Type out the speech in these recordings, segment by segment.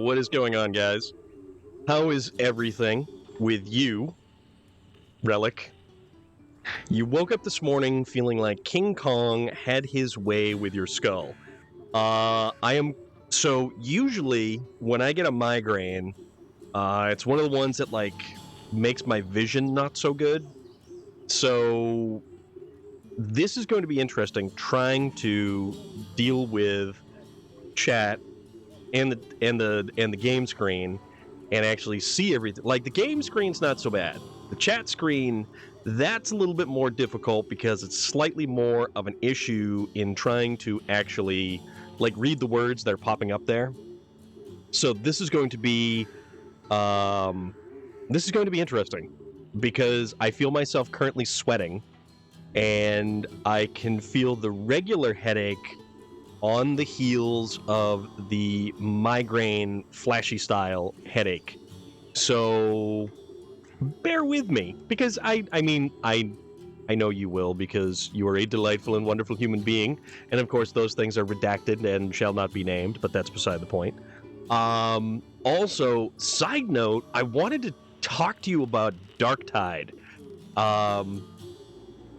What is going on, guys? How is everything with you, Relic? You woke up this morning feeling like King Kong had his way with your skull. I am so usually when I get a migraine, it's one of the ones that like makes my vision not so good. So this is going to be interesting trying to deal with chat and the game screen and actually see everything. Like the game screen's not so bad. The chat screen, that's a little bit more difficult because it's slightly more of an issue in trying to actually like read the words that are popping up there. So this is going to be interesting because I feel myself currently sweating and I can feel the regular headache on the heels of the migraine flashy style headache. So bear with me because I know you will because you are a delightful and wonderful human being, and of course those things are redacted and shall not be named, but that's beside the point. Also, side note, I wanted to talk to you about Darktide.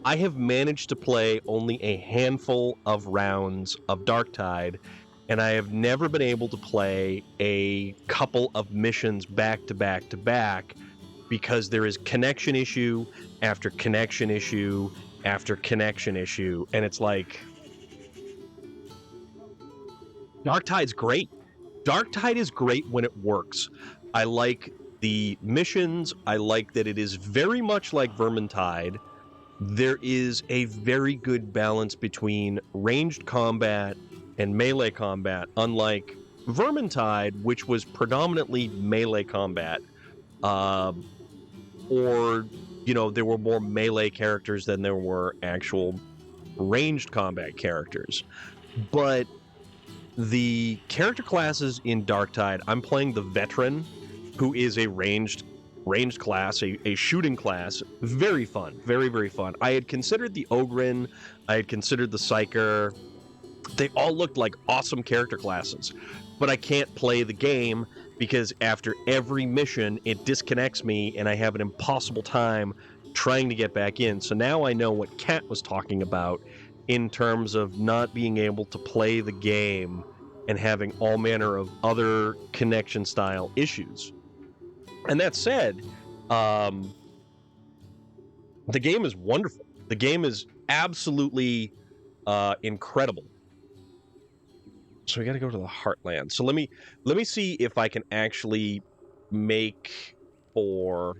I have managed to play only a handful of rounds of Darktide, and I have never been able to play a couple of missions back to back to back because there is connection issue after connection issue after connection issue, and it's like, Darktide's great. Darktide is great when it works. I like the missions. I like that it is very much like Vermintide. There is a very good balance between ranged combat and melee combat, unlike Vermintide, which was predominantly melee combat. Or, there were more melee characters than there were actual ranged combat characters. But the character classes in Darktide, I'm playing the Veteran, who is a ranged class, a shooting class. Very fun. Very, very fun. I had considered the Ogryn. I had considered the Psyker. They all looked like awesome character classes. But I can't play the game because after every mission, it disconnects me and I have an impossible time trying to get back in. So now I know what Kat was talking about in terms of not being able to play the game and having all manner of other connection style issues. And that said, the game is wonderful. The game is absolutely incredible. So we got to go to the Heartland. So let me see if I can actually make for.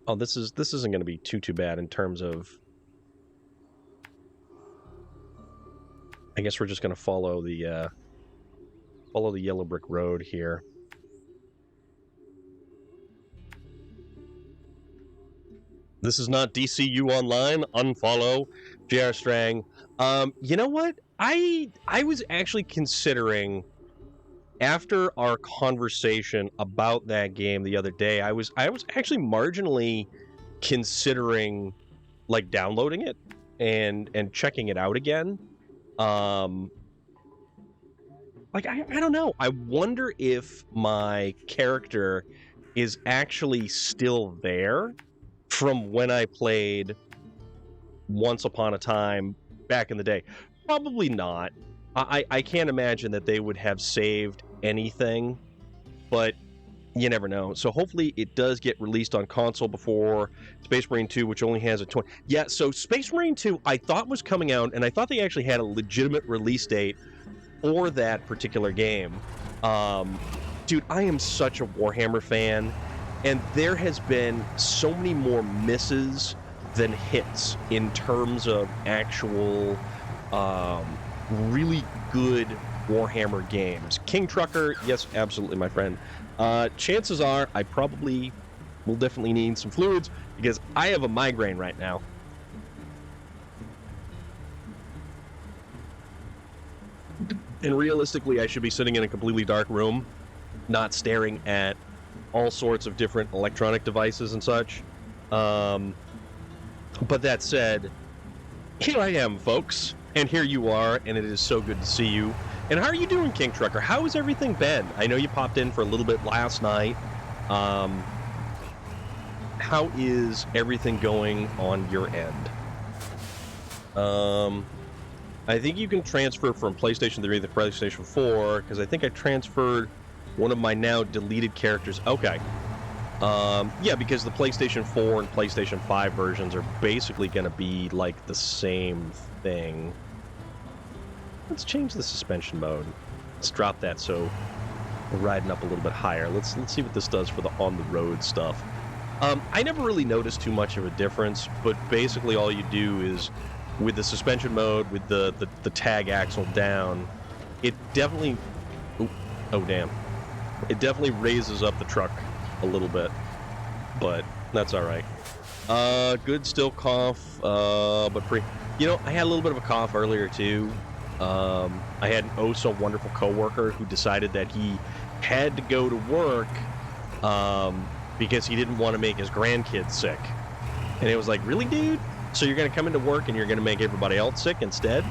Oh, this isn't going to be too bad in terms of. I guess we're just going to follow the yellow brick road here. This is not DCU Online. Unfollow JR Strang. You know what? I was actually considering, after our conversation about that game the other day, I was actually marginally considering like downloading it and checking it out again. Like I don't know. I wonder if my character is actually still there from when I played Once Upon a Time back in the day. Probably not. I can't imagine that they would have saved anything, but you never know. So hopefully it does get released on console before Space Marine 2, which only has a 20. Yeah, so Space Marine 2 I thought was coming out, and I thought they actually had a legitimate release date for that particular game. Dude, I am such a Warhammer fan, and there has been so many more misses than hits in terms of actual really good Warhammer games. King Trucker, yes, absolutely, my friend. Chances are I probably will definitely need some fluids because I have a migraine right now. And realistically, I should be sitting in a completely dark room, not staring at all sorts of different electronic devices and such. But that said, here I am, folks, and here you are, and it is so good to see you. And how are you doing, King Trucker? How has everything been? I know you popped in for a little bit last night. How is everything going on your end? I think you can transfer from PlayStation 3 to PlayStation 4, because I think I transferred one of my now deleted characters. Okay. Yeah, because the PlayStation 4 and PlayStation 5 versions are basically going to be like the same thing. Let's change the suspension mode. Let's drop that so we're riding up a little bit higher. Let's see what this does for the on-the-road stuff. I never really noticed too much of a difference, but basically all you do is, with the suspension mode, with the tag axle down, it definitely... Oh, damn. It definitely raises up the truck a little bit, but that's all right. Good still cough, but pretty... You know, I had a little bit of a cough earlier, too. I had an oh-so-wonderful coworker who decided that he had to go to work because he didn't want to make his grandkids sick. And it was like, really, dude? So you're going to come into work and you're going to make everybody else sick instead?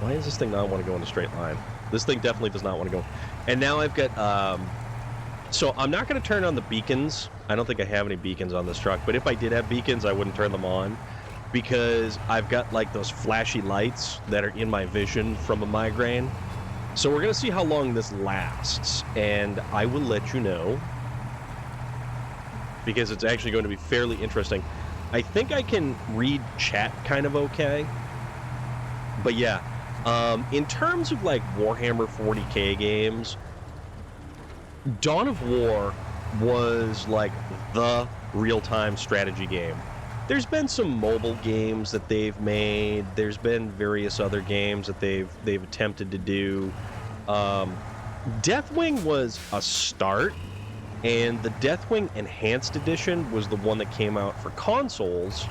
Why does this thing not want to go in a straight line? This thing definitely does not want to go. And now I've got... So I'm not going to turn on the beacons. I don't think I have any beacons on this truck. But if I did have beacons, I wouldn't turn them on. because I've got like those flashy lights that are in my vision from a migraine. So we're going to see how long this lasts, and I will let you know, because it's actually going to be fairly interesting. I think I can read chat kind of okay. But yeah, in terms of like Warhammer 40k games, Dawn of War was like the real-time strategy game. There's been some mobile games that they've made. There's been various other games that they've attempted to do. Deathwing was a start, and the Deathwing Enhanced Edition was the one that came out for consoles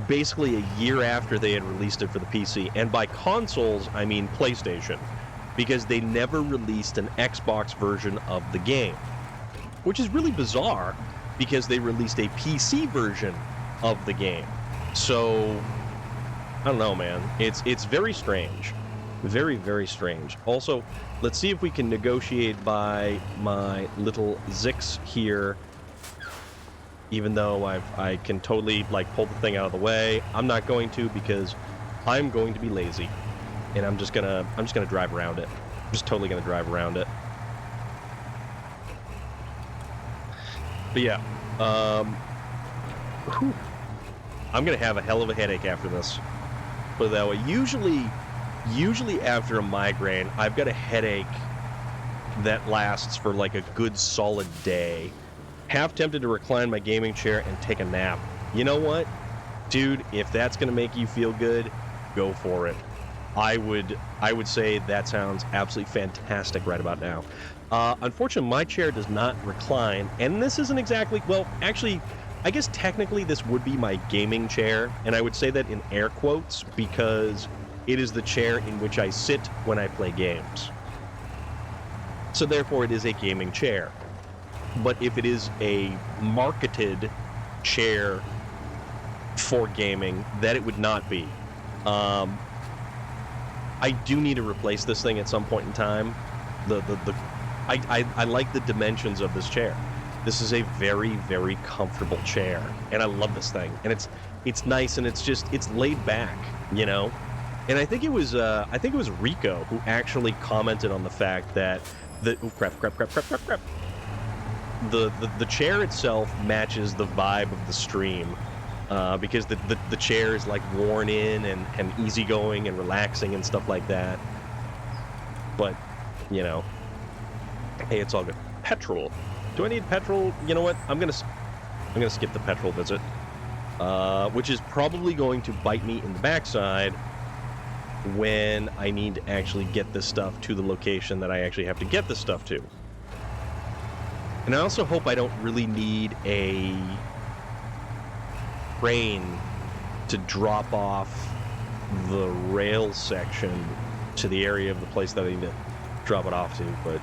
basically a year after they had released it for the PC. And by consoles, I mean PlayStation, because they never released an Xbox version of the game, which is really bizarre because they released a PC version of the game. So, I don't know, man. It's very strange. Very, very strange. Also, let's see if we can negotiate by my little Zix here. Even though I can totally like pull the thing out of the way, I'm not going to, because I'm going to be lazy, and I'm just gonna drive around it. I'm just totally gonna drive around it. But yeah, I'm gonna have a hell of a headache after this. Put it that way. Usually after a migraine, I've got a headache that lasts for like a good solid day. Half tempted to recline my gaming chair and take a nap. You know what? Dude, if that's going to make you feel good, go for it. I would say that sounds absolutely fantastic right about now. Unfortunately, my chair does not recline, and this isn't exactly... Well, actually, I guess technically this would be my gaming chair, and I would say that in air quotes because it is the chair in which I sit when I play games. So therefore, it is a gaming chair. But if it is a marketed chair for gaming, that it would not be. I do need to replace this thing at some point in time. I like the dimensions of this chair. This is a very, very comfortable chair, and I love this thing. And it's nice, and it's laid back, you know. And I think it was Rico who actually commented on the fact that the the chair itself matches the vibe of the stream, because the chair is like worn in and easygoing and relaxing and stuff like that. But, you know, hey, it's all good. Petrol. Do I need petrol? You know what? I'm gonna skip the petrol visit, which is probably going to bite me in the backside when I need to actually get this stuff to the location that I actually have to get this stuff to. And I also hope I don't really need a crane to drop off the rail section to the area of the place that I need to drop it off to, but...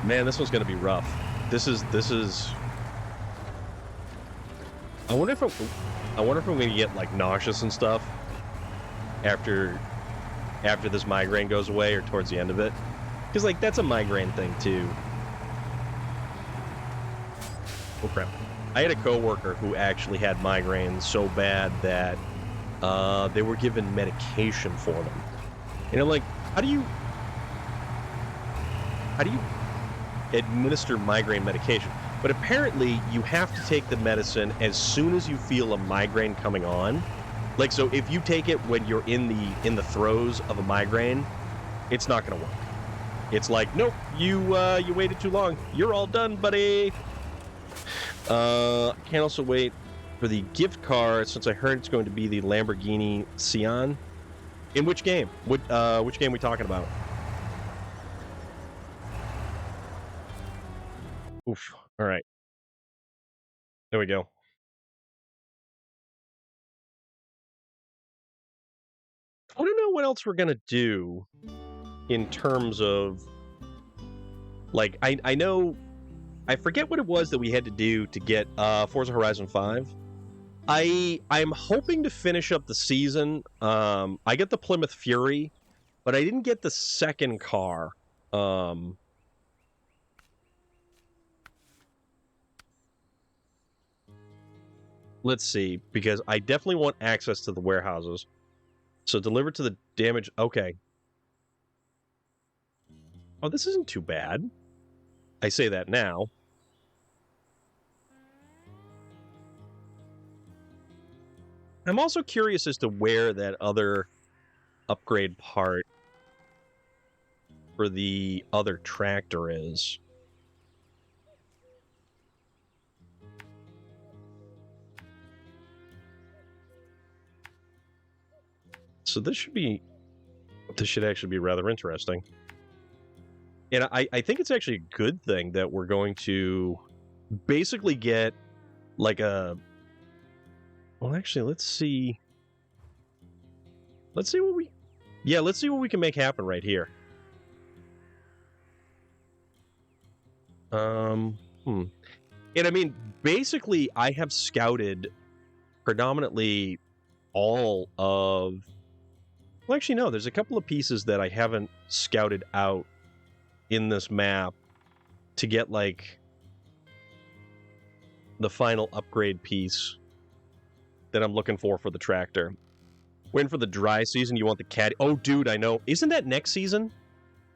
Man, this one's going to be rough. This is... I wonder if I'm going to get, like, nauseous and stuff after this migraine goes away or towards the end of it. Because, like, that's a migraine thing, too. Oh, crap. I had a coworker who actually had migraines so bad that they were given medication for them. And I'm like, how do you administer migraine medication? But apparently, you have to take the medicine as soon as you feel a migraine coming on. Like, so if you take it when you're in the throes of a migraine, it's not going to work. It's like, nope, you waited too long. You're all done, buddy. Can't also wait for the gift card since I heard it's going to be the Lamborghini Sian. In which game? Which game are we talking about? Oof. All right. There we go. I don't know what else we're gonna do in terms of, like, I know, I forget what it was that we had to do to get Forza Horizon 5. I'm hoping to finish up the season. I get the Plymouth Fury, but I didn't get the second car. let's see, because I definitely want access to the warehouses. So deliver to the damage. Okay. Oh, this isn't too bad. I say that now. I'm also curious as to where that other upgrade part for the other tractor is. So this should actually be rather interesting. And I think it's actually a good thing that we're going to basically get like a... Well, actually, let's see what we... Yeah, let's see what we can make happen right here. And I mean, basically, I have scouted predominantly all of... Well, actually, no, there's a couple of pieces that I haven't scouted out in this map to get, like, the final upgrade piece that I'm looking for the tractor. Waiting for the dry season, you want the caddy... Oh, dude, I know. Isn't that next season?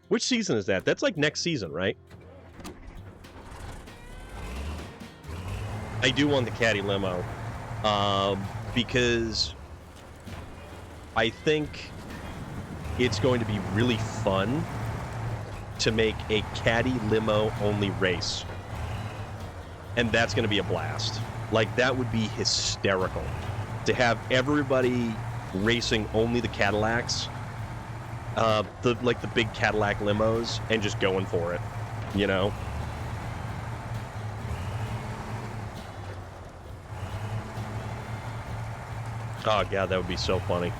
Which season is that? That's, like, next season, right? I do want the caddy limo. Because I think it's going to be really fun to make a caddy limo only race. And that's going to be a blast. Like, that would be hysterical. To have everybody racing only the Cadillacs, the big Cadillac limos, and just going for it, you know? Oh, God, that would be so funny.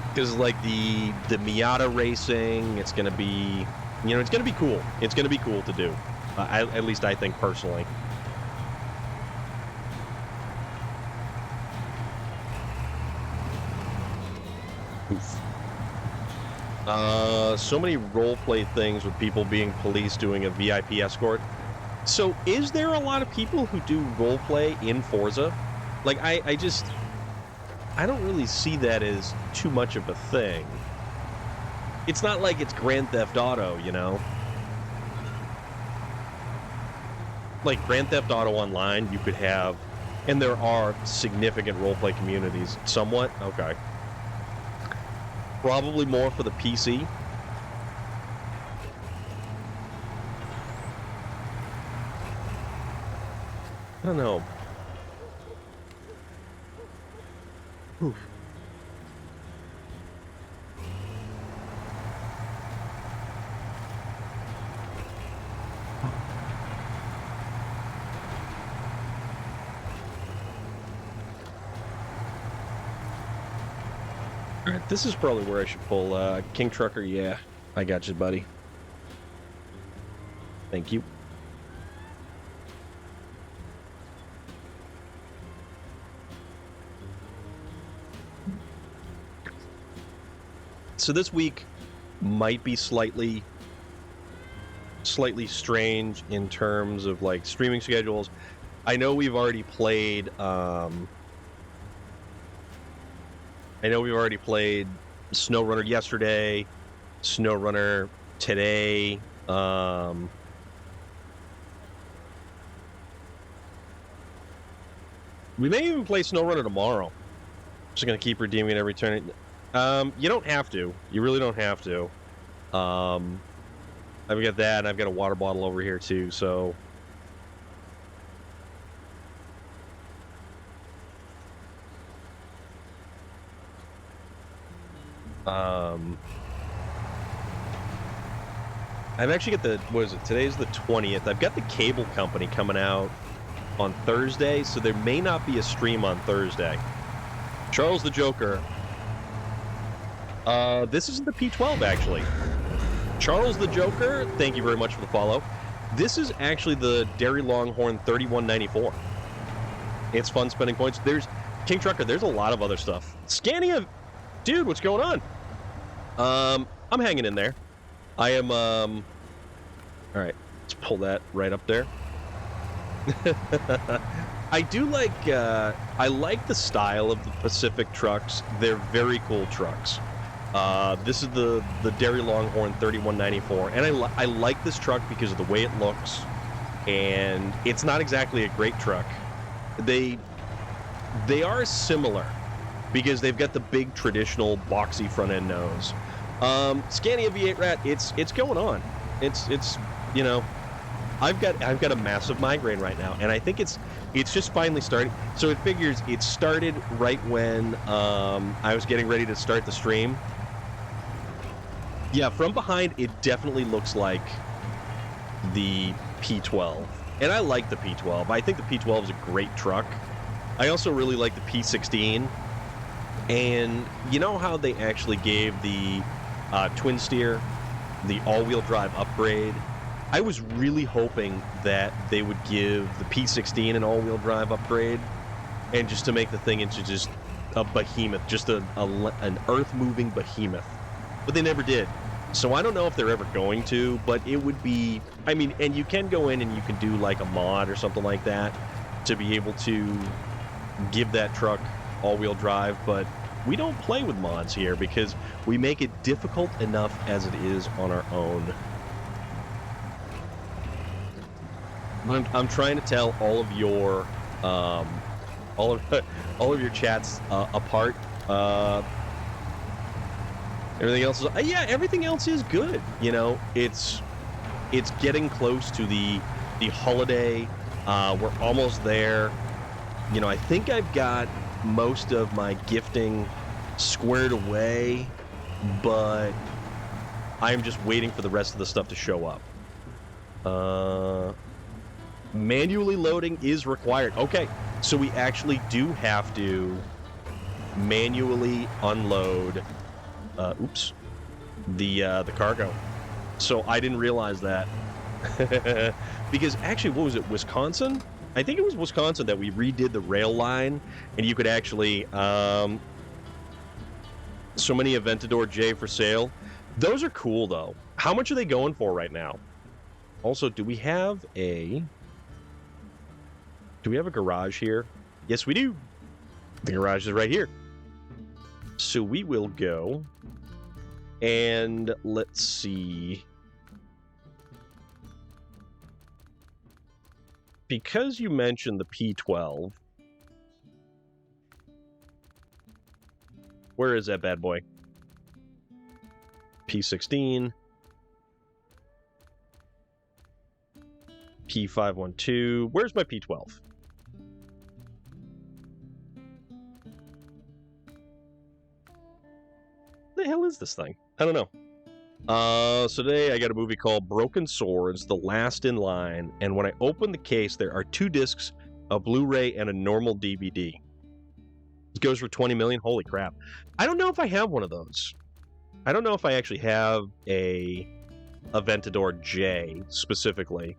Because, like, the Miata racing, it's going to be... You know, it's going to be cool. It's going to be cool to do. At least I think personally. Oof. So many roleplay things with people being police doing a VIP escort. So is there a lot of people who do roleplay in Forza? Like, I don't really see that as too much of a thing. It's not like it's Grand Theft Auto, you know? Like Grand Theft Auto Online, you could have, and there are significant roleplay communities. Somewhat? Okay. Probably more for the PC. I don't know. Oof. Alright, this is probably where I should pull King Trucker. Yeah, I got you, buddy. Thank you. So this week might be slightly strange in terms of like streaming schedules. I know we've already played SnowRunner yesterday, SnowRunner today. We may even play SnowRunner tomorrow. Just gonna keep redeeming it every turn. You don't have to. You really don't have to. I've got that, and I've got a water bottle over here too, so... I've actually got the... What is it? Today's the 20th. I've got the cable company coming out on Thursday, so there may not be a stream on Thursday. Charles the Joker... this isn't the P12, actually. Charles the Joker, thank you very much for the follow. This is actually the Dairy Longhorn 3194. It's fun spending points. There's King Trucker, there's a lot of other stuff. Scania, dude, what's going on? I'm hanging in there. I am, All right, let's pull that right up there. I do like, I like the style of the Pacific trucks. They're very cool trucks. This is the Dairy Longhorn 3194, and I like this truck because of the way it looks, and it's not exactly a great truck. They are similar because they've got the big traditional boxy front end nose. Scania V8 Rat, it's going on. It's you know, I've got a massive migraine right now, and I think it's just finally starting. So it figures it started right when I was getting ready to start the stream. Yeah, from behind, it definitely looks like the P12. And I like the P12. I think the P12 is a great truck. I also really like the P16. And you know how they actually gave the twin steer the all-wheel drive upgrade? I was really hoping that they would give the P16 an all-wheel drive upgrade, and just to make the thing into just a behemoth, just an earth-moving behemoth. But they never did. So I don't know if they're ever going to, but it would be... I mean, and you can go in and you can do like a mod or something like that to be able to give that truck all-wheel drive, but we don't play with mods here because we make it difficult enough as it is on our own. I'm trying to tell all of your all of your chats apart. Everything else is yeah, everything else is good. You know, it's getting close to the holiday. We're almost there. You know, I think I've got most of my gifting squared away, but I'm just waiting for the rest of the stuff to show up. Manually loading is required. Okay, so we actually do have to manually unload oops, the cargo. So I didn't realize that. Because actually, what was it, Wisconsin? I think it was Wisconsin that we redid the rail line, and you could actually so many Aventador J for sale. Those are cool though. How much are they going for right now? Also, do we have a garage here? Yes, we do. The garage is right here. So we will go and let's see. Because you mentioned the P12, where is that bad boy? P16, P512. Where's my P12? The hell is this thing? I don't know. So today I got a movie called Broken Swords, The Last in Line, and when I open the case, there are 2 discs, a Blu-ray, and a normal DVD. It goes for $20 million. Holy crap. I don't know if I have one of those. I don't know if I actually have a Aventador J, specifically.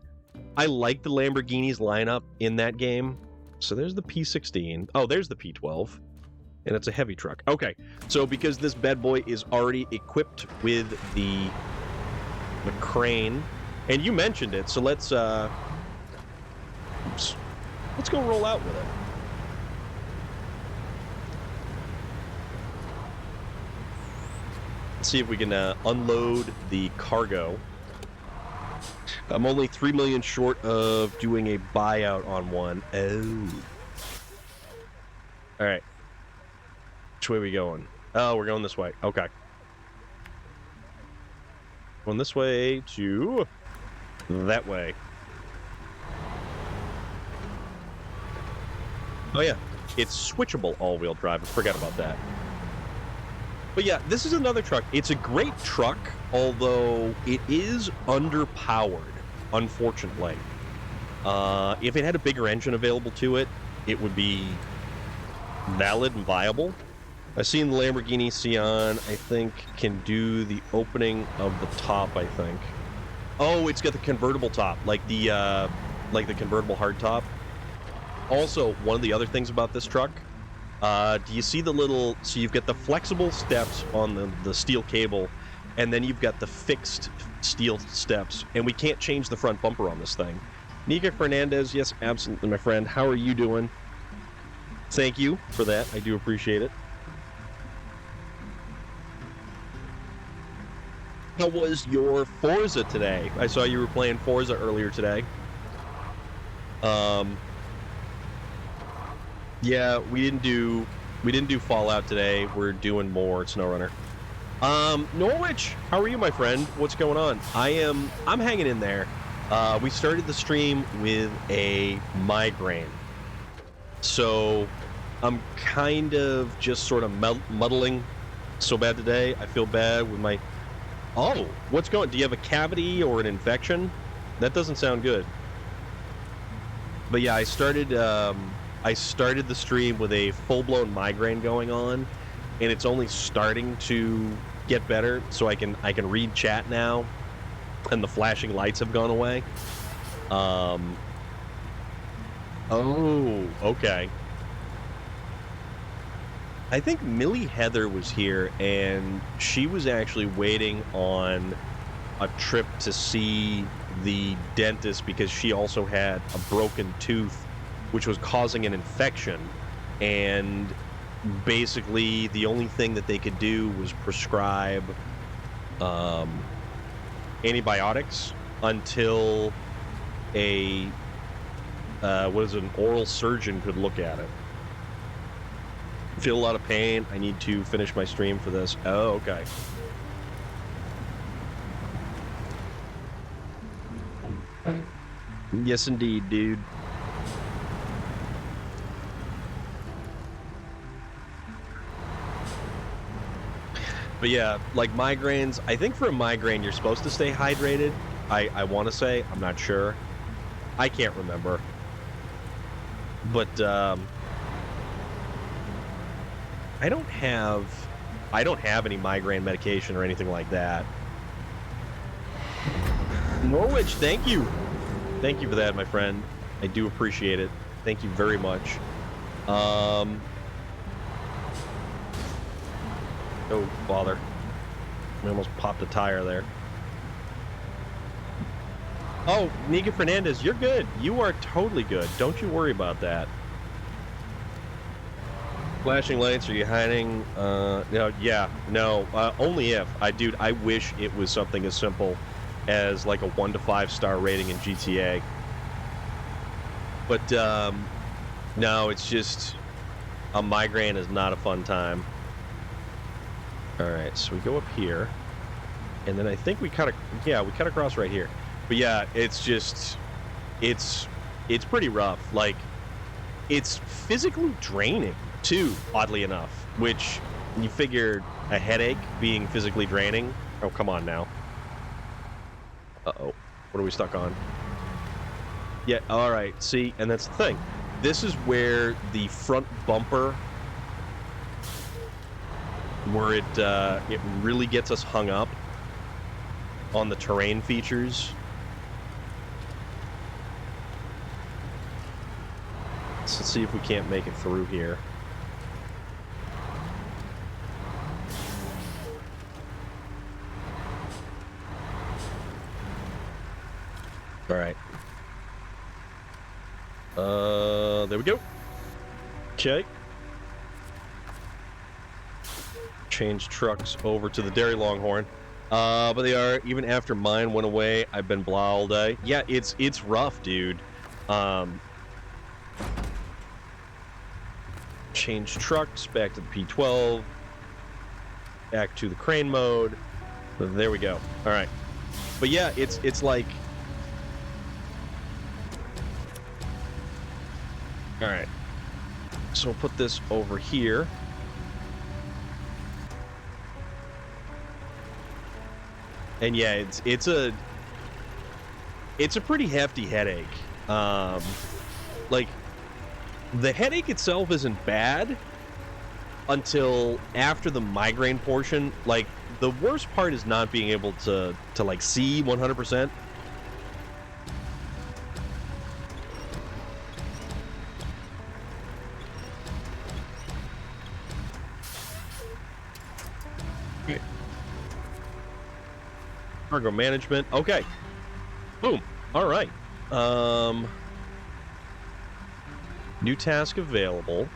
I like the Lamborghini's lineup in that game. So there's the P16. Oh, there's the P12. And it's a heavy truck. Okay, so because this bad boy is already equipped with the crane, and you mentioned it, so let's go roll out with it. Let's see if we can unload the cargo. I'm only 3 million short of doing a buyout on one. Oh. All right. Which way are we going? Oh, we're going this way. Okay. Going this way to that way. Oh, yeah. It's switchable all-wheel drive. I forgot about that. But yeah, this is another truck. It's a great truck, although it is underpowered, unfortunately. If it had a bigger engine available to it, it would be valid and viable. I've seen the Lamborghini Sion, I think, can do the opening of the top, I think. Oh, it's got the convertible top, like the convertible hardtop. Also, one of the other things about this truck, do you see the little... So you've got the flexible steps on the steel cable, and then you've got the fixed steel steps, and we can't change the front bumper on this thing. Nika Fernandez, yes, absolutely, my friend. How are you doing? Thank you for that. I do appreciate it. How was your Forza today? I saw you were playing Forza earlier today. Yeah, we didn't do Fallout today. We're doing more SnowRunner. Norwich, how are you, my friend? What's going on? I'm hanging in there. We started the stream with a migraine, so I'm kind of just sort of muddling so bad today. I feel bad with my... Oh, what's going on? Do you have a cavity or an infection? That doesn't sound good. But yeah, I started the stream with a full-blown migraine going on, and it's only starting to get better, so I can read chat now, and the flashing lights have gone away. Oh, okay. I think Millie Heather was here, and she was actually waiting on a trip to see the dentist because she also had a broken tooth, which was causing an infection. And basically, the only thing that they could do was prescribe antibiotics until an oral surgeon could look at it. Feel a lot of pain. I need to finish my stream for this. Oh, okay. Yes, indeed, dude. But yeah, like migraines, I think for a migraine, you're supposed to stay hydrated. I want to say. I'm not sure. I can't remember. But, I don't have any migraine medication or anything like that. Norwich, thank you. Thank you for that, my friend. I do appreciate it. Thank you very much. Oh, bother. We almost popped a tire there. Oh, Nika Fernandez, you're good. You are totally good. Don't you worry about that. Flashing lights, are you hiding? No, yeah, no, only if. Dude, I wish it was something as simple as like a 1 to 5 star rating in GTA. But, no, it's just, a migraine is not a fun time. Alright, so we go up here, and then I think we cut across right here. But yeah, it's just, it's pretty rough. Like, it's physically draining, too, oddly enough, which you figure a headache being physically draining. Oh, come on now. Uh-oh. What are we stuck on? Yeah, all right. See, and that's the thing. This is where the front bumper, where it really gets us hung up on the terrain features. So let's see if we can't make it through here. All right. There we go. Okay. Change trucks over to the Dairy Longhorn. But they are, even after mine went away, I've been blah all day. Yeah, it's rough, dude. Change trucks back to the P12. Back to the crane mode. There we go. All right. But yeah, it's like... All right. So we'll put this over here. And yeah, it's a pretty hefty headache. Like, the headache itself isn't bad until after the migraine portion. Like, the worst part is not being able to like see 100%. Cargo management. Okay. Boom. All right. New task available.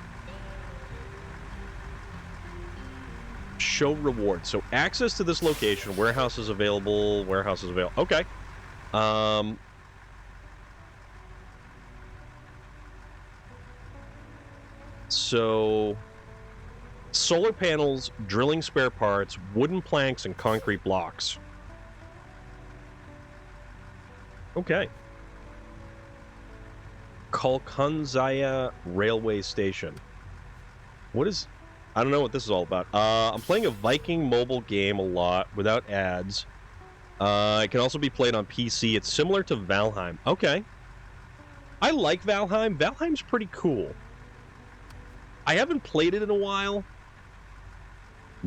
Show reward. So access to this location. Warehouse is available. Warehouse is available. Okay. So solar panels, drilling spare parts, wooden planks, and concrete blocks. Okay. Kalkanzaya Railway Station. What is... I don't know what this is all about. I'm playing a Viking mobile game a lot without ads. It can also be played on PC. It's similar to Valheim. Okay. I like Valheim. Valheim's pretty cool. I haven't played it in a while.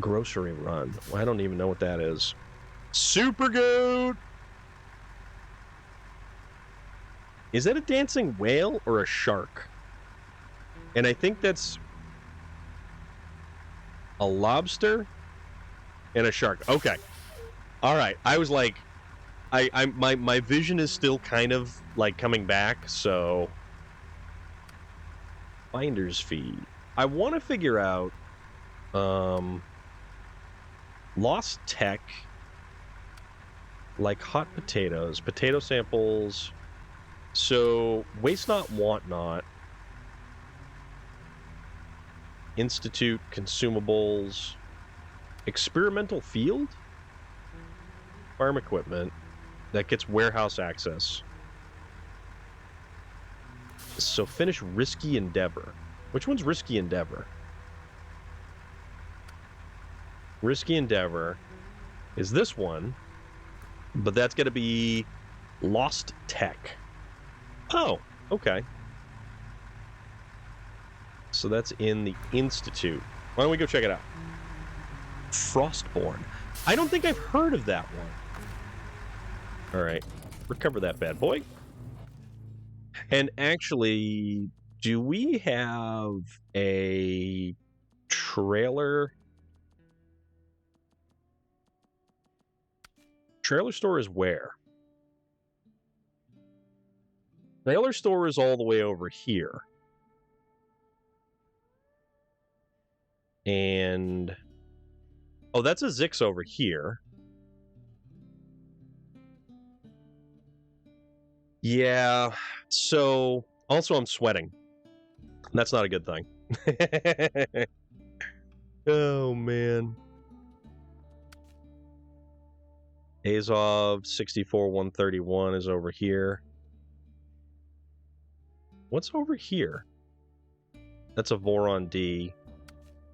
Grocery Run. Well, I don't even know what that is. Super Goat! Is that a dancing whale or a shark? And I think that's a lobster and a shark. Okay. All right. I was like, my vision is still kind of like coming back, so finder's fee. I want to figure out lost tech, like hot potatoes, potato samples. So waste not, want not. Institute consumables, experimental field, farm equipment that gets warehouse access. So finish risky endeavor. Which one's risky endeavor? Risky endeavor is this one, but that's going to be lost tech. Oh, okay. So that's in the Institute. Why don't we go check it out? Frostborn. I don't think I've heard of that one. All right. Recover that bad boy. And actually, do we have a trailer? Trailer store is where? Trailer store is all the way over here. And... oh, that's a Zix over here. Yeah, so... also, I'm sweating. That's not a good thing. Oh, man. Azov 64-131 is over here. What's over here? That's a Voron D.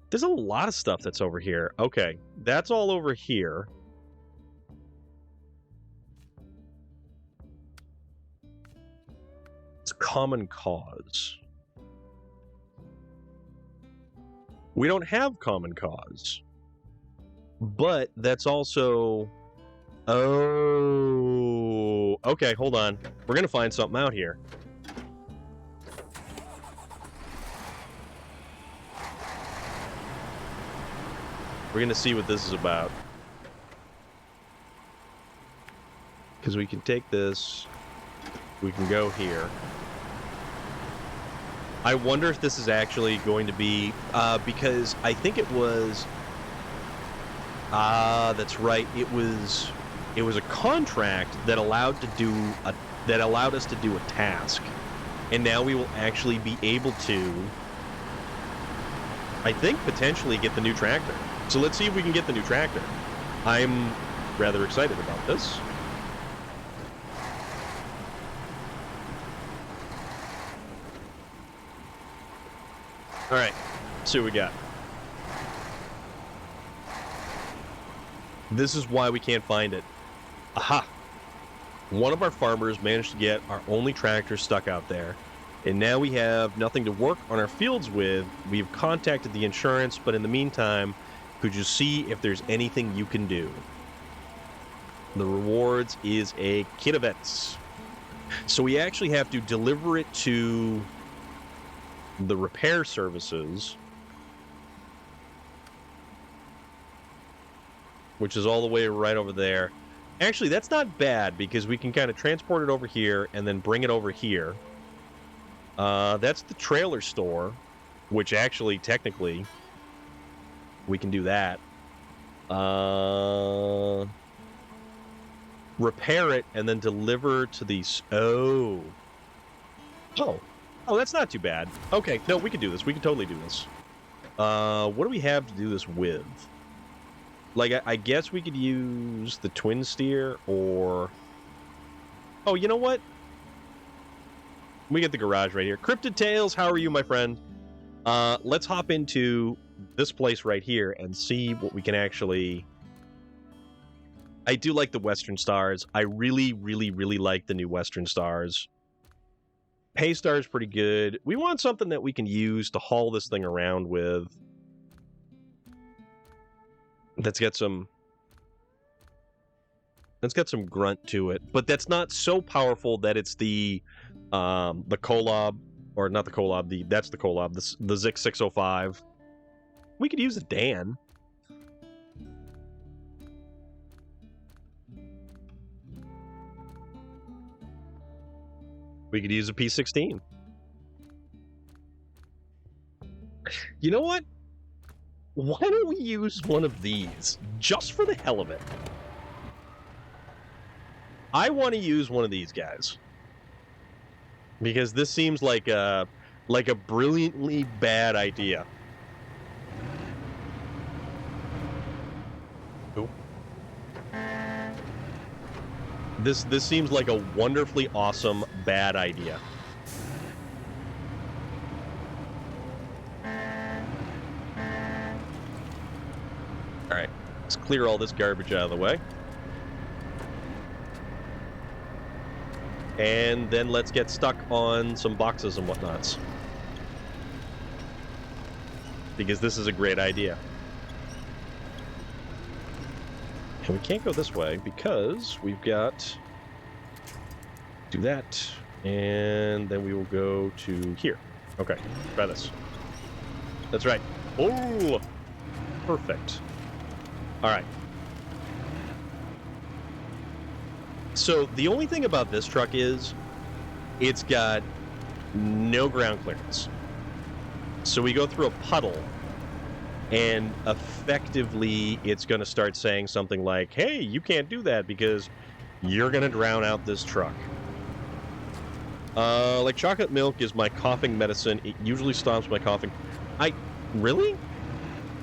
There's a lot of stuff that's over here. Okay, that's all over here. It's common cause. We don't have common cause. But that's also... oh... okay, hold on. We're gonna find something out here. We're gonna see what this is about. Because we can take this. We can go here. I wonder if this is actually going to be... because I think it was... that's right. It was a contract that allowed us to do a task. And now we will actually be able to, I think, potentially get the new tractor. So let's see if we can get the new tractor. I'm rather excited about this. All right, see what we got. This is why we can't find it. Aha! One of our farmers managed to get our only tractor stuck out there, and now we have nothing to work on our fields with. We've contacted the insurance, but in the meantime, could you see if there's anything you can do? The rewards is a kit of vets. So we actually have to deliver it to the repair services, which is all the way right over there. Actually, that's not bad because we can kind of transport it over here and then bring it over here. That's the trailer store, which actually, technically, we can do that. Repair it and then deliver to these. Oh, that's not too bad. Okay, no, we can do this. We can totally do this. What do we have to do this with? Like, I guess we could use the twin steer or... Oh, you know what? We get the garage right here. Cryptid Tales, how are you, my friend? Let's hop into this place right here and see what we can actually... I do like the Western Stars. I really, really, really like the new Western Stars. Paystar is pretty good. We want something that we can use to haul this thing around with. Let's get some grunt to it, but that's not so powerful that it's the Kolob, or not the Kolob, that's the Kolob, the Zik 605. We could use a Dan. We could use a P16. You know what? Why don't we use one of these, just for the hell of it? I want to use one of these guys. Because this seems like a brilliantly bad idea. Ooh. This seems like a wonderfully awesome bad idea. All right, let's clear all this garbage out of the way. And then let's get stuck on some boxes and whatnots. Because this is a great idea. And we can't go this way because we've got... do that. And then we will go to here. Okay, try this. That's right. Oh! Perfect. Alright. So the only thing about this truck is it's got no ground clearance. So we go through a puddle and effectively it's going to start saying something like, hey, you can't do that because you're going to drown out this truck. Like chocolate milk is my coughing medicine. It usually stops my coughing. Really?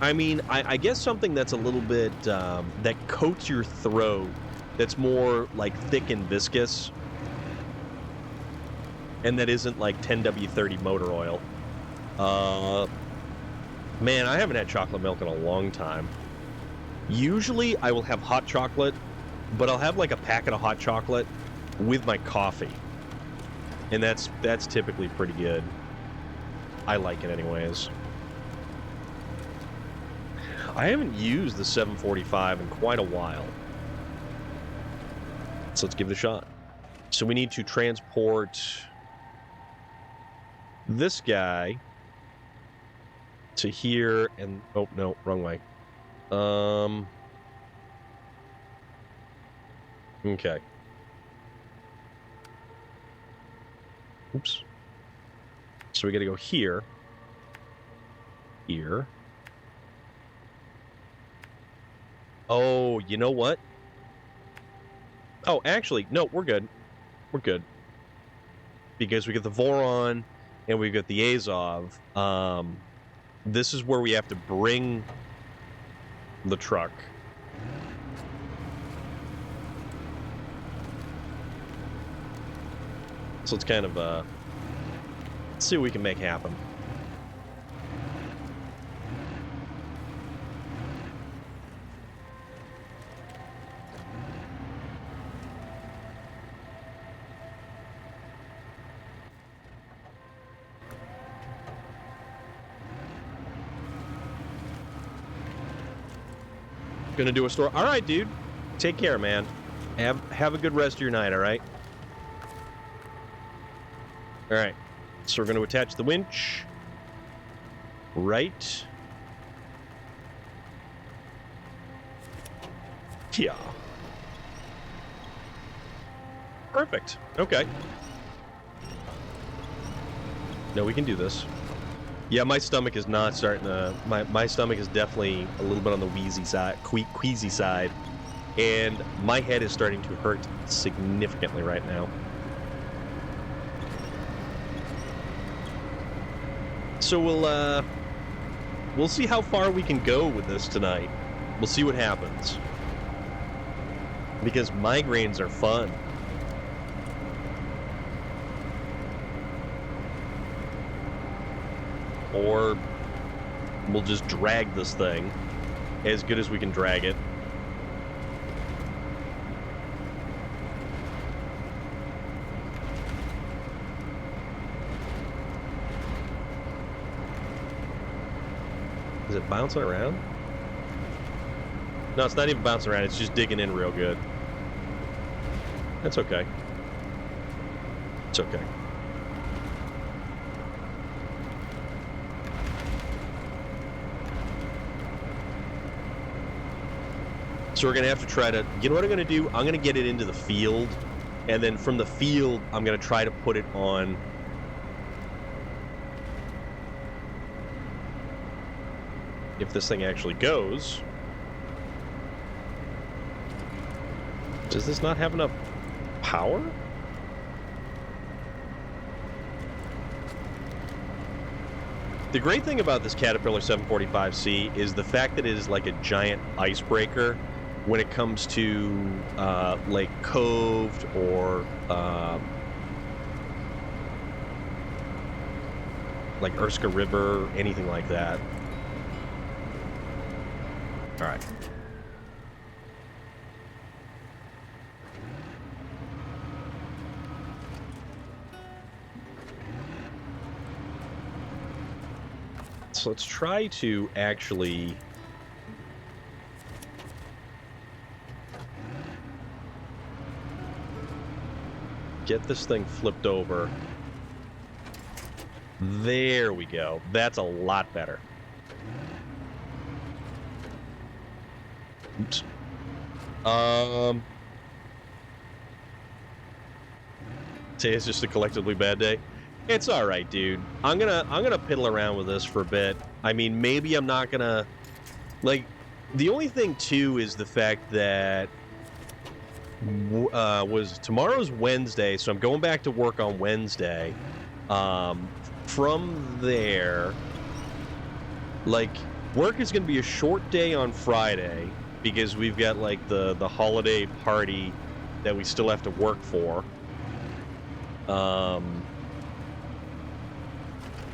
I mean, I guess something that's a little bit, that coats your throat, that's more, like, thick and viscous, and that isn't, like, 10W30 motor oil. Man, I haven't had chocolate milk in a long time. Usually, I will have hot chocolate, but I'll have, like, a packet of hot chocolate with my coffee. And that's typically pretty good. I like it anyways. I haven't used the 745 in quite a while. So let's give it a shot. So we need to transport this guy to here and... oh, no, wrong way. Okay. Oops. So we got to go here. Here. Oh, you know what? Oh, actually, no, we're good. We're good. Because we get the Voron and we got the Azov. This is where we have to bring the truck. So it's kind of, let's see what we can make happen. Gonna do a store. All right, dude. Take care, man. Have a good rest of your night, all right? All right. So we're going to attach the winch. Right. Yeah. Perfect. Okay. No, we can do this. Yeah, my stomach is not starting to... My stomach is definitely a little bit on the wheezy side, queasy side. And my head is starting to hurt significantly right now. So we'll see how far we can go with this tonight. We'll see what happens. Because migraines are fun. Or we'll just drag this thing as good as we can drag it. Is it bouncing around? No, it's not even bouncing around. It's just digging in real good. That's okay. It's okay. So we're going to have to try to... You know what I'm going to do? I'm going to get it into the field. And then from the field, I'm going to try to put it on... If this thing actually goes... Does this not have enough power? The great thing about this Caterpillar 745C is the fact that it is like a giant icebreaker when it comes to Lake Coved or like Erska River, anything like that. All right. So let's try to actually get this thing flipped over. There we go. That's a lot better. Oops. Say it's just a collectively bad day. It's all right, dude. I'm gonna piddle around with this for a bit. I mean, maybe I'm not gonna... Like, the only thing, too, is the fact that... tomorrow's Wednesday, so I'm going back to work on Wednesday. From there... Like, work is gonna be a short day on Friday, because we've got, like, the holiday party that we still have to work for.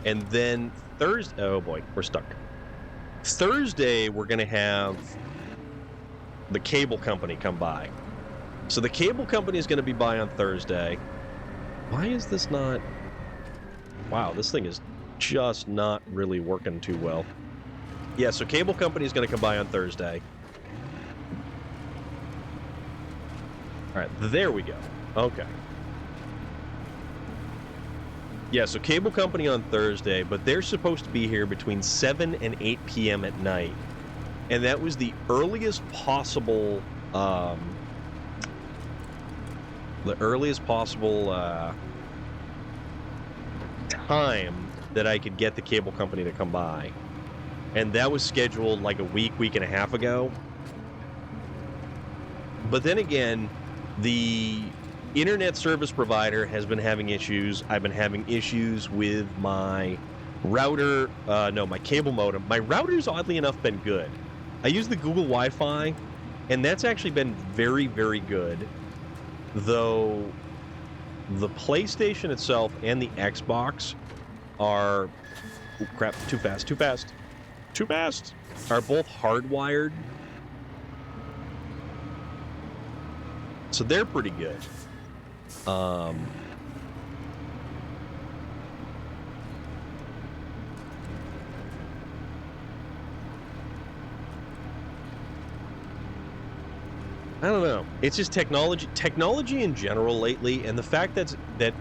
And then Thursday... Oh, boy. We're stuck. Thursday, we're going to have the cable company come by. So the cable company is going to be by on Thursday. Why is this not... Wow, this thing is just not really working too well. Yeah, so cable company is going to come by on Thursday. All right, there we go. Okay. Yeah, so cable company on Thursday, but they're supposed to be here between 7 and 8 p.m. at night. And that was the earliest possible, time that I could get the cable company to come by. And that was scheduled like a week and a half ago. But then again, the internet service provider has been having issues. I've been having issues with my router. My cable modem. My router's oddly enough been good. I use the Google Wi-Fi, and that's actually been very, very good. Though the PlayStation itself and the Xbox are... Oh, crap. Too fast. Are both hardwired. So they're pretty good. I don't know. It's just technology in general lately, and the fact that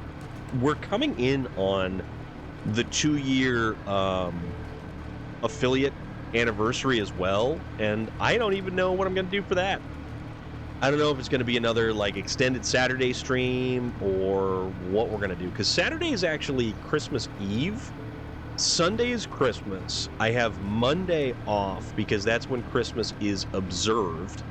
we're coming in on the 2-year affiliate anniversary as well, and I don't even know what I'm going to do for that. I don't know if it's going to be another like extended Saturday stream or what we're going to do, because Saturday is actually Christmas Eve. Sunday is Christmas. I have Monday off because that's when Christmas is observed.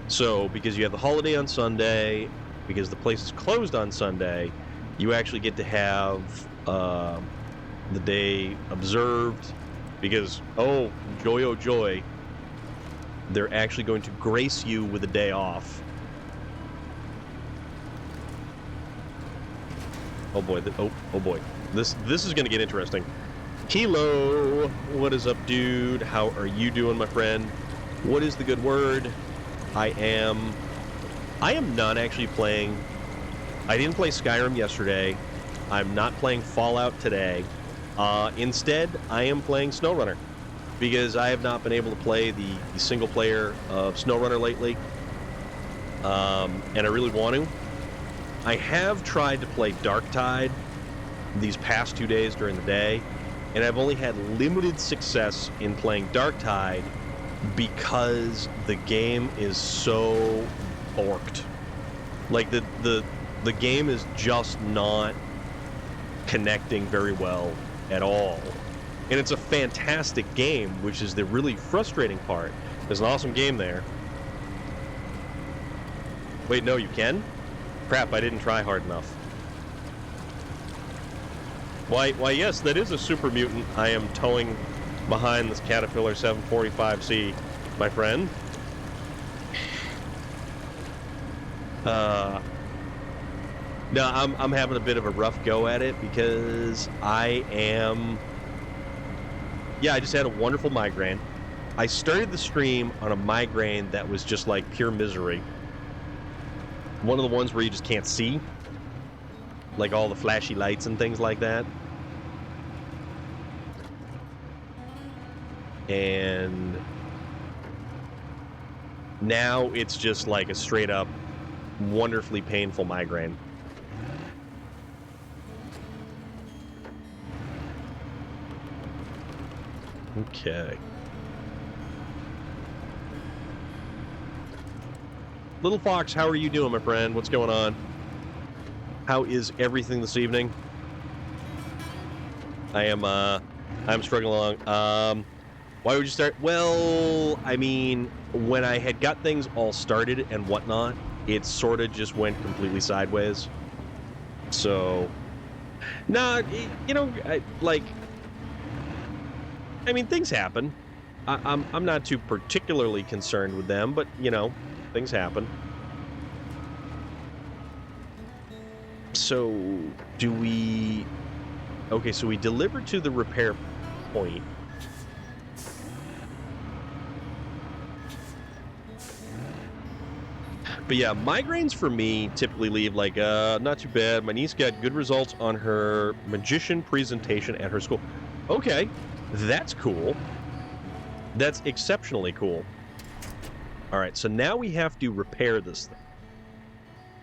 So because you have the holiday on Sunday, because the place is closed on Sunday, you actually get to have the day observed because, oh joy, they're actually going to grace you with a day off. Oh boy, oh boy. This is going to get interesting. Kilo, what is up, dude? How are you doing, my friend? What is the good word? I am not actually playing. I didn't play Skyrim yesterday. I'm not playing Fallout today. Instead, I am playing SnowRunner because I have not been able to play the single player of SnowRunner lately, and I really want to. I have tried to play Darktide these past 2 days during the day, and I've only had limited success in playing Darktide because the game is so borked. Like the game is just not connecting very well at all. And it's a fantastic game, which is the really frustrating part. There's an awesome game there. Wait, no, you can? Crap, I didn't try hard enough. Why, yes, that is a super mutant I am towing behind this Caterpillar 745C, my friend. No, I'm having a bit of a rough go at it because I just had a wonderful migraine. I started the stream on a migraine that was just like pure misery. One of the ones where you just can't see, like all the flashy lights and things like that. And now it's just like a straight up wonderfully painful migraine. Okay. Little Fox, how are you doing, my friend? What's going on? How is everything this evening? I'm struggling along. Why would you start? Well, I mean, when I had got things all started and whatnot, it sort of just went completely sideways. So, nah, I mean, things happen. I'm not too particularly concerned with them, but, things happen. So, okay, so we delivered to the repair point. But yeah, migraines for me typically leave like, not too bad. My niece got good results on her magician presentation at her school. Okay, that's cool. That's exceptionally cool. All right, so now we have to repair this thing.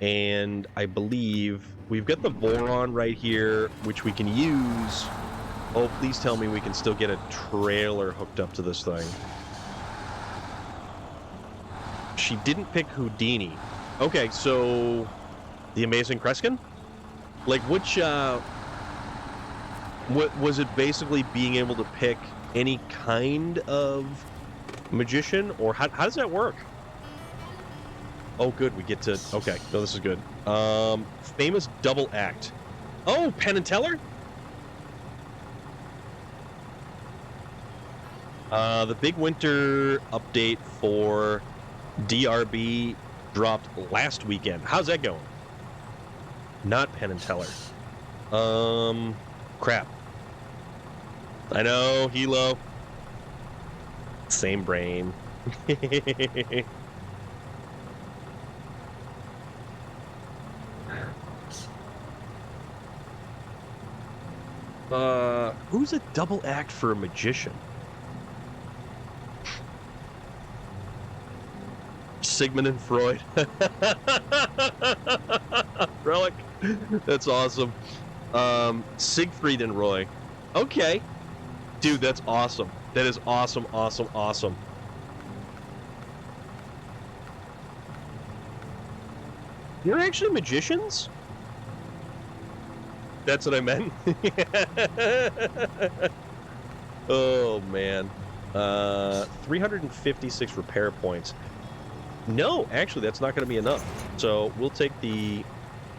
And I believe we've got the Voron right here, which we can use. Oh, please tell me we can still get a trailer hooked up to this thing. She didn't pick Houdini. Okay, so the Amazing Kreskin? Like, which, what was it basically being able to pick any kind of magician, or how does that work? Oh, good, we get to, okay, no, this is good. Famous double act. Oh, Penn and Teller? The big winter update for DRB dropped last weekend. How's that going? Not Penn and Teller. Crap. I know, Hilo. Same brain. Who's a double act for a magician? Sigmund and Freud. Relic. That's awesome. Siegfried and Roy. Okay. Dude, that's awesome. That is awesome, awesome, awesome. They're actually magicians? That's what I meant. Oh, man. 356 repair points. No, actually, that's not going to be enough. So we'll take the...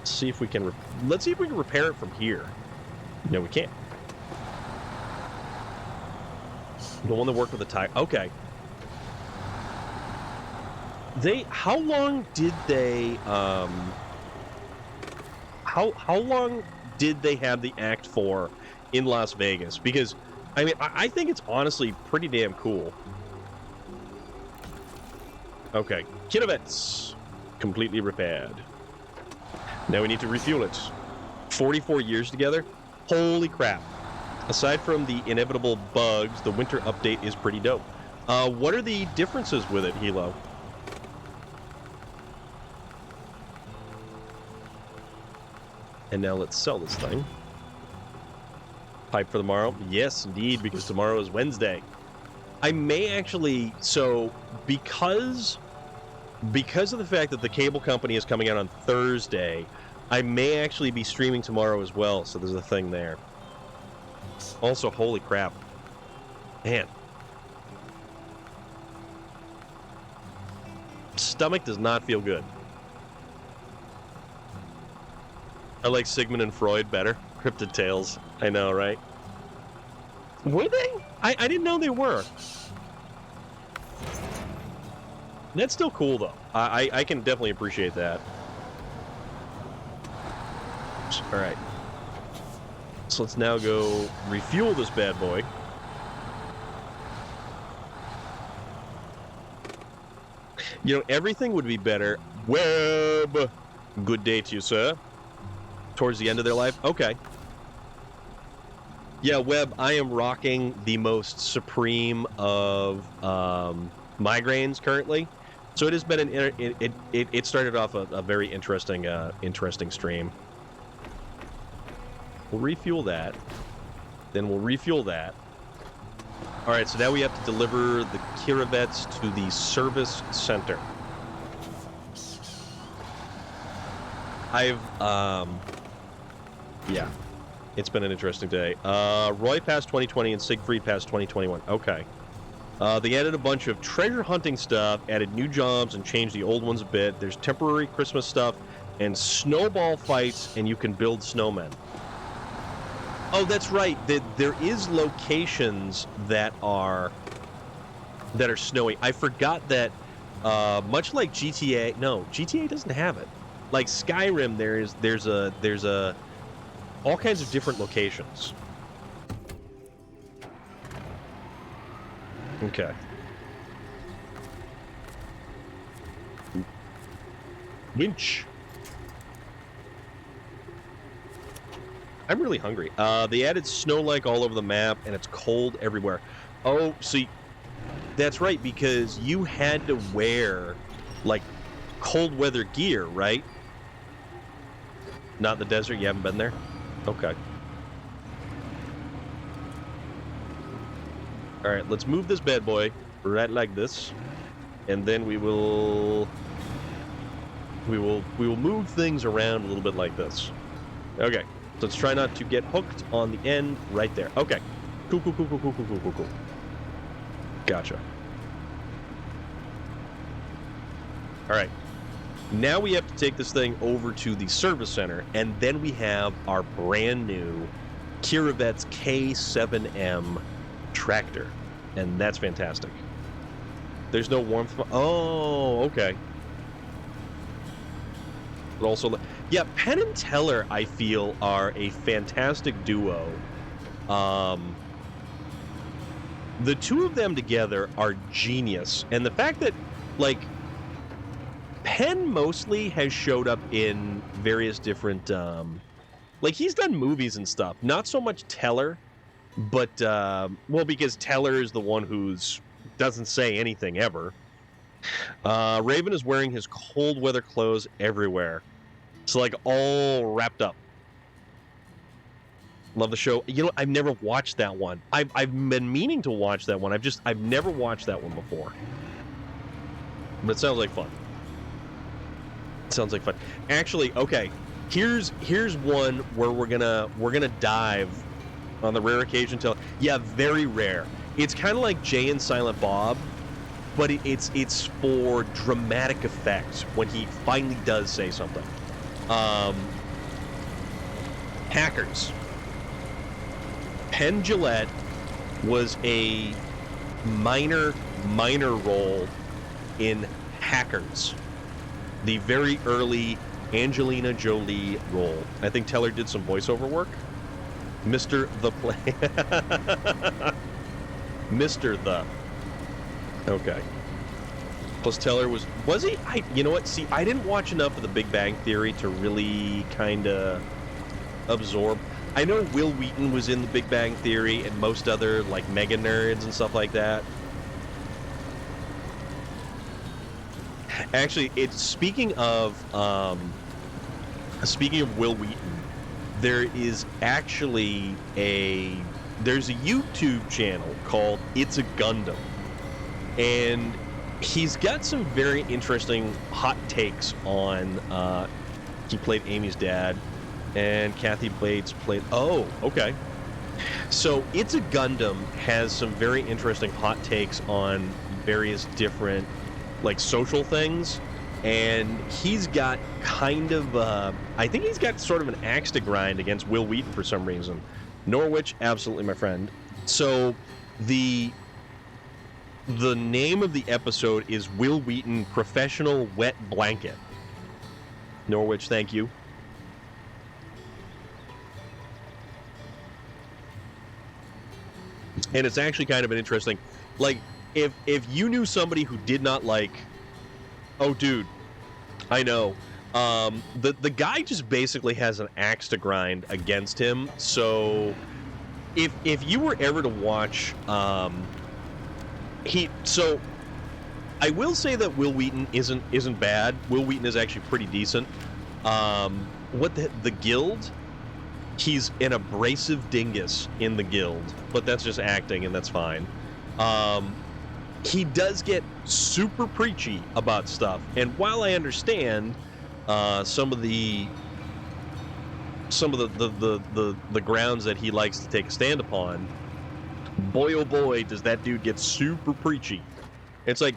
See if we can... Let's see if we can repair it from here. No, we can't. The one that worked with the tire. Okay. How long did they... How long did they have the act for in Las Vegas? Because, I mean, I think it's honestly pretty damn cool. Okay. Kinovets. Completely repaired. Now we need to refuel it. 44 years together? Holy crap. Aside from the inevitable bugs, the winter update is pretty dope. What are the differences with it, Hilo? And now let's sell this thing. Pipe for tomorrow? Yes, indeed, because tomorrow is Wednesday. I may actually... So, because of the fact that the cable company is coming out on Thursday, I may actually be streaming tomorrow as well, so there's a thing there. Also, holy crap. Man. Stomach does not feel good. I like Sigmund and Freud better. Cryptid Tales. I know, right? Were they? I didn't know they were. That's still cool, though. I can definitely appreciate that. All right. So let's now go refuel this bad boy. You know, everything would be better. Webb! Good day to you, sir. Towards the end of their life? Okay. Yeah, Webb, I am rocking the most supreme of migraines currently. So it has been it started off a very interesting stream. We'll refuel that. Then we'll refuel that. All right, so now we have to deliver the Kirovets to the service center. Yeah, it's been an interesting day. Roy passed 2020 and Siegfried passed 2021. Okay. They added a bunch of treasure hunting stuff, added new jobs, and changed the old ones a bit. There's temporary Christmas stuff and snowball fights, and you can build snowmen. Oh, that's right. There is locations that are snowy. I forgot that. Much like GTA, no, GTA doesn't have it. Like Skyrim, there's all kinds of different locations. Okay. Winch. I'm really hungry. They added snow like all over the map, and it's cold everywhere. Oh, see, that's right, because you had to wear, like, cold weather gear, right? Not in the desert? You haven't been there? Okay. All right, let's move this bad boy right like this, and then we will move things around a little bit like this. Okay. So let's try not to get hooked on the end right there. Okay. Cool. Gotcha. All right. Now we have to take this thing over to the service center, and then we have our brand new Kirovets K7M tractor, and that's fantastic. There's no warmth. Oh, okay. But also, yeah, Penn and Teller, I feel, are a fantastic duo. The two of them together are genius, and the fact that, like, Penn mostly has showed up in various different, like, he's done movies and stuff. Not so much Teller, but, well, because Teller is the one who's doesn't say anything ever. Raven is wearing his cold weather clothes everywhere. It's like all wrapped up. Love the show. You know, I've never watched that one. I've been meaning to watch that one. I've never watched that one before. But it sounds like fun. Sounds like fun. Actually, okay. Here's one where we're gonna dive on the rare occasion till very rare. It's kind of like Jay and Silent Bob, but it's for dramatic effect when he finally does say something. Hackers. Penn Jillette was a minor role in Hackers, the very early Angelina Jolie role. I think Teller did some voiceover work. Mr. the Play. Mr. the. Okay. Plus Teller was he? You know what? See, I didn't watch enough of The Big Bang Theory to really kind of absorb. I know Will Wheaton was in The Big Bang Theory and most other like mega nerds and stuff like that. Actually, speaking of Will Wheaton, there is actually there's a YouTube channel called It's a Gundam, and he's got some very interesting hot takes on. He played Amy's dad, and Kathy Bates played. Oh, okay. So It's a Gundam has some very interesting hot takes on various different like social things, and he's got kind of I think he's got sort of an axe to grind against Will Wheaton for some reason. Norwich, absolutely my friend. So the name of the episode is Will Wheaton Professional Wet Blanket. Norwich, thank you. And it's actually kind of an interesting, like, if you knew somebody who did not like, oh dude, I know, the guy just basically has an axe to grind against him. So if you were ever to watch, so I will say that Will Wheaton isn't bad. Will Wheaton is actually pretty decent. What the Guild? He's an abrasive dingus in the Guild, but that's just acting, and that's fine. He does get super preachy about stuff, and while I understand some of the grounds that he likes to take a stand upon, boy oh boy does that dude get super preachy. It's like,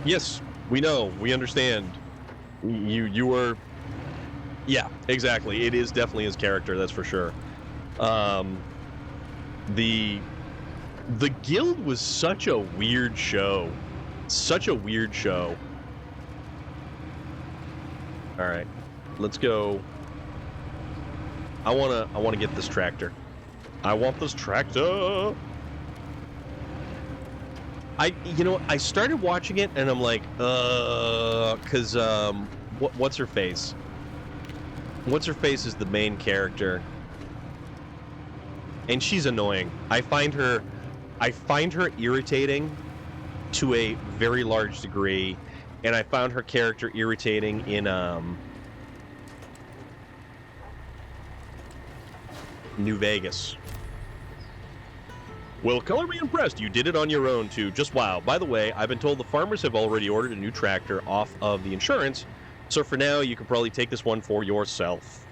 yes, we know, we understand. You were, yeah, exactly. It is definitely his character, that's for sure. The Guild was such a weird show. Such a weird show. All right, let's go. I wanna get this tractor. I want this tractor. I started watching it and I'm like, cause what's her face? What's her face is the main character, and she's annoying. I find her irritating to a very large degree, and I found her character irritating in New Vegas. Well, color me impressed. You did it on your own too. Just wow. By the way, I've been told the farmers have already ordered a new tractor off of the insurance, so for now you can probably take this one for yourself.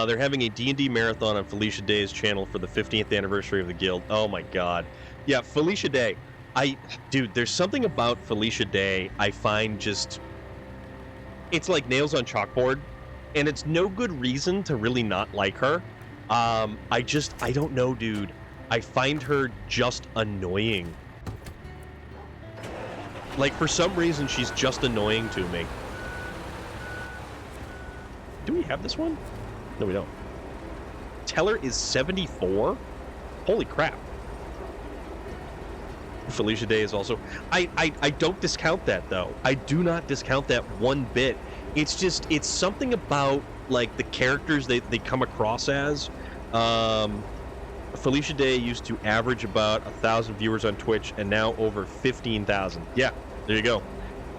They're having a D&D marathon on Felicia Day's channel for the 15th anniversary of the Guild. Oh my god. Yeah, Felicia Day. Dude, there's something about Felicia Day I find just... It's like nails on chalkboard, and it's no good reason to really not like her. I don't know, dude. I find her just annoying. Like, for some reason, she's just annoying to me. Do we have this one? No, we don't. Teller is 74? Holy crap. Felicia Day is also... I don't discount that, though. I do not discount that one bit. It's just... It's something about, like, the characters they come across as. Felicia Day used to average about 1,000 viewers on Twitch, and now over 15,000. Yeah, there you go.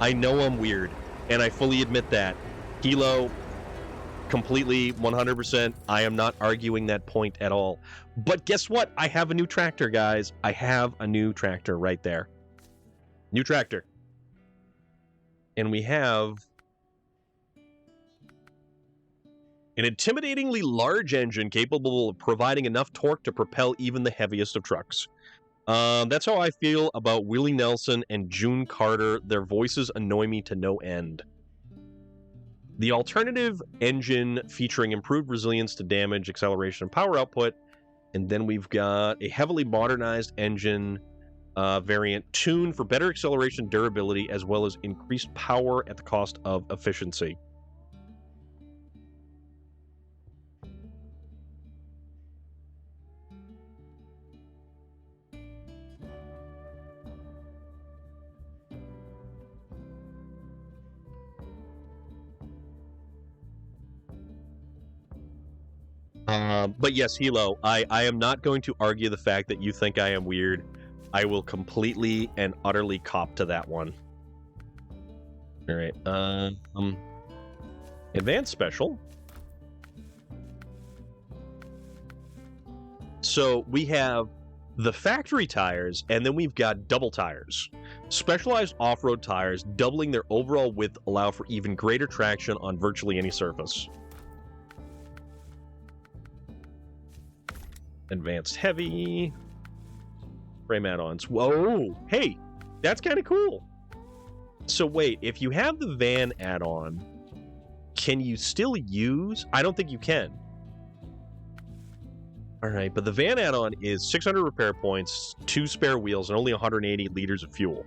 I know I'm weird, and I fully admit that. Hilo... Completely, 100%. I am not arguing that point at all. But guess what? I have a new tractor, guys. I have a new tractor right there. New tractor. And we have an intimidatingly large engine capable of providing enough torque to propel even the heaviest of trucks. That's how I feel about Willie Nelson and June Carter. Their voices annoy me to no end. The alternative engine featuring improved resilience to damage, acceleration, and power output. And then we've got a heavily modernized engine variant tuned for better acceleration, durability, as well as increased power at the cost of efficiency. But yes, Hilo, I am not going to argue the fact that you think I am weird. I will completely and utterly cop to that one. All right. Advanced special. So we have the factory tires, and then we've got double tires. Specialized off-road tires, doubling their overall width, allow for even greater traction on virtually any surface. Advanced heavy. Frame add-ons. Whoa! Hey! That's kind of cool! So wait, if you have the van add-on, can you still use... I don't think you can. Alright, but the van add-on is 600 repair points, 2 spare wheels, and only 180 liters of fuel.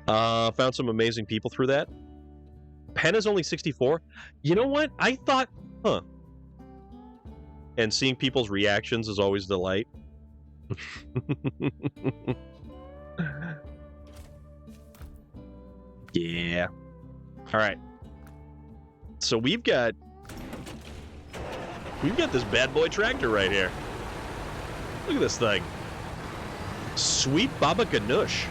Found some amazing people through that. Pen is only 64. You know what? I thought... Huh. And seeing people's reactions is always a delight. Yeah. All right. So we've got this bad boy tractor right here. Look at this thing. Sweet Baba Ganoush.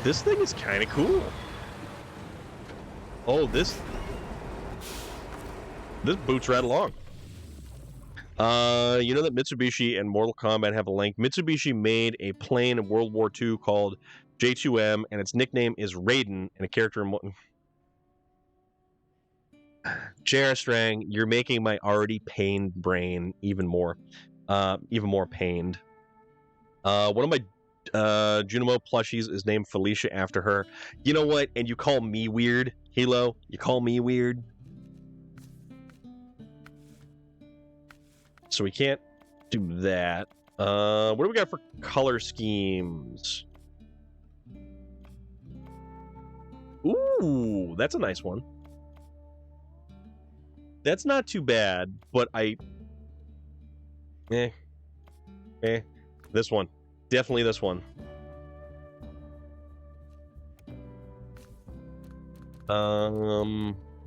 This thing is kind of cool. Oh, this boots right along. You know that Mitsubishi and Mortal Kombat have a link. Mitsubishi made a plane in World War II called J2M, and its nickname is Raiden, and a character in... J.R. Strang, you're making my already pained brain even more pained. One of my Junimo plushies is named Felicia after her. You know what? And you call me weird, Hilo? You call me weird? So we can't do that. What do we got for color schemes? Ooh, that's a nice one. That's not too bad, but this one. Definitely this one.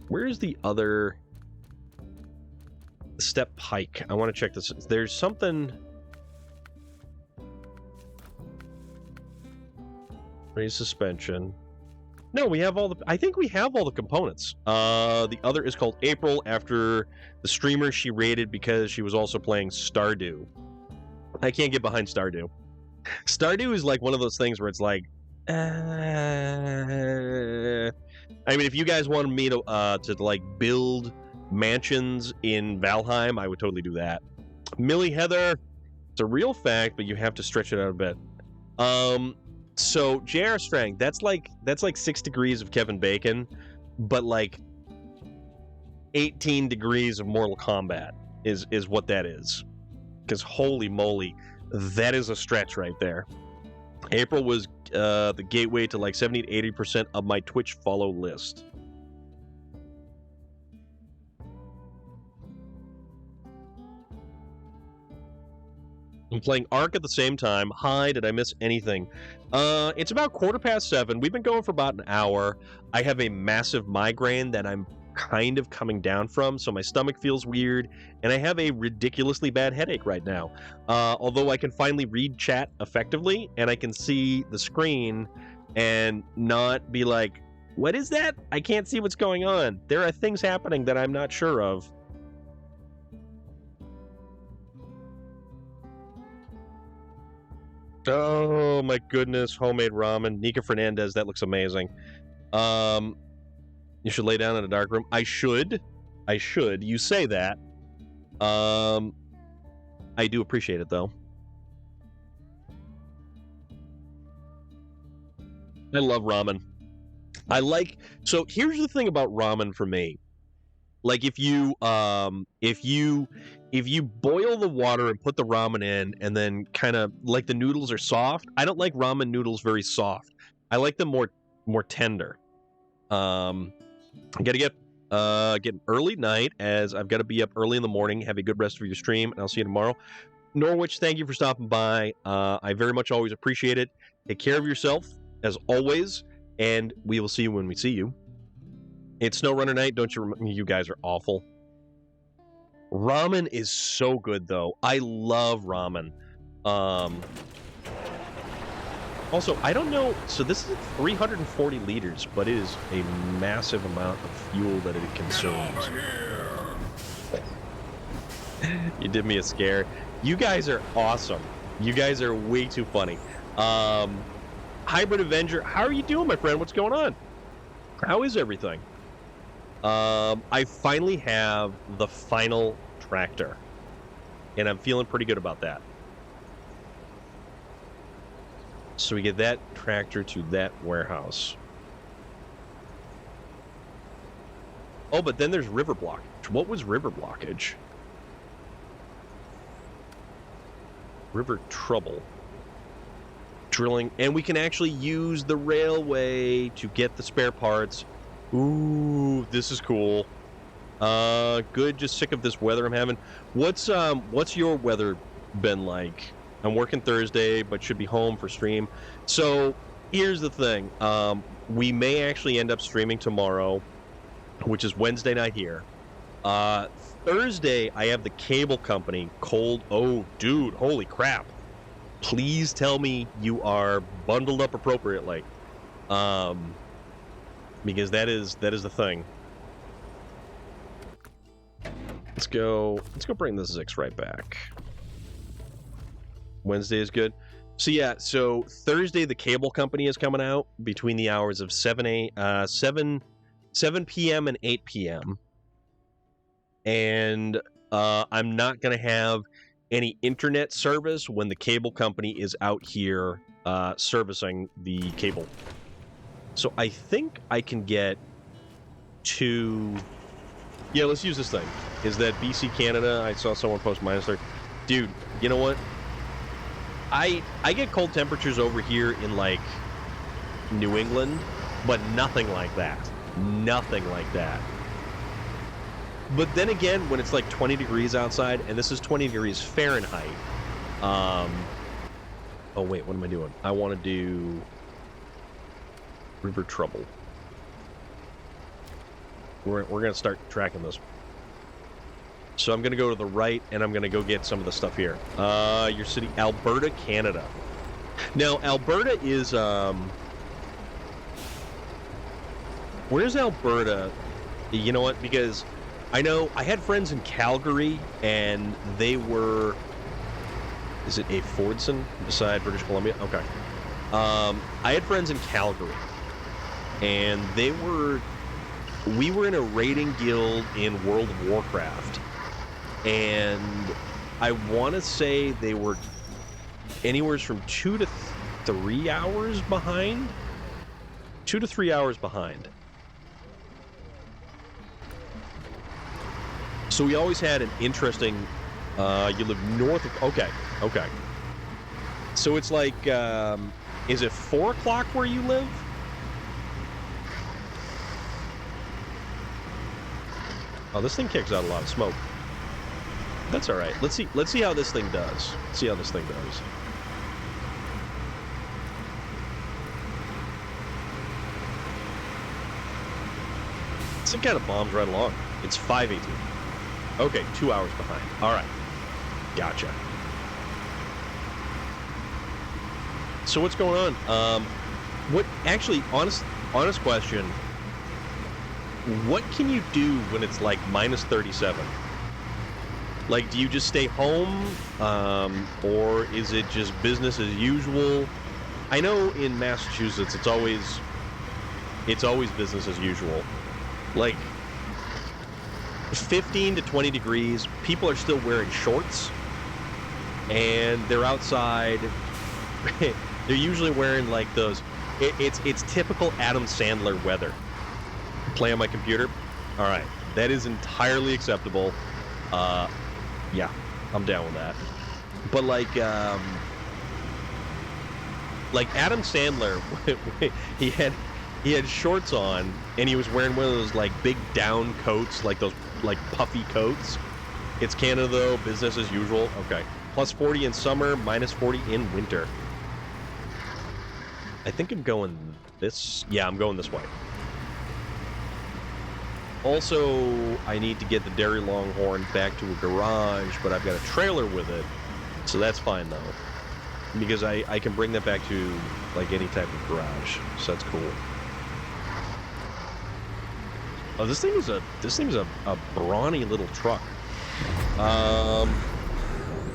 Where's the other... Step Pike. I want to check this. There's something... Raise suspension. No, we have all the... I think we have all the components. The other is called April, after the streamer she rated because she was also playing Stardew. I can't get behind Stardew. Stardew is like one of those things where it's like... I mean, if you guys wanted me to like build mansions in Valheim, I would totally do that. Millie Heather, it's a real fact, but you have to stretch it out a bit. So J.R. Strang, that's like 6 degrees of Kevin Bacon, but like 18 degrees of Mortal Kombat is what that is. Because holy moly, that is a stretch right there. April was the gateway to like 70 to 80% of my Twitch follow list. I'm playing Ark at the same time. Hi, did I miss anything? It's about 7:15. We've been going for about an hour. I have a massive migraine that I'm kind of coming down from, so my stomach feels weird, and I have a ridiculously bad headache right now. Although I can finally read chat effectively, and I can see the screen and not be like, What is that? I can't see what's going on. There are things happening that I'm not sure of. Oh my goodness, homemade ramen. Nika Fernandez, that looks amazing. You should lay down in a dark room. I should. You say that. I do appreciate it though. I love ramen. So here's the thing about ramen for me. Like if you boil the water and put the ramen in and then kind of like the noodles are soft. I don't like ramen noodles very soft. I like them more tender. I gotta get an early night as I've got to be up early in the morning. Have a good rest of your stream, and I'll see you tomorrow. Norwich, thank you for stopping by. I very much always appreciate it. Take care of yourself as always, and we will see you when we see you. It's SnowRunner night. Don't you? You guys are awful. Ramen is so good, though. I love ramen. Also, I don't know. So this is 340 liters, but it is a massive amount of fuel that it consumes. You did me a scare. You guys are awesome. You guys are way too funny. Hybrid Avenger, how are you doing, my friend? What's going on? How is everything? I finally have the final tractor, and I'm feeling pretty good about that. So we get that tractor to that warehouse. Oh, but then there's river blockage. What was river blockage? River trouble. Drilling, and we can actually use the railway to get the spare parts. Ooh, this is cool. Good. Just sick of this weather I'm having. What's your weather been like? I'm working Thursday, but should be home for stream. So here's the thing. We may actually end up streaming tomorrow, which is Wednesday night here. Thursday, I have the cable company cold. Oh, dude, holy crap. Please tell me you are bundled up appropriately. Because that is the thing. Let's go bring this Zix right back. Wednesday is good. So yeah, so Thursday the cable company is coming out between the hours of 7 p.m. and 8 p.m. And I'm not going to have any internet service when the cable company is out here servicing the cable. So I think I can get to... Yeah, let's use this thing. Is that BC Canada? I saw someone post -30. Dude, you know what? I get cold temperatures over here in, like, New England, but nothing like that. Nothing like that. But then again, when it's like 20 degrees outside, and this is 20 degrees Fahrenheit, oh wait, what am I doing? I want to do river trouble. We're going to start tracking this. So I'm going to go to the right, and I'm going to go get some of the stuff here. Your city, Alberta, Canada. Now, Alberta is, where's Alberta? You know what? Because I know I had friends in Calgary, and they were... Is it a Fordson beside British Columbia? Okay. I had friends in Calgary, and they were... We were in a raiding guild in World of Warcraft, and I want to say they were anywhere from 2 to 3 hours behind. 2 to 3 hours behind. So we always had an interesting... you live north of... Okay. So it's like... is it 4 o'clock where you live? Oh, this thing kicks out a lot of smoke. That's all right. Let's see how this thing does. See how this thing does. This thing kind of bombs right along. It's 5:18. Okay, 2 hours behind. All right. Gotcha. So what's going on? What actually, honest question, what can you do when it's like minus 37? Like, do you just stay home, or is it just business as usual? I know in Massachusetts it's always business as usual. Like 15 to 20 degrees, people are still wearing shorts, and they're outside. They're usually wearing like those. It's typical Adam Sandler weather. Play on my computer. All right, that is entirely acceptable. Yeah, I'm down with that. But like Adam Sandler, he had shorts on, and he was wearing one of those like big down coats, like those like puffy coats. It's Canada though, business as usual. Okay, plus 40 in summer, minus 40 in winter. I think I'm going this. Yeah, I'm going this way. Also, I need to get the Dairy Longhorn back to a garage, but I've got a trailer with it, so that's fine though, because I can bring that back to like any type of garage, so that's cool. Oh, this thing is a brawny little truck.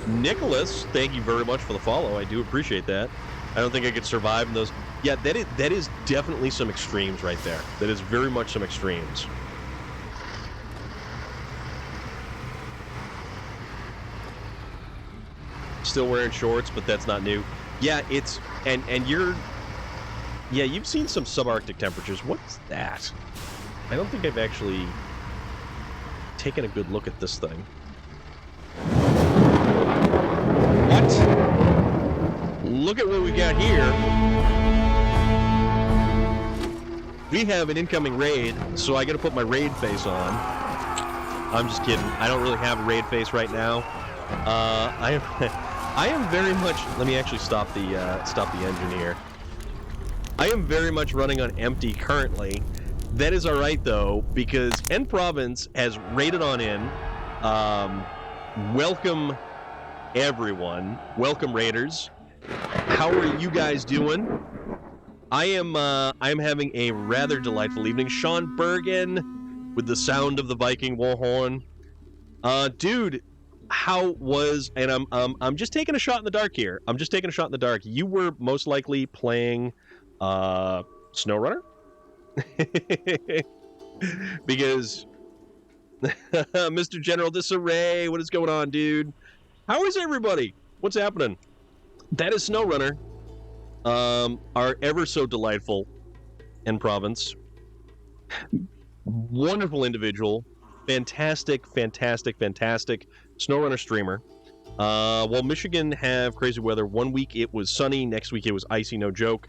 Nicholas, thank you very much for the follow. I do appreciate that. I don't think I could survive in those. Yeah, that is definitely some extremes right there. That is very much some extremes. Still wearing shorts, but that's not new. Yeah, it's and you're. Yeah, you've seen some subarctic temperatures. What's that? I don't think I've actually taken a good look at this thing. What? Look at what we got here. We have an incoming raid, so I got to put my raid face on. I'm just kidding. I don't really have a raid face right now. I am very much. Let me actually stop the engine here. I am very much running on empty currently. That is all right though, because N Province has raided on in. Welcome everyone. Welcome raiders. How are you guys doing? I'm having a rather delightful evening. Sean Bergen with the sound of the Viking war horn. Dude, how was, and I'm just taking a shot in the dark here. I'm just taking a shot in the dark. You were most likely playing SnowRunner? Because Mr. General Disarray, what is going on, dude? How is everybody? What's happening? That is SnowRunner. Our ever so delightful N Province. Wonderful individual. Fantastic SnowRunner streamer. While Michigan have crazy weather, 1 week it was sunny, next week it was icy, no joke.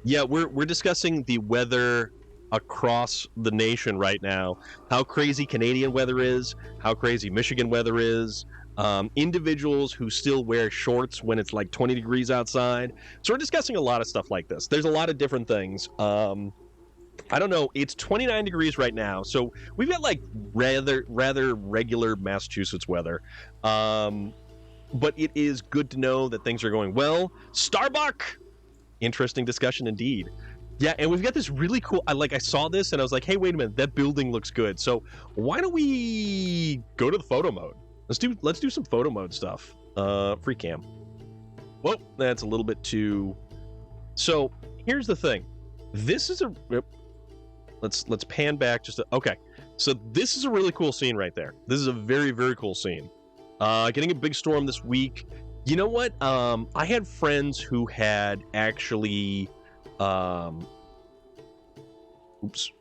Yeah, we're discussing the weather across the nation right now. How crazy Canadian weather is, how crazy Michigan weather is. Individuals who still wear shorts when it's like 20 degrees outside. So we're discussing a lot of stuff like this. There's a lot of different things. I don't know. It's 29 degrees right now, so we've got like rather regular Massachusetts weather. But it is good to know that things are going well. Starbuck! Interesting discussion indeed. Yeah, and we've got this really cool. I saw this and I was like, hey, wait a minute, that building looks good. So why don't we go to the photo mode? Let's do some photo mode stuff. Free cam. Whoa, that's a little bit too. So here's the thing. This is a. Let's pan back just. Okay, so this is a really cool scene right there. This is a very cool scene. Getting a big storm this week. You know what? I had friends who had actually. Oops.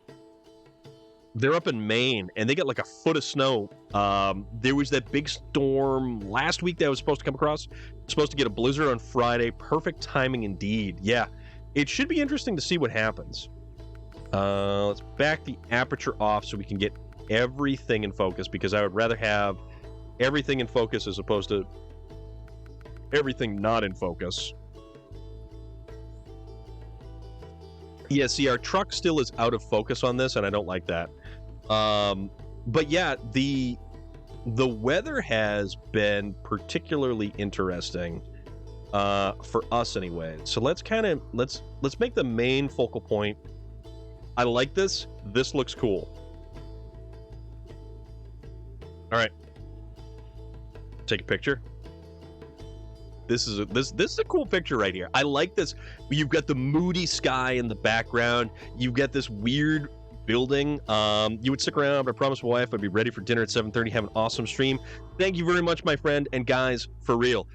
They're up in Maine, and they got like a foot of snow. There was that big storm last week that was supposed to come across. Supposed to get a blizzard on Friday. Perfect timing indeed. Yeah, it should be interesting to see what happens. Let's back the aperture off so we can get everything in focus, because I would rather have everything in focus as opposed to everything not in focus. Yeah, see, our truck still is out of focus on this, and I don't like that. But yeah, the weather has been particularly interesting for us anyway. So let's make the main focal point. I like this. This looks cool. All right. Take a picture. This is a cool picture right here. I like this. You've got the moody sky in the background. You've got this weird building. You would stick around. I promised my wife I'd be ready for dinner at 7:30. Have an awesome stream. Thank you very much, my friend. And guys, for real,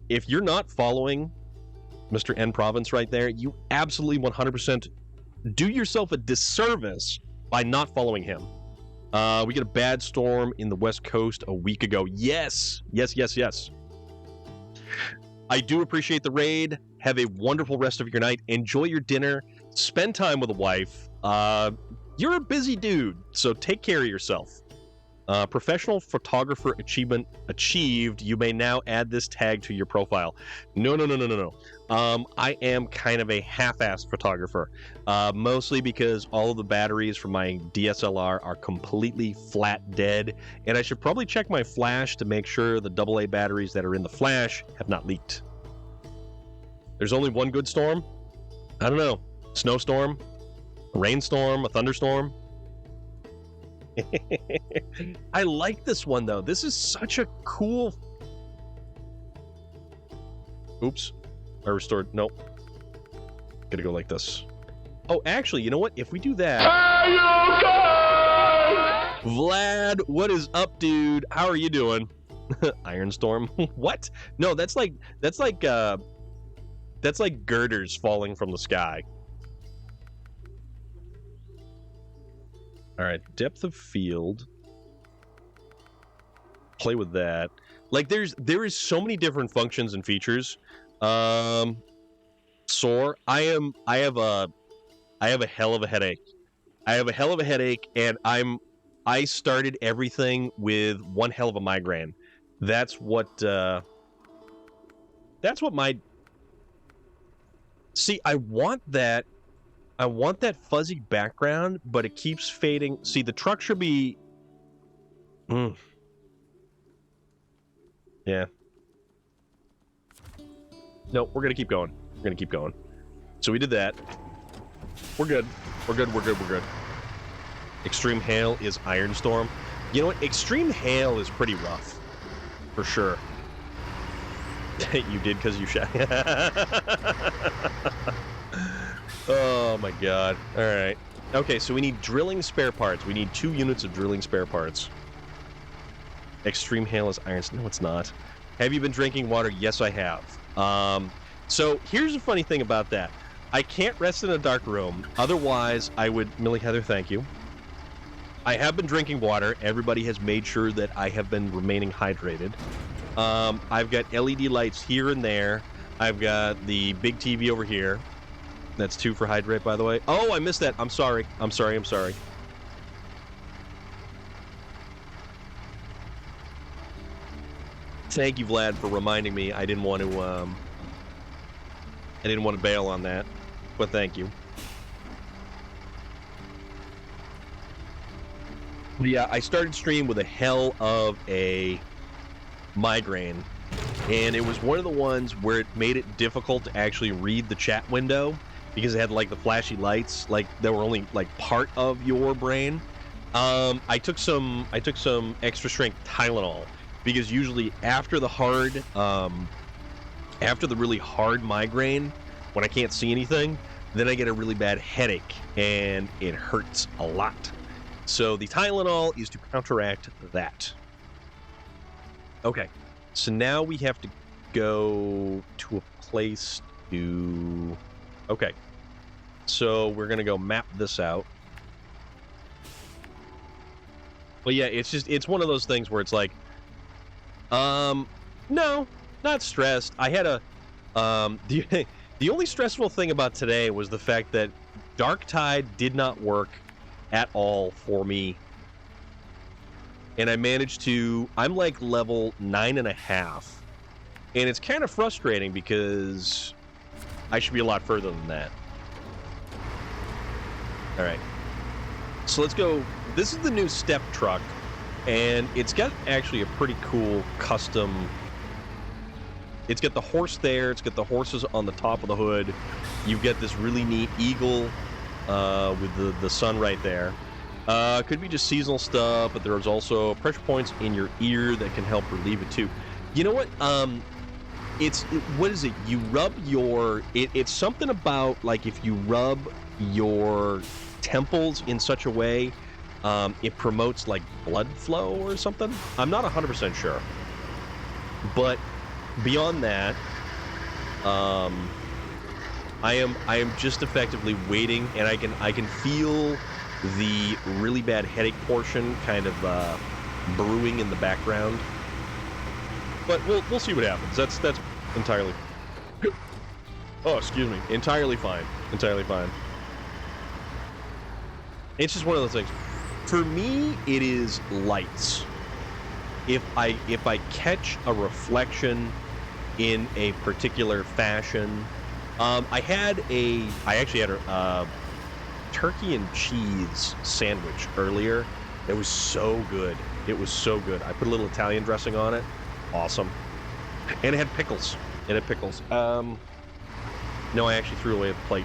if you're not following Mr. N Province right there, you absolutely 100% do yourself a disservice by not following him. We get a bad storm in the West Coast a week ago. Yes. I do appreciate the raid. Have a wonderful rest of your night. Enjoy your dinner. Spend time with a wife. You're a busy dude, so take care of yourself. Professional photographer achievement achieved. You may now add this tag to your profile. No. I am kind of a half-assed photographer, mostly because all of the batteries from my DSLR are completely flat dead, and I should probably check my flash to make sure the AA batteries that are in the flash have not leaked. There's only one good storm? I don't know. Snowstorm? A rainstorm? A thunderstorm? I like this one, though. This is such a cool... Oops. I restored. Nope. Gotta go like this. Oh, actually, you know what? If we do that... Vlad, what is up, dude? How are you doing? Iron Storm? What? No, that's like girders falling from the sky. All right, depth of field. Play with that. Like, there is so many different functions and features. Soar. I have a hell of a headache. And I started everything with one hell of a migraine. That's what my... See, I want that fuzzy background, but it keeps fading. See, the truck should be... Yeah. No, we're going to keep going. So we did that. We're good. Extreme Hail is Iron Storm. You know what? Extreme Hail is pretty rough. For sure. You did because you shot. Oh my god. Alright. Okay, so we need drilling spare parts. We need 2 units of drilling spare parts. Extreme Hail is Iron Storm. No, it's not. Have you been drinking water? Yes, I have. So here's the funny thing about that. I can't rest in a dark room. Otherwise, I would... Millie Heather, thank you. I have been drinking water. Everybody has made sure that I have been remaining hydrated. I've got LED lights here and there. I've got the big TV over here. That's 2 for hydrate, by the way. Oh, I missed that. I'm sorry. Thank you, Vlad, for reminding me. I didn't want to bail on that, but thank you. Yeah, I started stream with a hell of a migraine, and it was one of the ones where it made it difficult to actually read the chat window because it had like the flashy lights, like that were only like part of your brain. I took some extra strength Tylenol because usually after the really hard migraine, when I can't see anything, then I get a really bad headache and it hurts a lot. So the Tylenol is to counteract that. Okay, so now we have to go to a place to... Okay, so we're going to go map this out. Well, yeah, it's one of those things where it's like, no, not stressed. I had a, the only stressful thing about today was the fact that Dark Tide did not work at all for me. And I managed to, I'm like level 9.5. And it's kind of frustrating because I should be a lot further than that. All right. So let's go. This is the new step truck. And it's got actually a pretty cool custom. It's got the horse there. It's got the horses on the top of the hood. You've got this really neat eagle with the sun right there. Could be just seasonal stuff, but there's also pressure points in your ear that can help relieve it too. You know what? What is it? You rub your... It's something about, like, if you rub your temples in such a way, it promotes, like, blood flow or something? I'm not 100% sure. But beyond that, I am just effectively waiting, and I can feel the really bad headache portion kind of brewing in the background. But we'll see what happens. That's entirely... Oh, excuse me. Entirely fine. Entirely fine. It's just one of those things. For me, it is lights. If I catch a reflection in a particular fashion, I actually had a turkey and cheese sandwich earlier. It was so good. It was so good. I put a little Italian dressing on it. Awesome. And it had pickles. No, I actually threw away the plate.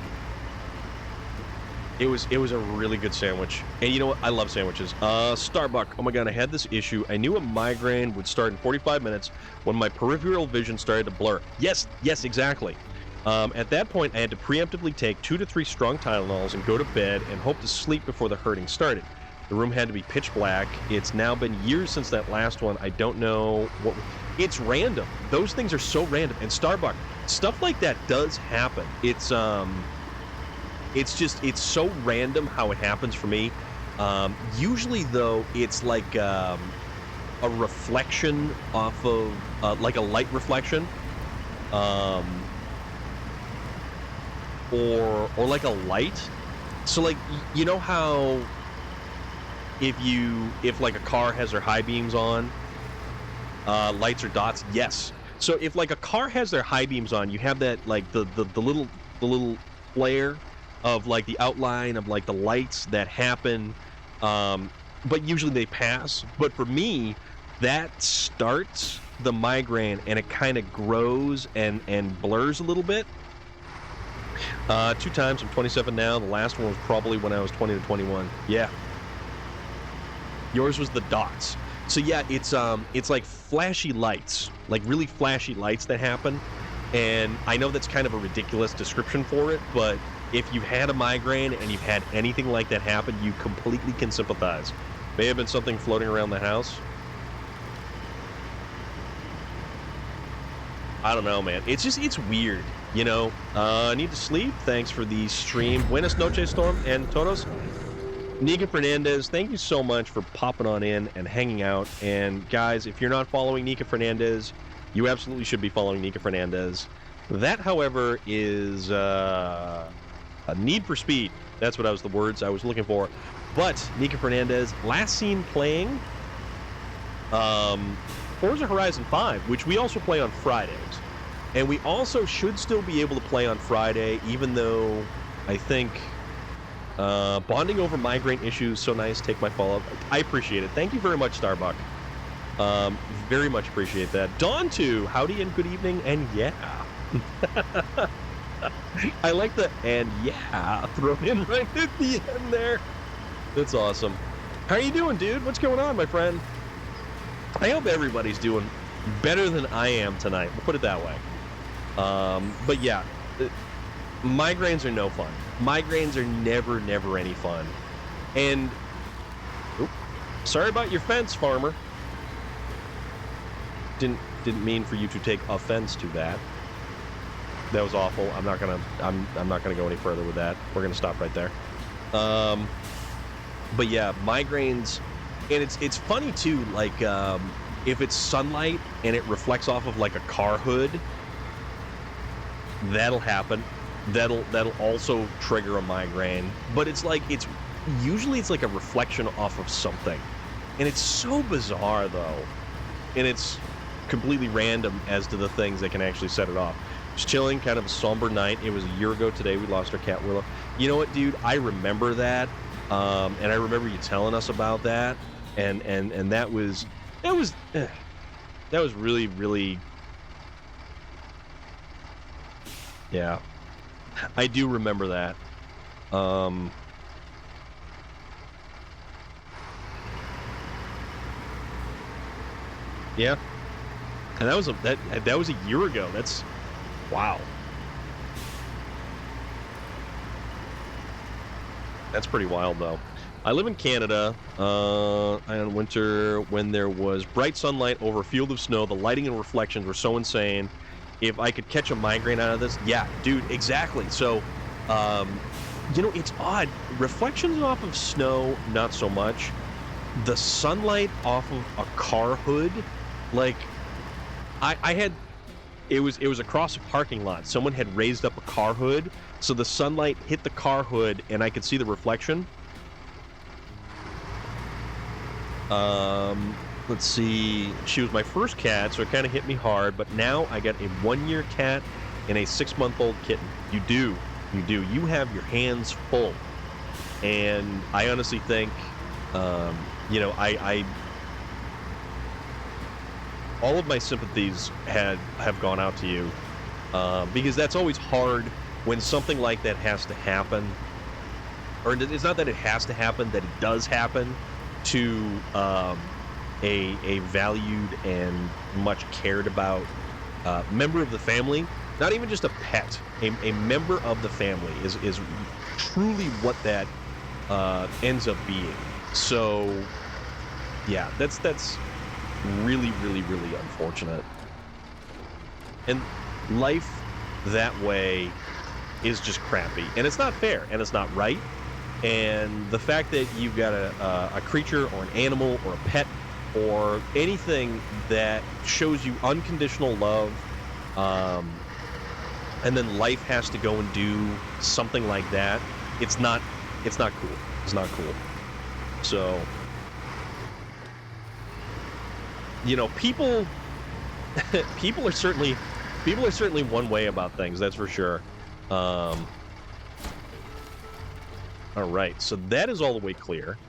It was a really good sandwich. And you know what? I love sandwiches. Starbuck. Oh my god, I had this issue. I knew a migraine would start in 45 minutes when my peripheral vision started to blur. Yes, exactly. At that point, I had to preemptively take 2 to 3 strong Tylenols and go to bed and hope to sleep before the hurting started. The room had to be pitch black. It's now been years since that last one. I don't know what... It's random. Those things are so random. And Starbuck, stuff like that does happen. It's so random how it happens for me. Usually, though, it's like a reflection off of... like a light reflection. Or like a light. So, like, you know how... If like a car has their high beams on, lights or dots, yes. So if like a car has their high beams on, you have that like the little flare of like the outline of like the lights that happen, but usually they pass. But for me, that starts the migraine and it kind of grows and blurs a little bit. 2 times. I'm 27 now. The last one was probably when I was 20 to 21. Yeah. Yours was the dots. So yeah, it's like flashy lights, like really flashy lights that happen. And I know that's kind of a ridiculous description for it, but if you've had a migraine and you've had anything like that happen, you completely can sympathize. May have been something floating around the house. I don't know, man. It's weird, you know. Need to sleep. Thanks for the stream. Buenas noches, Storm and Todos. Nika Fernandez, thank you so much for popping on in and hanging out. And guys, if you're not following Nika Fernandez, you absolutely should be following Nika Fernandez. That, however, is a need for speed. That's what the words I was looking for. But Nika Fernandez, last seen playing Forza Horizon 5, which we also play on Fridays. And we also should still be able to play on Friday, even though I think... bonding over migraine issues, so nice. Take my follow-up. I appreciate it. Thank you very much, Starbuck. Very much appreciate that. Dawn 2, howdy and good evening, and yeah. I like the and yeah thrown in right at the end there. That's awesome. How are you doing, dude? What's going on, my friend? I hope everybody's doing better than I am tonight. We'll put it that way. But yeah, migraines are no fun. Migraines are never any fun. And sorry about your fence, farmer. Didn't mean for you to take offense to that. That was awful. I'm not gonna go any further with that. We're gonna stop right there. But yeah, migraines, and it's funny too. Like if it's sunlight and it reflects off of like a car hood, that'll happen. That'll also trigger a migraine. But it's usually like a reflection off of something, and it's so bizarre though, and it's completely random as to the things that can actually set it off. Just chilling, kind of a somber night. It was a year ago today we lost our cat Willow. You know what, dude? I remember that, and I remember you telling us about that, and that was really, yeah. I do remember that. Yeah, and that was a year ago. That's wow. That's pretty wild, though. I live in Canada. In winter, when there was bright sunlight over a field of snow, the lighting and reflections were so insane. If I could catch a migraine out of this, yeah, dude, exactly. So, it's odd. Reflections off of snow, not so much. The sunlight off of a car hood, like, I had. It was across a parking lot. Someone had raised up a car hood, so the sunlight hit the car hood, and I could see the reflection. Let's see. She was my first cat, so it kind of hit me hard. But now I got a 1-year cat and a 6-month-old kitten. You do. You have your hands full, and I honestly think, I all of my sympathies have gone out to you, because that's always hard when something like that has to happen. Or it's not that it has to happen, that it does happen to a valued and much cared about member of the family. Not even just a pet, a member of the family is truly what that ends up being. So, yeah, that's really, really, really unfortunate. And life that way is just crappy, and it's not fair, and it's not right. And the fact that you've got a creature or an animal or a pet or anything that shows you unconditional love, and then life has to go and do something like that, it's not cool. It's not cool. So, people are certainly one way about things, that's for sure. All right, so that is all the way clear.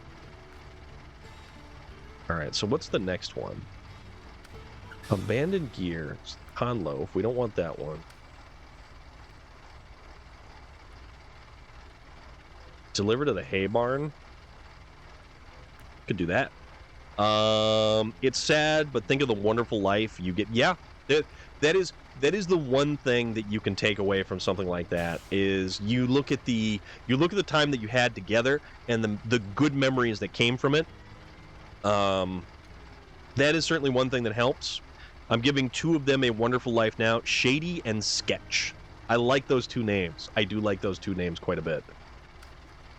All right, so what's the next one? Abandoned gear, Conloaf. We don't want that one. Deliver to the hay barn. Could do that. It's sad, but think of the wonderful life you get. Yeah, that is the one thing that you can take away from something like that, is you look at the time that you had together and the good memories that came from it. That is certainly one thing that helps. I'm giving 2 of them a wonderful life now, Shady and Sketch. I like those 2 names. I do like those 2 names quite a bit.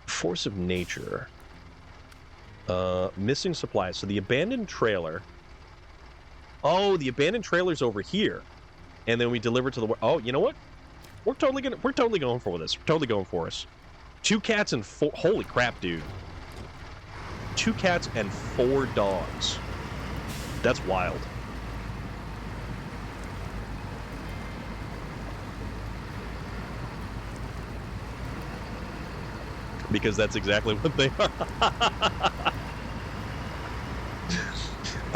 Force of Nature. Missing supplies. So the abandoned trailer. Oh, the abandoned trailer's over here. And then we deliver to the... Oh, you know what? We're totally going for this. We're totally going for us. 2 cats and 4... Holy crap, dude. 2 cats and 4 dogs. That's wild. Because that's exactly what they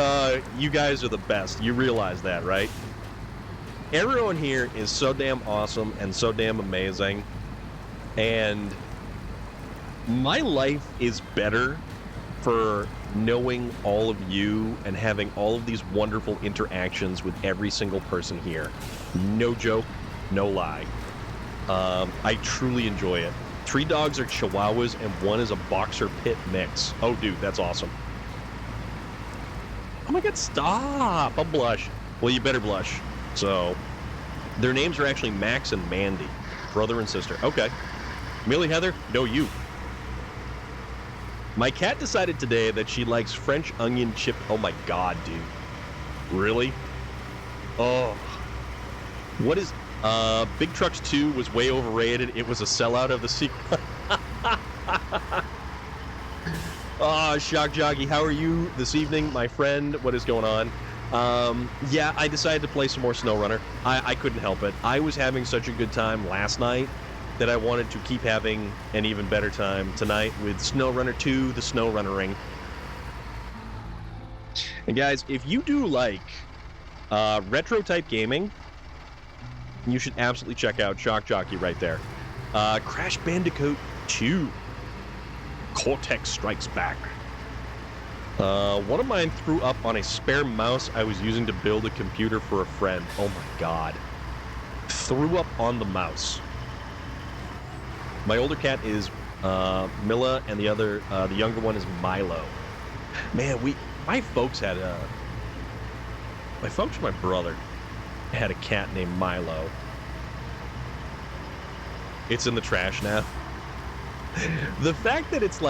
are. You guys are the best. You realize that, right? Everyone here is so damn awesome and so damn amazing. And my life is better for knowing all of you and having all of these wonderful interactions with every single person here. No joke, no lie. I truly enjoy it. 3 dogs are Chihuahuas and 1 is a Boxer Pit mix. Oh, dude, that's awesome. Oh my God, stop! I'll blush. Well, you better blush. So, their names are actually Max and Mandy, brother and sister. Okay. Millie Heather, no, you. My cat decided today that she likes French onion chip. Oh my God, dude. Really? Oh. What is... Big Trucks 2 was way overrated. It was a sellout of the sequel. Shock Joggy, how are you this evening, my friend? What is going on? Yeah, I decided to play some more SnowRunner. I couldn't help it. I was having such a good time last night that I wanted to keep having an even better time tonight with SnowRunner 2, the SnowRunner-ing. And guys, if you do like retro-type gaming, you should absolutely check out Shock Jockey right there. Crash Bandicoot 2. Cortex Strikes Back. One of mine threw up on a spare mouse I was using to build a computer for a friend. Oh my god. Threw up on the mouse. My older cat is Milla, and the younger one is Milo. Man, my folks and my brother had a cat named Milo. It's in the trash now. The fact that it's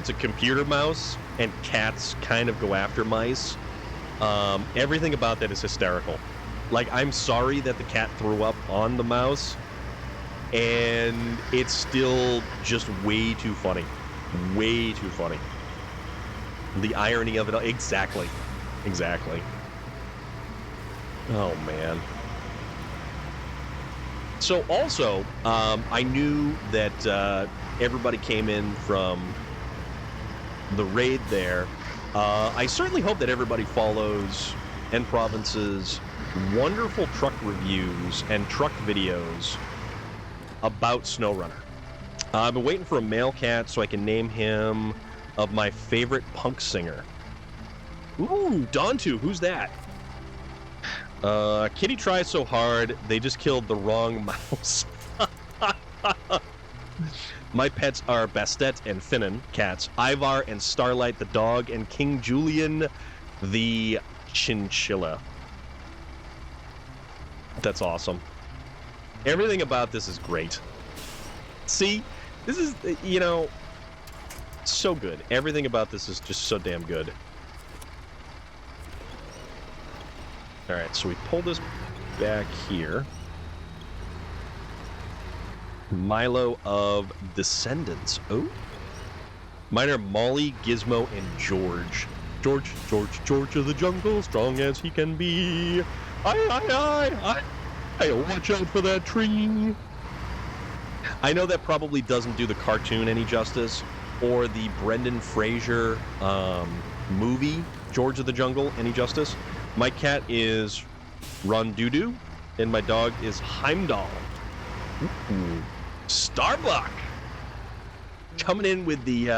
a computer mouse and cats kind of go after mice, everything about that is hysterical. Like, I'm sorry that the cat threw up on the mouse, and it's still just way too funny. Way too funny. The irony of it all. Exactly. Oh, man. So, also, I knew that everybody came in from the raid there. I certainly hope that everybody follows N Province's wonderful truck reviews and truck videos about SnowRunner. I've been waiting for a male cat so I can name him of my favorite punk singer. Ooh, Dontu, who's that? Kitty tries so hard, they just killed the wrong mouse. My pets are Bastet and Finnan, cats, Ivar and Starlight the dog, and King Julian the chinchilla. That's awesome. Everything about this is great. See, this is, so good. Everything about this is just so damn good. Alright, so we pull this back here. Milo of Descendants. Oh. Mine are Molly, Gizmo, and George. George of the jungle, strong as he can be. I watch out for that tree. I know that probably doesn't do the cartoon any justice, or the Brendan Fraser movie, George of the Jungle, any justice. My cat is Rondudu, and my dog is Heimdall. Ooh. Starbuck coming in with the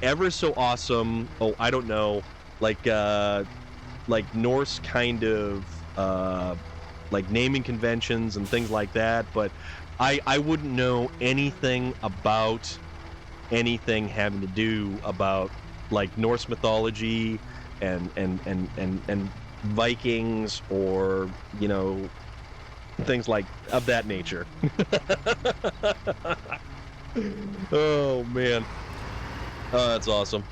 ever so awesome, I don't know, like Norse kind of like naming conventions and things like that, but I wouldn't know anything about anything having to do about like Norse mythology and Vikings, or things like of that nature. Oh man, that's awesome.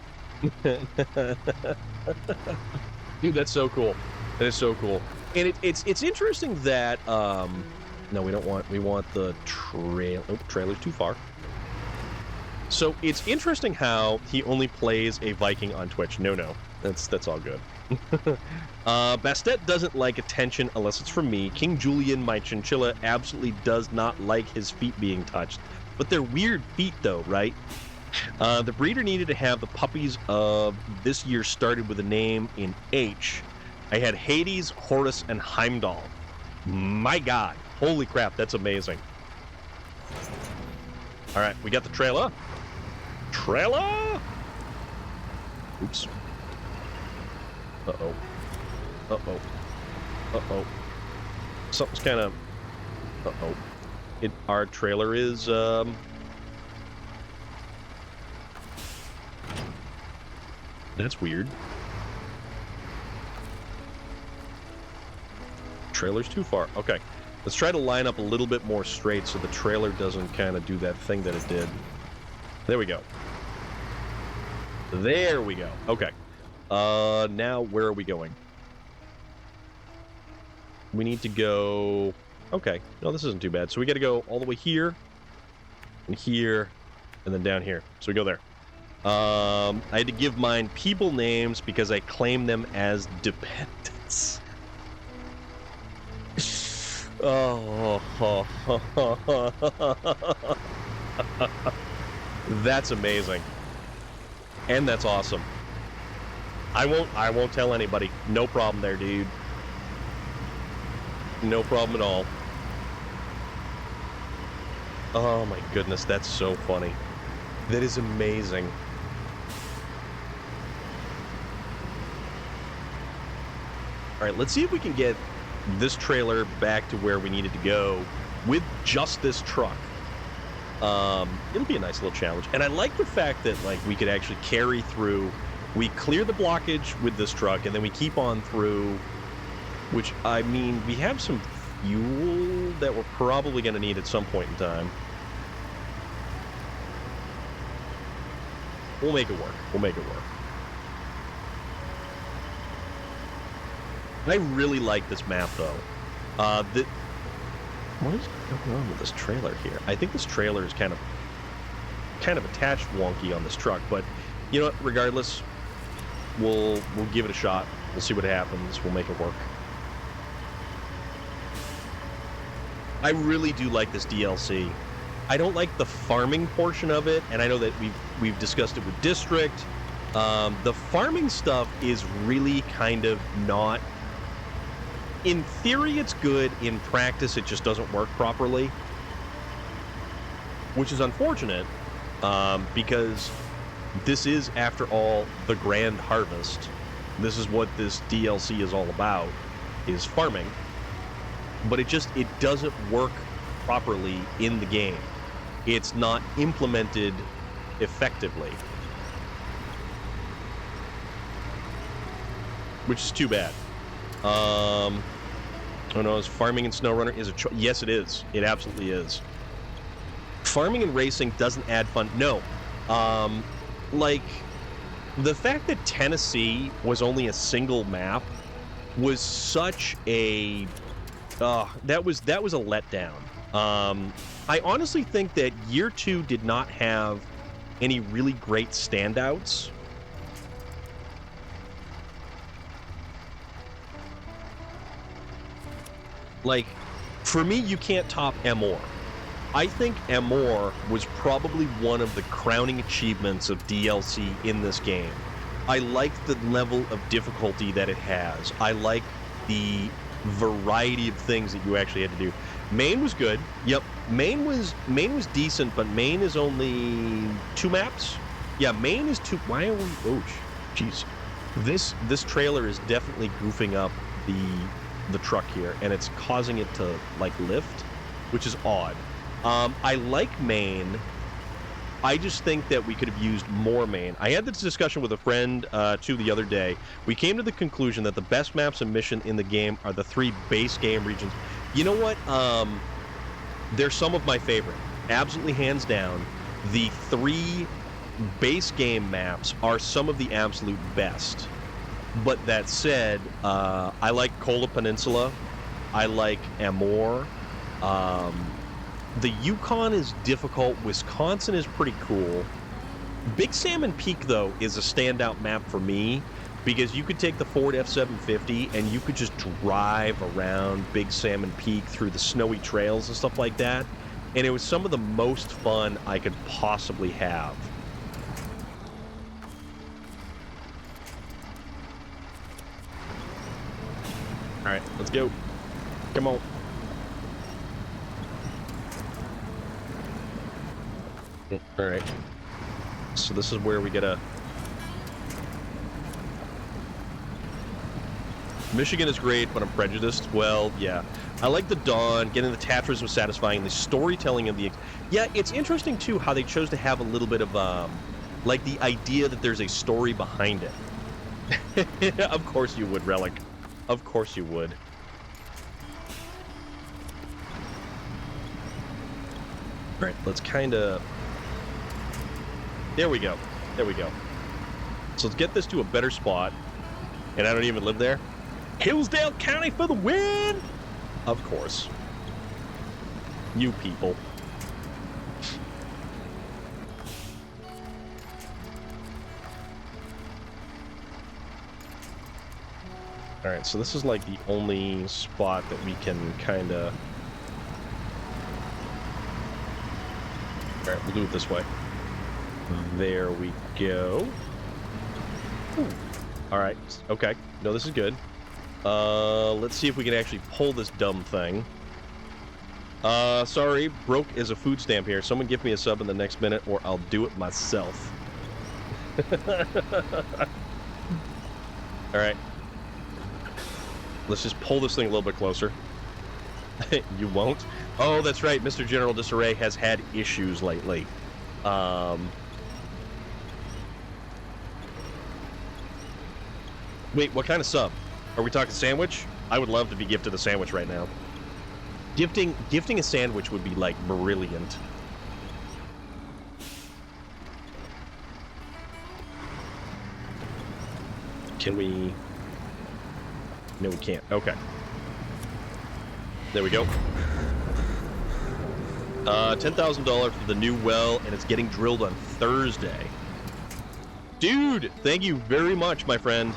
Dude, that's so cool. That is so cool. And it's interesting that no, we want the trail. Oh, trailer's too far. So it's interesting how he only plays a Viking on Twitch. No, that's all good. Bastet doesn't like attention unless it's from me. King Julian, my chinchilla, absolutely does not like his feet being touched. But they're weird feet though, right? The breeder needed to have the puppies of this year started with a name in H. I had Hades, Horus, and Heimdall. My God. Holy crap, that's amazing. All right, we got the trailer. Trailer! Oops. Uh-oh. Uh-oh. Uh-oh. Something's kind of... Uh-oh. Our trailer is, That's weird. Trailer's too far. Okay. Let's try to line up a little bit more straight so the trailer doesn't kind of do that thing that it did. There we go. There we go. Okay. Now where are we going? We need to go... Okay. No, this isn't too bad. So we got to go all the way here, and here, and then down here. So we go there. I had to give mine people names because I claim them as dependents. Oh, that's amazing, and that's awesome. I won't tell anybody. No problem there, dude. No problem at all. Oh my goodness, that's so funny. That is amazing. All right, let's see if we can get this trailer back to where we needed to go with just this truck. It'll be a nice little challenge. And I like the fact that, like, we could actually carry through. We clear the blockage with this truck, and then we keep on through, which, I mean, we have some fuel that we're probably going to need at some point in time. We'll make it work. We'll make it work. I really like this map, though. What is going on with this trailer here? I think this trailer is kind of attached wonky on this truck, but you know what? Regardless, we'll give it a shot. We'll see what happens. We'll make it work. I really do like this DLC. I don't like the farming portion of it, and I know that we've discussed it with District. The farming stuff is really kind of not. In theory, it's good. In practice, it just doesn't work properly, which is unfortunate, because this is, after all, the grand harvest. This is what this DLC is all about, is farming. But it doesn't work properly in the game. It's not implemented effectively, which is too bad. Oh no, is farming in SnowRunner is a choice? Yes, it is. It absolutely is. Farming and racing doesn't add fun. No. Like, the fact that Tennessee was only a single map was such a... that was a letdown. I honestly think that Year 2 did not have any really great standouts. Like, for me, you can't top Amor. I think Amor was probably one of the crowning achievements of DLC in this game. I like the level of difficulty that it has. I like the variety of things that you actually had to do. Maine was good. Yep, Maine was decent, but Maine is only 2 maps. Yeah, Maine is 2. Why are we? Oh, jeez. This trailer is definitely goofing up the truck here, and it's causing it to, like, lift, which is odd. I like Maine. I just think that we could have used more Maine. I had this discussion with a friend, too, the other day. We came to the conclusion that the best maps and mission in the game are the 3 base game regions. You know what? They're some of my favorite. Absolutely, hands down. The 3 base game maps are some of the absolute best. But that said, I like Kola Peninsula. I like Amor. The Yukon is difficult. Wisconsin is pretty cool. Big Salmon Peak, though, is a standout map for me because you could take the Ford F-750 and you could just drive around Big Salmon Peak through the snowy trails and stuff like that. And it was some of the most fun I could possibly have. All right, let's go. Come on. All right. So this is where we get a... Michigan is great, but I'm prejudiced. Well, yeah. I like the Dawn. Getting the Tatras was satisfying. The storytelling of the... Yeah, it's interesting, too, how they chose to have a little bit of, like, the idea that there's a story behind it. Of course you would, Relic. Of course you would. All right, let's kind of... There we go. There we go. So let's get this to a better spot. And I don't even live there. Hillsdale County for the win! Of course. You people. Alright, so this is like the only spot that we can kind of... Alright, we'll do it this way. There we go. Alright, okay. No, this is good. Let's see if we can actually pull this dumb thing. Sorry, broke is a food stamp here. Someone give me a sub in the next minute or I'll do it myself. Alright. Let's just pull this thing a little bit closer. You won't? Oh, that's right. Mr. General Disarray has had issues lately. Wait, what kind of sub? Are we talking sandwich? I would love to be gifted a sandwich right now. Gifting a sandwich would be, like, brilliant. Can we... No, we can't. Okay. There we go. $10,000 for the new well, and it's getting drilled on Thursday. Dude, thank you very much, my friend.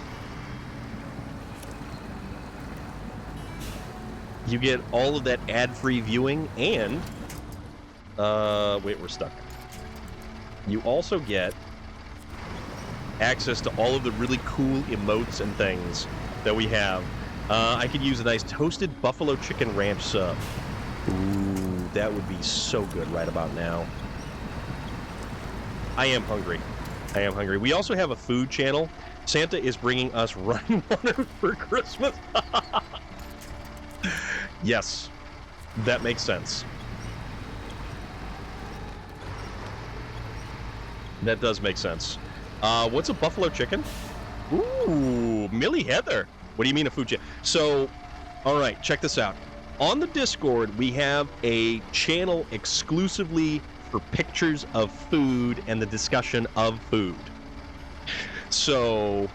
You get all of that ad-free viewing, and... wait, we're stuck. You also get access to all of the really cool emotes and things that we have. I could use a nice toasted buffalo chicken ranch sub. Ooh, that would be so good right about now. I am hungry. I am hungry. We also have a food channel. Santa is bringing us running water for Christmas. Yes, that makes sense. That does make sense. What's a buffalo chicken? Ooh, Millie Heather. What do you mean a food channel? So, all right, check this out. On the Discord, we have a channel exclusively for pictures of food and the discussion of food. So,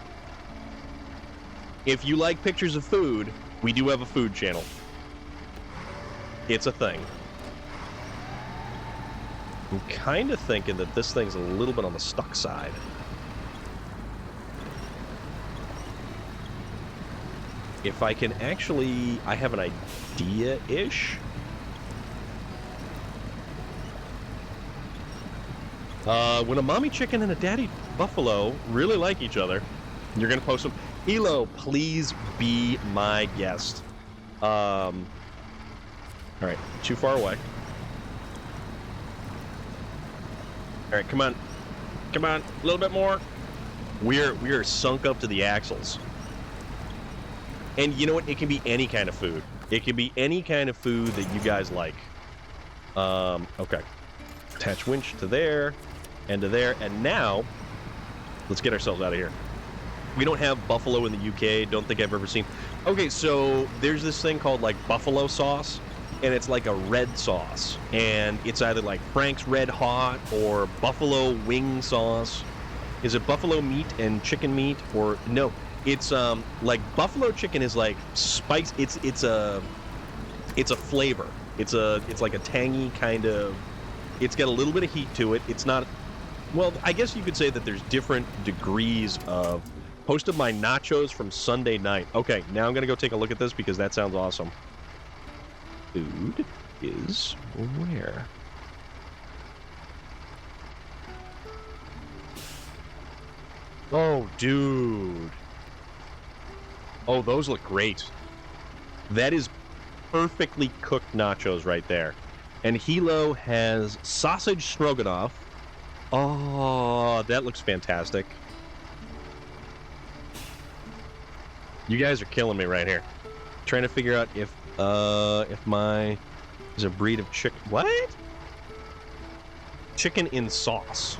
if you like pictures of food, we do have a food channel. It's a thing. I'm kind of thinking that this thing's a little bit on the stuck side. If I can actually... I have an idea-ish. When a mommy chicken and a daddy buffalo really like each other, you're going to post them. Elo, please be my guest. All right, too far away. All right, come on. Come on, a little bit more. We are sunk up to the axles. And you know what? It can be any kind of food. It can be any kind of food that you guys like. Okay. Attach winch to there and to there. And now, let's get ourselves out of here. We don't have buffalo in the UK. Don't think I've ever seen. Okay, so there's this thing called like buffalo sauce. And it's like a red sauce. And it's either like Frank's Red Hot or buffalo wing sauce. Is it buffalo meat and chicken meat? Or no. It's like buffalo chicken is like spice. It's a flavor. It's like a tangy kind of. It's got a little bit of heat to it. It's not. Well, I guess you could say that there's different degrees of. Posted my nachos from Sunday night. Okay, now I'm gonna go take a look at this because that sounds awesome. Food is where? Oh, dude. Oh, those look great. That is perfectly cooked nachos right there. And Hilo has sausage stroganoff. Oh, that looks fantastic. You guys are killing me right here. Trying to figure out if my is a breed of chicken. What? Chicken in sauce.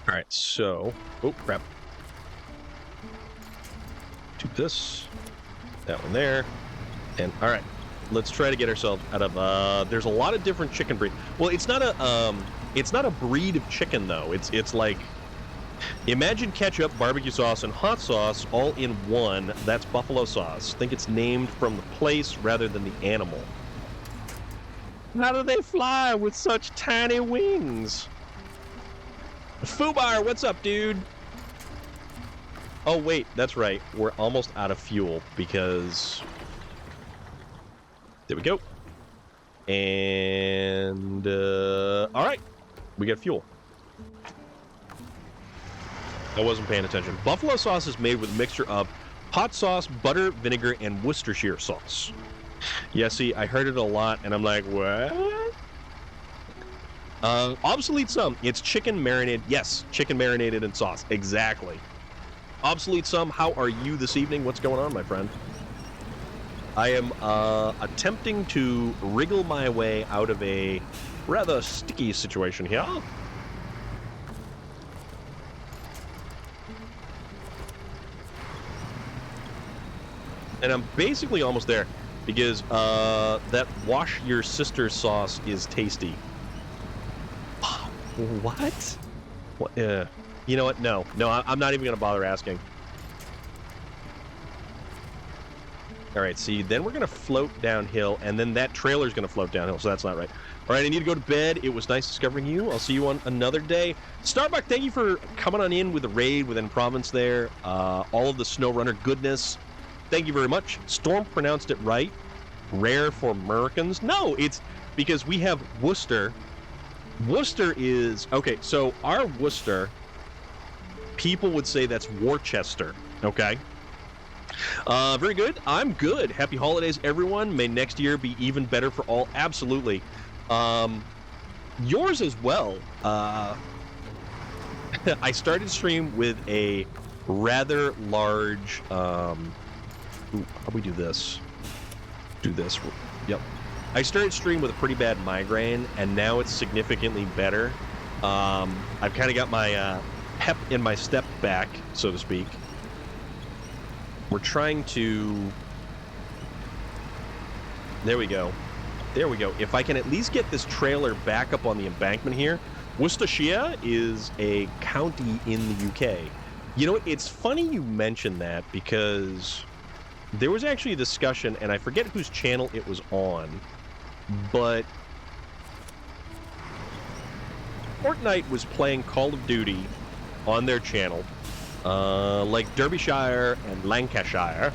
All right, so oh crap. Do this, that one there, and all right. Let's try to get ourselves out of. There's a lot of different chicken breeds. Well, it's not a breed of chicken though. It's like, imagine ketchup, barbecue sauce, and hot sauce all in one. That's buffalo sauce. I think it's named from the place rather than the animal. How do they fly with such tiny wings? Fubar, what's up, dude? Oh, wait, that's right. We're almost out of fuel because... There we go. And, all right. We got fuel. I wasn't paying attention. Buffalo sauce is made with a mixture of Hot sauce, butter, vinegar, and Worcestershire sauce. Yeah, see, I heard it a lot, and I'm like, what? Obsolete some. It's chicken marinated. Yes, chicken marinated in sauce. Exactly. Obsolete some. How are you this evening? What's going on, my friend? I am attempting to wriggle my way out of a rather sticky situation here. And I'm basically almost there because that wash your sister sauce is tasty. What? What? You know what? No, I'm not even gonna bother asking. All right, see, then we're gonna float downhill, and then that trailer's gonna float downhill, so that's not right. All right, I need to go to bed. It was nice discovering you. I'll see you on another day. Starbuck, thank you for coming on in with the raid within province there. All of the SnowRunner goodness. Thank you very much. Storm pronounced it right. Rare for Americans. No, it's because we have Worcester. Worcester is... Okay, so our Worcester, people would say that's Worcester, okay? Very good. I'm good. Happy holidays, everyone. May next year be even better for all. Absolutely. Yours as well. I started stream with a rather large... how do we do this? Do this. Yep. I started stream with a pretty bad migraine, and now it's significantly better. I've kind of got my pep in my step back, so to speak. We're trying to... There we go. There we go. If I can at least get this trailer back up on the embankment here. Worcestershire is a county in the UK. You know, it's funny you mentioned that because there was actually a discussion, and I forget whose channel it was on, but Fortnite was playing Call of Duty on their channel, like Derbyshire and Lancashire.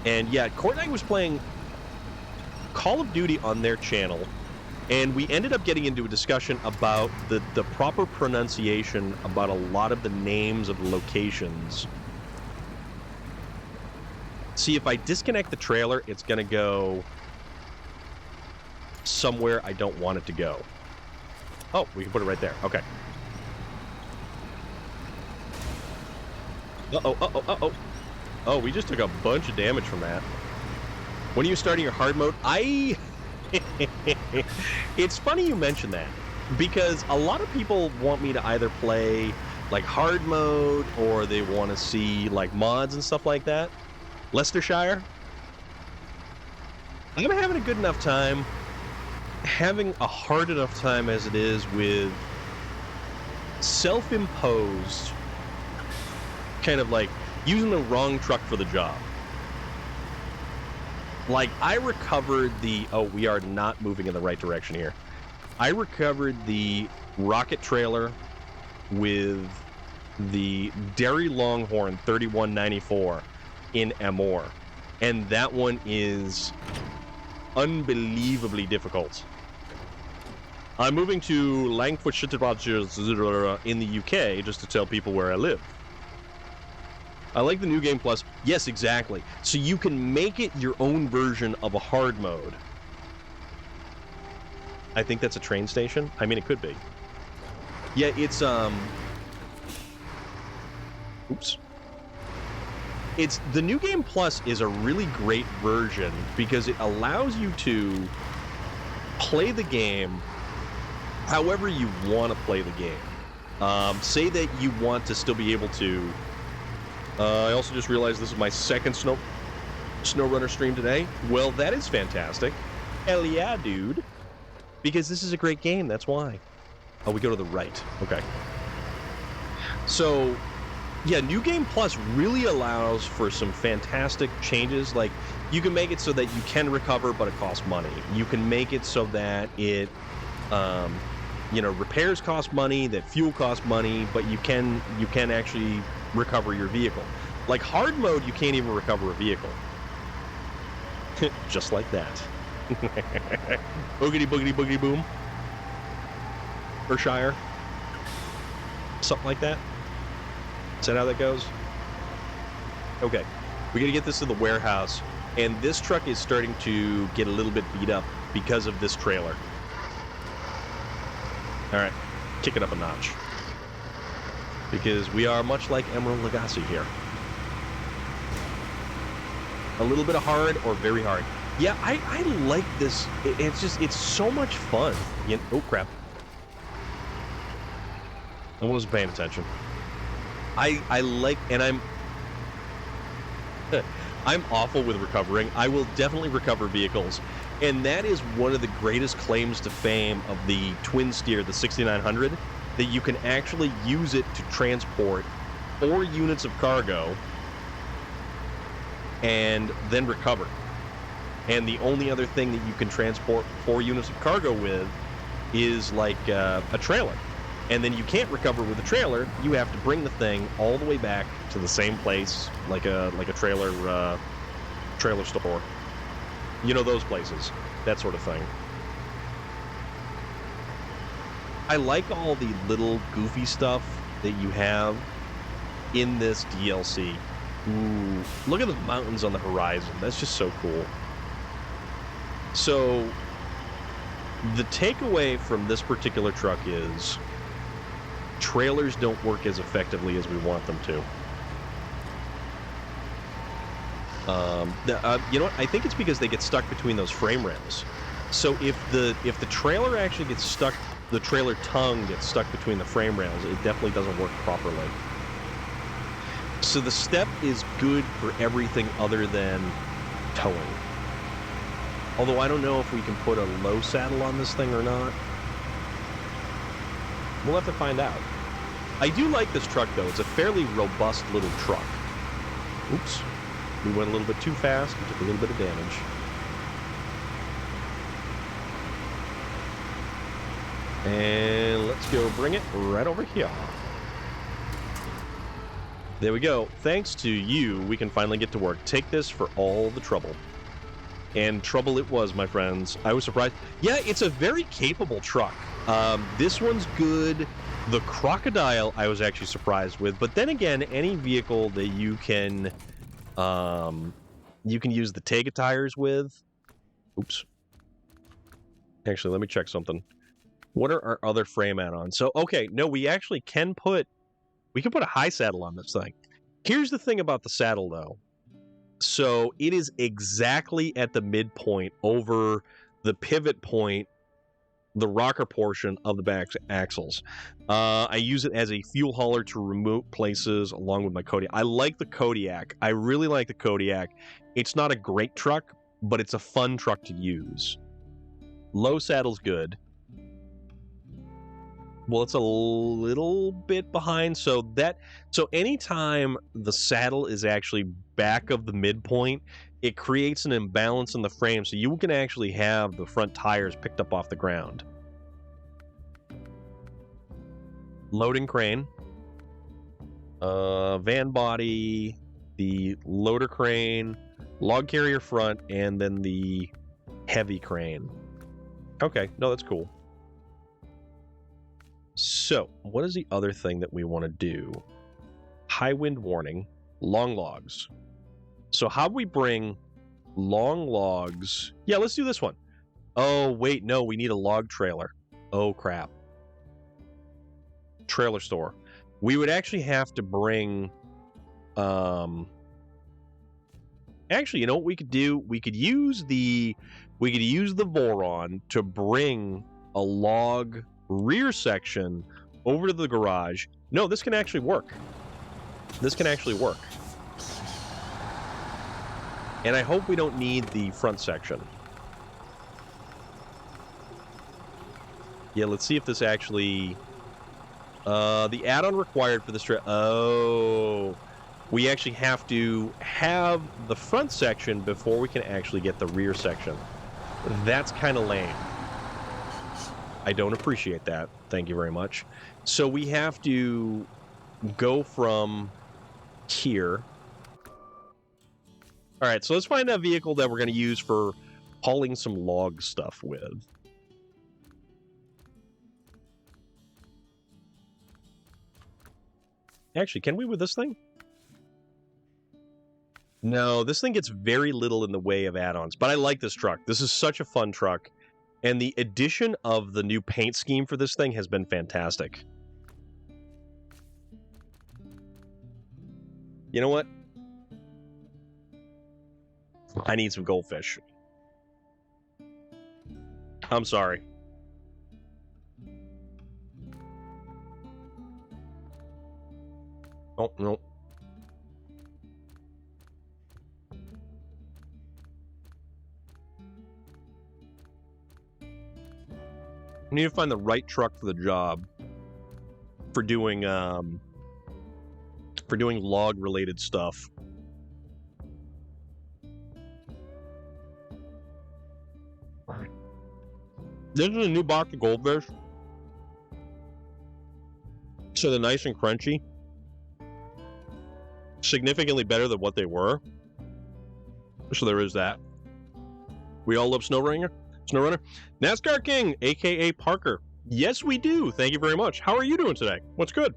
And yeah, Fortnite was playing Call of Duty on their channel, and we ended up getting into a discussion about the proper pronunciation about a lot of the names of the locations. See, if I disconnect the trailer, it's going to go somewhere I don't want it to go. Oh, we can put it right there. Okay. Uh-oh, uh-oh, uh-oh. Oh, we just took a bunch of damage from that. When are you starting your hard mode? It's funny you mention that, because a lot of people want me to either play, like, hard mode, or they want to see, like, mods and stuff like that. Leicestershire? I'm having a good enough time, having a hard enough time as it is with self-imposed, kind of like using the wrong truck for the job. Like, I recovered the... Oh, we are not moving in the right direction here. I recovered the rocket trailer with the Dairy Longhorn 3194 in Amor, and that one is unbelievably difficult. I'm moving to Langfordshire in the UK just to tell people where I live. I like the new game plus. Yes, exactly. So you can make it your own version of a hard mode. I think that's a train station. I mean, it could be. Yeah, it's oops. It's the new game plus is a really great version because it allows you to play the game however you want to play the game. Say that you want to still be able to... I also just realized this is my second SnowRunner stream today. Well, that is fantastic. Hell yeah, dude. Because this is a great game, that's why. Oh, we go to the right. Okay. So... yeah, New Game Plus really allows for some fantastic changes. Like, you can make it so that you can recover, but it costs money. You can make it so that it, repairs cost money, that fuel costs money, but you can actually recover your vehicle. Like, hard mode, you can't even recover a vehicle. Just like that. Boogity, boogity, boogity, boom. Berkshire. Something like that. Is that how that goes? Okay, we got to get this to the warehouse, and this truck is starting to get a little bit beat up because of this trailer. All right, kick it up a notch. Because we are much like Emerald Lagasse here. A little bit of hard or very hard. Yeah, I like this. It's so much fun. Oh, crap. I wasn't paying attention. I like, and I'm awful with recovering. I will definitely recover vehicles. And that is one of the greatest claims to fame of the twin steer, the 6900, that you can actually use it to transport 4 units of cargo and then recover. And the only other thing that you can transport 4 units of cargo with is like a trailer. And then you can't recover with a trailer. You have to bring the thing all the way back to the same place, like a trailer store. You know, those places, that sort of thing. I like all the little goofy stuff that you have in this DLC. Ooh, look at the mountains on the horizon. That's just so cool. So, the takeaway from this particular truck is trailers don't work as effectively as we want them to. You know what? I think it's because they get stuck between those frame rails. So if the trailer actually gets stuck, the trailer tongue gets stuck between the frame rails, it definitely doesn't work properly. So the step is good for everything other than towing. Although I don't know if we can put a low saddle on this thing or not. We'll have to find out. I do like this truck, though. It's a fairly robust little truck. Oops. We went a little bit too fast and took a little bit of damage. And let's go bring it right over here. There we go. Thanks to you, we can finally get to work. Take this for all the trouble. And trouble it was, my friends. I was surprised. Yeah, it's a very capable truck. This one's good. The Crocodile, I was actually surprised with. But then again, any vehicle that you can use the Tega tires with. Oops. Actually, let me check something. What are our other frame add-ons? So, okay, no, we actually can put a high saddle on this thing. Here's the thing about the saddle, though. So it is exactly at the midpoint over the pivot point, the rocker portion of the back axles. I use it as a fuel hauler to remote places along with my Kodiak. I like the Kodiak. I really like the Kodiak. It's not a great truck, but it's a fun truck to use. Low saddle's good. Well, it's a little bit behind, so anytime the saddle is actually back of the midpoint, it creates an imbalance in the frame, so you can actually have the front tires picked up off the ground. Loading crane. Van body, the loader crane, log carrier front, and then the heavy crane. Okay, no, that's cool. So, what is the other thing that we want to do? High wind warning, long logs. So how do we bring long logs? Yeah, let's do this one. Oh, wait, no, we need a log trailer. Oh, crap. Trailer store. We would actually have to bring... Actually, you know what we could do? We could use the Voron to bring a log rear section over to the garage. No, this can actually work. This can actually work. And I hope we don't need the front section. Yeah, let's see if this actually... the add-on required for this trip... Oh... We actually have to have the front section before we can actually get the rear section. That's kind of lame. I don't appreciate that. Thank you very much. So we have to go from here. All right, so let's find a vehicle that we're going to use for hauling some log stuff with. Actually, can we with this thing? No, this thing gets very little in the way of add-ons, but I like this truck. This is such a fun truck, and the addition of the new paint scheme for this thing has been fantastic. You know what? I need some goldfish. I'm sorry. Oh, no. I need to find the right truck for the job for doing log related stuff. This is a new box of goldfish. So they're nice and crunchy. Significantly better than what they were. So there is that. We all love SnowRunner. NASCAR King, aka Parker. Yes, we do. Thank you very much. How are you doing today? What's good?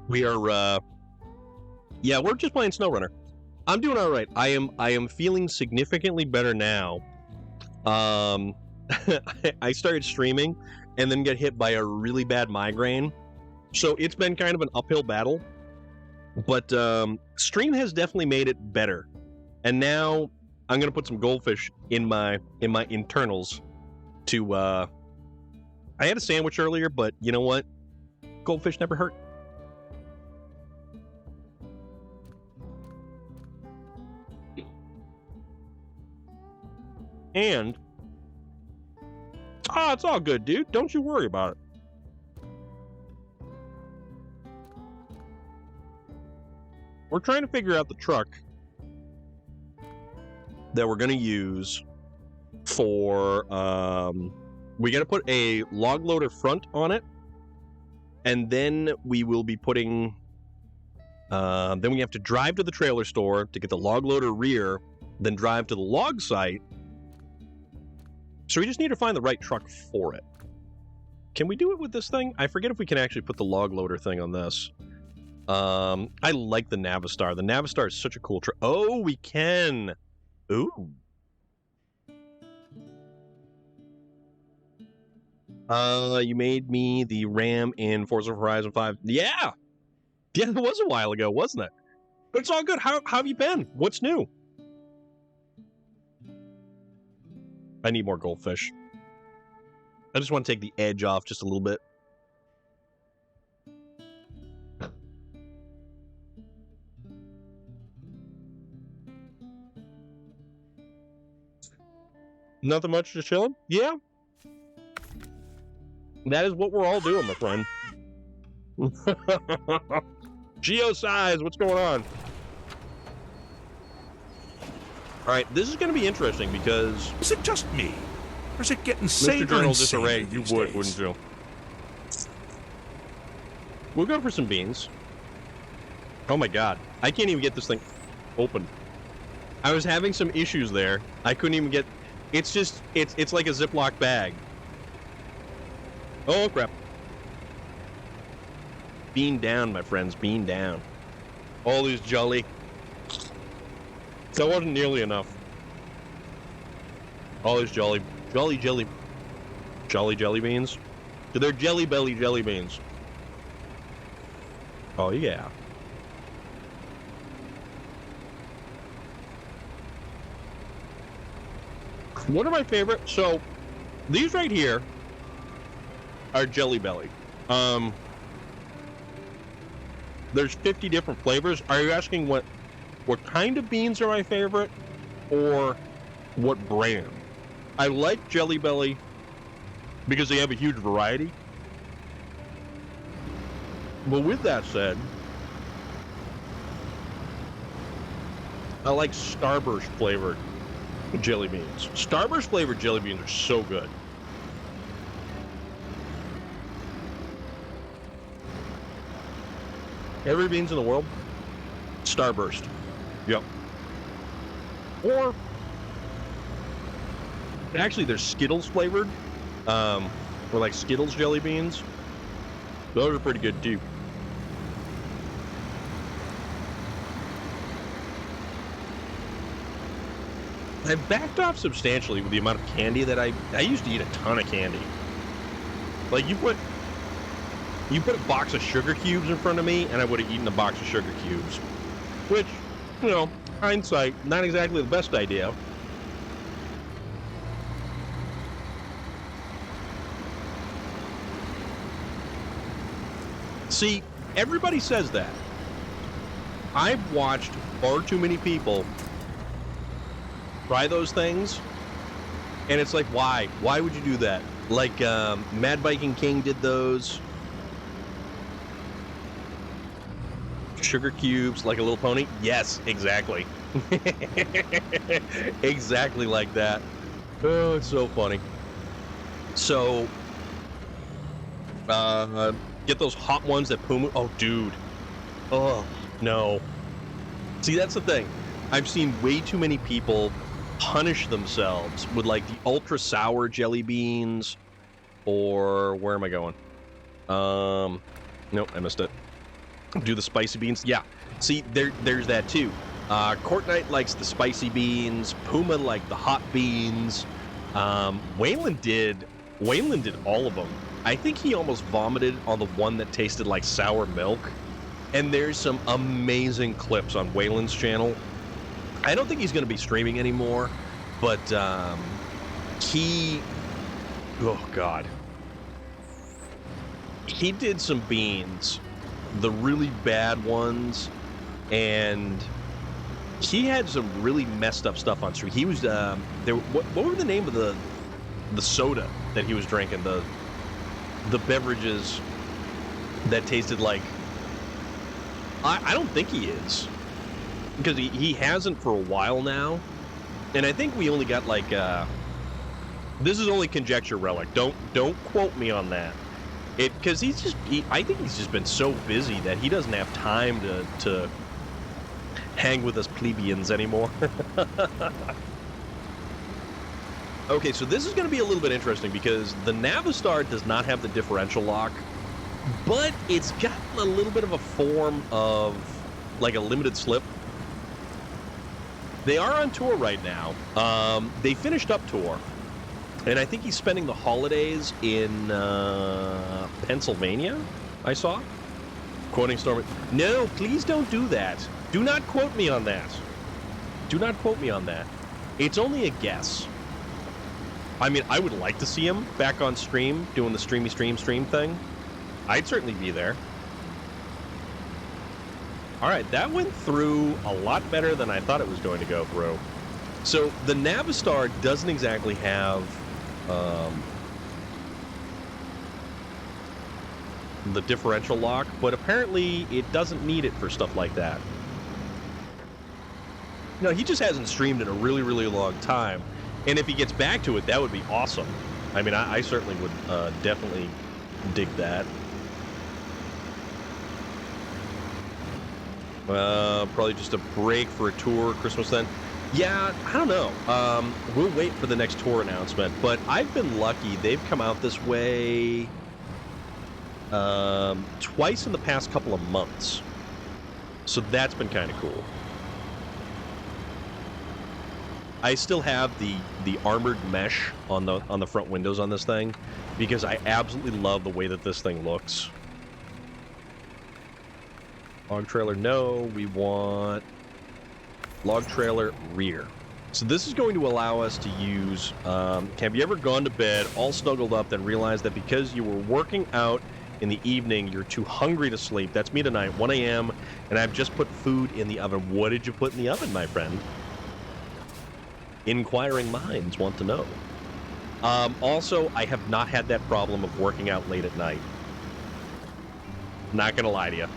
We are yeah, we're just playing SnowRunner. I'm doing all right. I am feeling significantly better now. I started streaming and then get hit by a really bad migraine. So it's been kind of an uphill battle. But stream has definitely made it better. And now I'm going to put some goldfish in my internals to I had a sandwich earlier, but you know what? Goldfish never hurt. And it's all good, dude. Don't you worry about it. We're trying to figure out the truck that we're going to use for, we got to put a log loader front on it, and then we will be putting, then we have to drive to the trailer store to get the log loader rear, then drive to the log site. So we just need to find the right truck for it. Can we do it with this thing? I forget if we can actually put the log loader thing on this. I like the Navistar. The Navistar is such a cool truck. Oh, we can. Ooh. You made me the Ram in Forza Horizon 5. Yeah. Yeah, it was a while ago, wasn't it? But it's all good. How have you been? What's new? I need more goldfish. I just want to take the edge off just a little bit. Nothing much, just chilling? Yeah. That is what we're all doing, my friend. Geosize, what's going on? All right, this is going to be interesting because... Is it just me? Or is it getting saner Mr. Journal and Disarray, saner you these would, days? wouldn't you? We'll go for some beans. Oh my god. I can't even get this thing open. I was having some issues there. I couldn't even get... It's just... It's like a Ziploc bag. Oh, crap. Bean down, my friends. Bean down. All these jolly... That wasn't nearly enough. All these jolly jelly beans. They're jelly belly jelly beans. Oh yeah. One of my favorite. So these right here are Jelly Belly. There's 50 different flavors. Are you asking what kind of beans are my favorite, or what brand? I like Jelly Belly because they have a huge variety. But with that said, I like Starburst flavored jelly beans. Starburst flavored jelly beans are so good. Every beans in the world, Starburst. Yep. Or Actually, they're Skittles flavored, or like Skittles jelly beans. Those are pretty good too. I've backed off substantially with the amount of candy that I used to eat a ton of candy. Like you put a box of sugar cubes in front of me, and I would have eaten a box of sugar cubes. Which, you know, hindsight, not exactly the best idea. See, everybody says that. I've watched far too many people try those things, and it's like, why? Why would you do that? Like, Mad Viking King did those. Sugar cubes, like a little pony? Yes, exactly. Exactly like that. Oh, it's so funny. So, get those hot ones that Puma. Oh, dude. Oh, no. See, that's the thing. I've seen way too many people punish themselves with like the ultra sour jelly beans, or where am I going? Nope, I missed it. Do the spicy beans. Yeah. See, there's that too. Court Knight likes the spicy beans. Puma liked the hot beans. Waylon did all of them. I think he almost vomited on the one that tasted like sour milk. And there's some amazing clips on Waylon's channel. I don't think he's going to be streaming anymore, but oh God. He did some beans, the really bad ones, and he had some really messed up stuff on stream. He was what were the name of the soda that he was drinking, the beverages that tasted like, I don't think he is, because he hasn't for a while now, and I think we only got like this is only conjecture, Relic. Don't quote me on that. Because I think he's just been so busy that he doesn't have time to hang with us plebeians anymore. Okay, so this is going to be a little bit interesting because the Navistar does not have the differential lock, but it's got a little bit of a form of like a limited slip. They are on tour right now. They finished up tour. And I think he's spending the holidays in Pennsylvania, I saw. Quoting Storm. No, please don't do that. Do not quote me on that. Do not quote me on that. It's only a guess. I mean, I would like to see him back on stream, doing the stream thing. I'd certainly be there. All right, that went through a lot better than I thought it was going to go through. So the Navistar doesn't exactly have the differential lock, but apparently it doesn't need it for stuff like that. No, he just hasn't streamed in a really, really long time, and if he gets back to it, that would be awesome. I mean, I certainly would definitely dig that. Probably just a break for a tour, Christmas then. Yeah, I don't know. We'll wait for the next tour announcement, but I've been lucky. They've come out this way twice in the past couple of months. So that's been kind of cool. I still have the armored mesh on the front windows on this thing because I absolutely love the way that this thing looks. Log trailer, no. We want log trailer rear. So this is going to allow us to use, have you ever gone to bed all snuggled up then realized that because you were working out in the evening, you're too hungry to sleep? That's me tonight, 1 a.m., and I've just put food in the oven. What did you put in the oven, my friend? Inquiring minds want to know. Also, I have not had that problem of working out late at night. Not gonna lie to you.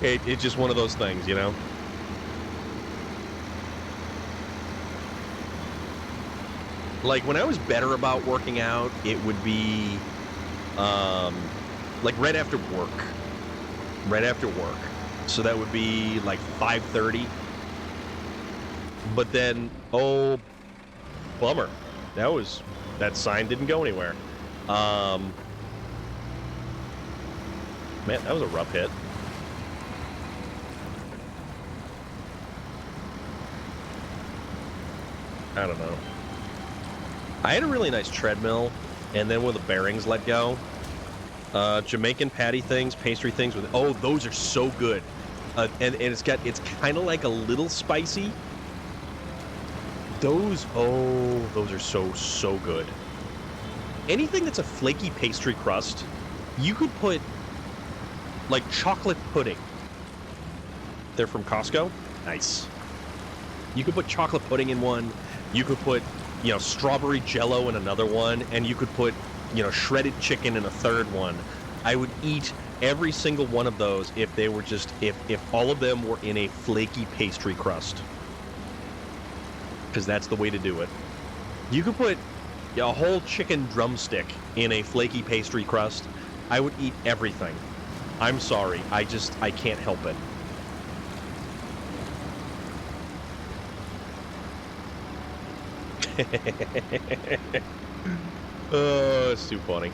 It's just one of those things, you know? Like, when I was better about working out, it would be, like, right after work. Right after work. So that would be, like, 5:30. But then, oh, bummer. That sign didn't go anywhere. Man, that was a rough hit. I don't know. I had a really nice treadmill, and then when the bearings let go, Jamaican patty things, pastry things with, oh, those are so good. And it's kind of like a little spicy. Those are so good. Anything that's a flaky pastry crust, you could put like chocolate pudding. They're from Costco. Nice. You could put chocolate pudding in one. You could put, strawberry jello in another one, and you could put, shredded chicken in a third one. I would eat every single one of those if they were just if all of them were in a flaky pastry crust. Because that's the way to do it. You could put a whole chicken drumstick in a flaky pastry crust. I would eat everything. I'm sorry. I can't help it. Oh, it's too funny.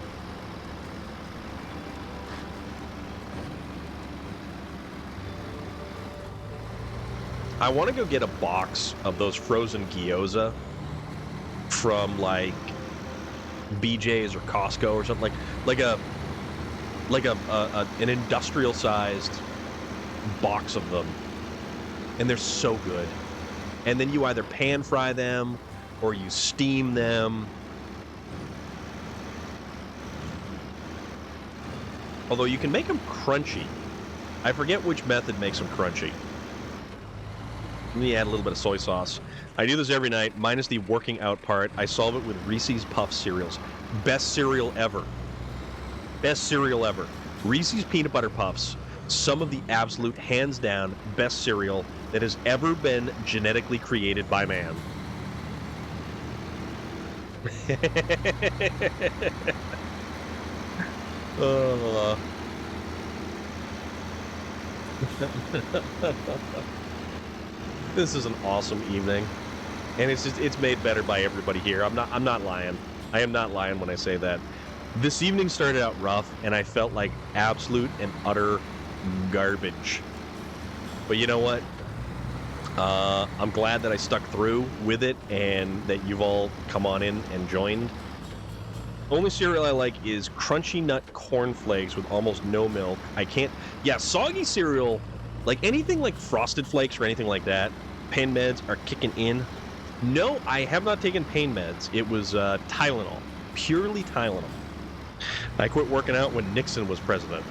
I want to go get a box of those frozen gyoza from like BJ's or Costco or something like an industrial sized box of them, and they're so good. And then you either pan fry them or you steam them. Although you can make them crunchy. I forget which method makes them crunchy. Let me add a little bit of soy sauce. I do this every night, minus the working out part. I solve it with Reese's Puff cereals. Best cereal ever. Best cereal ever. Reese's Peanut Butter Puffs. Some of the absolute, hands down, best cereal that has ever been genetically created by man. This is an awesome evening, and it's made better by everybody here. I'm not lying. I am not lying when I say that. This evening started out rough, and I felt like absolute and utter garbage. But you know what? I'm glad that I stuck through with it, and that you've all come on in and joined. Only cereal I like is Crunchy Nut Corn Flakes with almost no milk. I can't... Yeah, soggy cereal, like anything like Frosted Flakes or anything like that, pain meds are kicking in. No, I have not taken pain meds. It was Tylenol. Purely Tylenol. I quit working out when Nixon was president.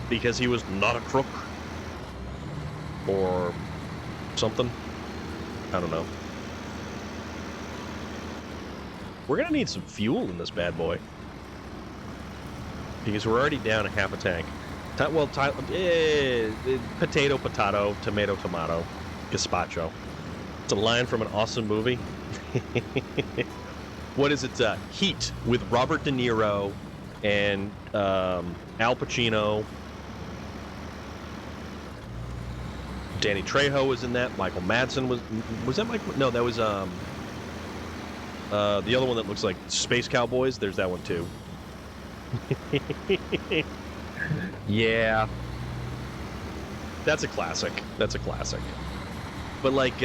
Because he was not a crook. Or something. I don't know. We're going to need some fuel in this bad boy. Because we're already down a half a tank. Potato, tomato, tomato. Gazpacho. It's a line from an awesome movie. What is it? Heat with Robert De Niro and Al Pacino. Danny Trejo was in that. Michael Madsen was that Michael? No, that was the other one that looks like Space Cowboys. There's that one too. Yeah, that's a classic. That's a classic. But like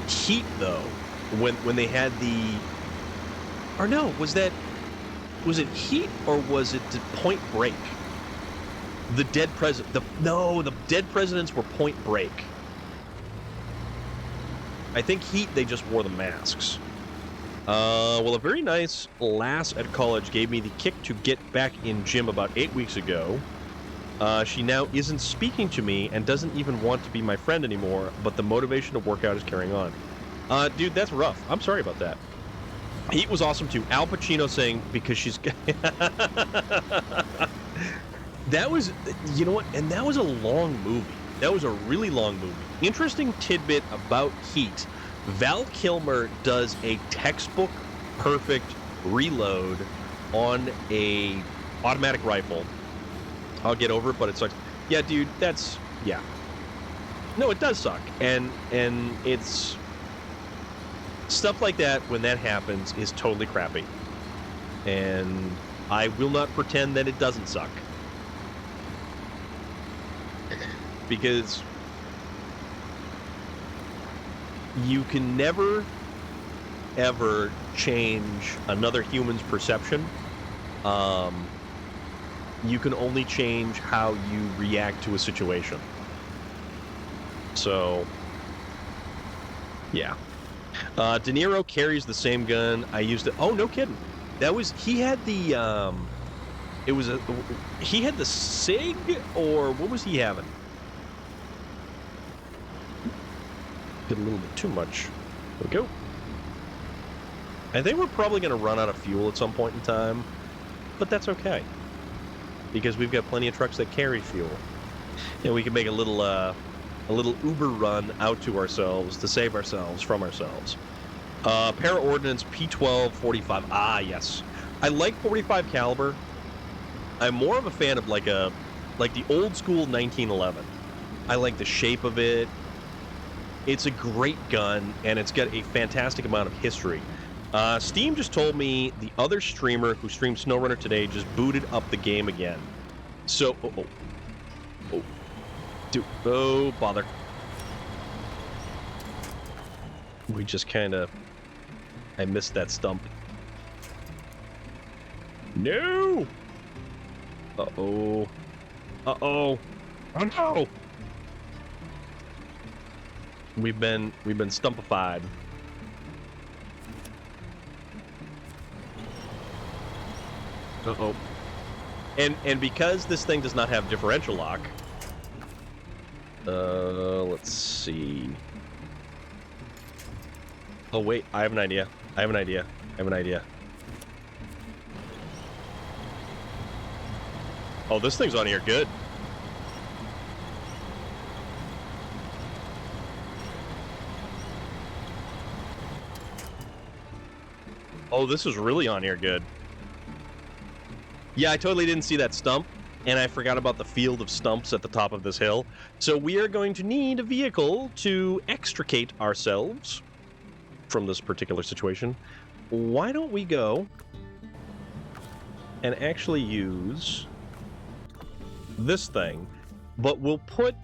Heat though, when they had the, or no, was it Heat or was it Point Break? The dead president. The dead presidents were Point Break. I think Heat, they just wore the masks. Well, a very nice lass at college gave me the kick to get back in gym about 8 weeks ago. She now isn't speaking to me and doesn't even want to be my friend anymore, but the motivation to work out is carrying on. Dude, that's rough. I'm sorry about that. Heat was awesome too. Al Pacino saying, because she's... That was, you know what, and that was a long movie. That was a really long movie. Interesting tidbit about Heat. Val Kilmer does a textbook perfect reload on a automatic rifle. I'll get over it, but it sucks. Yeah, dude, yeah. No, it does suck, and it's stuff like that. When that happens, is totally crappy, and I will not pretend that it doesn't suck, because you can never ever change another human's perception. You can only change how you react to a situation. So, yeah. De Niro carries the same gun. I used it. Oh, no kidding. That was, he had the, he had the SIG, or what was he having? Did a little bit too much. There we go. I think we're probably going to run out of fuel at some point in time, but that's okay, because we've got plenty of trucks that carry fuel, and we can make a little Uber run out to ourselves to save ourselves from ourselves. Para Ordnance P12 45. Ah, yes, I like 45 caliber. I'm more of a fan of like the old school 1911. I like the shape of it. It's a great gun, and it's got a fantastic amount of history. Steam just told me the other streamer who streamed SnowRunner today just booted up the game again. So, oh, bother. We just kind of... I missed that stump. No! Uh-oh. Uh-oh. Oh, no! We've been stumpified. Uh-oh. And because this thing does not have differential lock, let's see. Oh wait, I have an idea. I have an idea. Oh, this thing's on here good. Oh, this is really on here good. Yeah, I totally didn't see that stump, and I forgot about the field of stumps at the top of this hill. So we are going to need a vehicle to extricate ourselves from this particular situation. Why don't we go and actually use this thing, but we'll put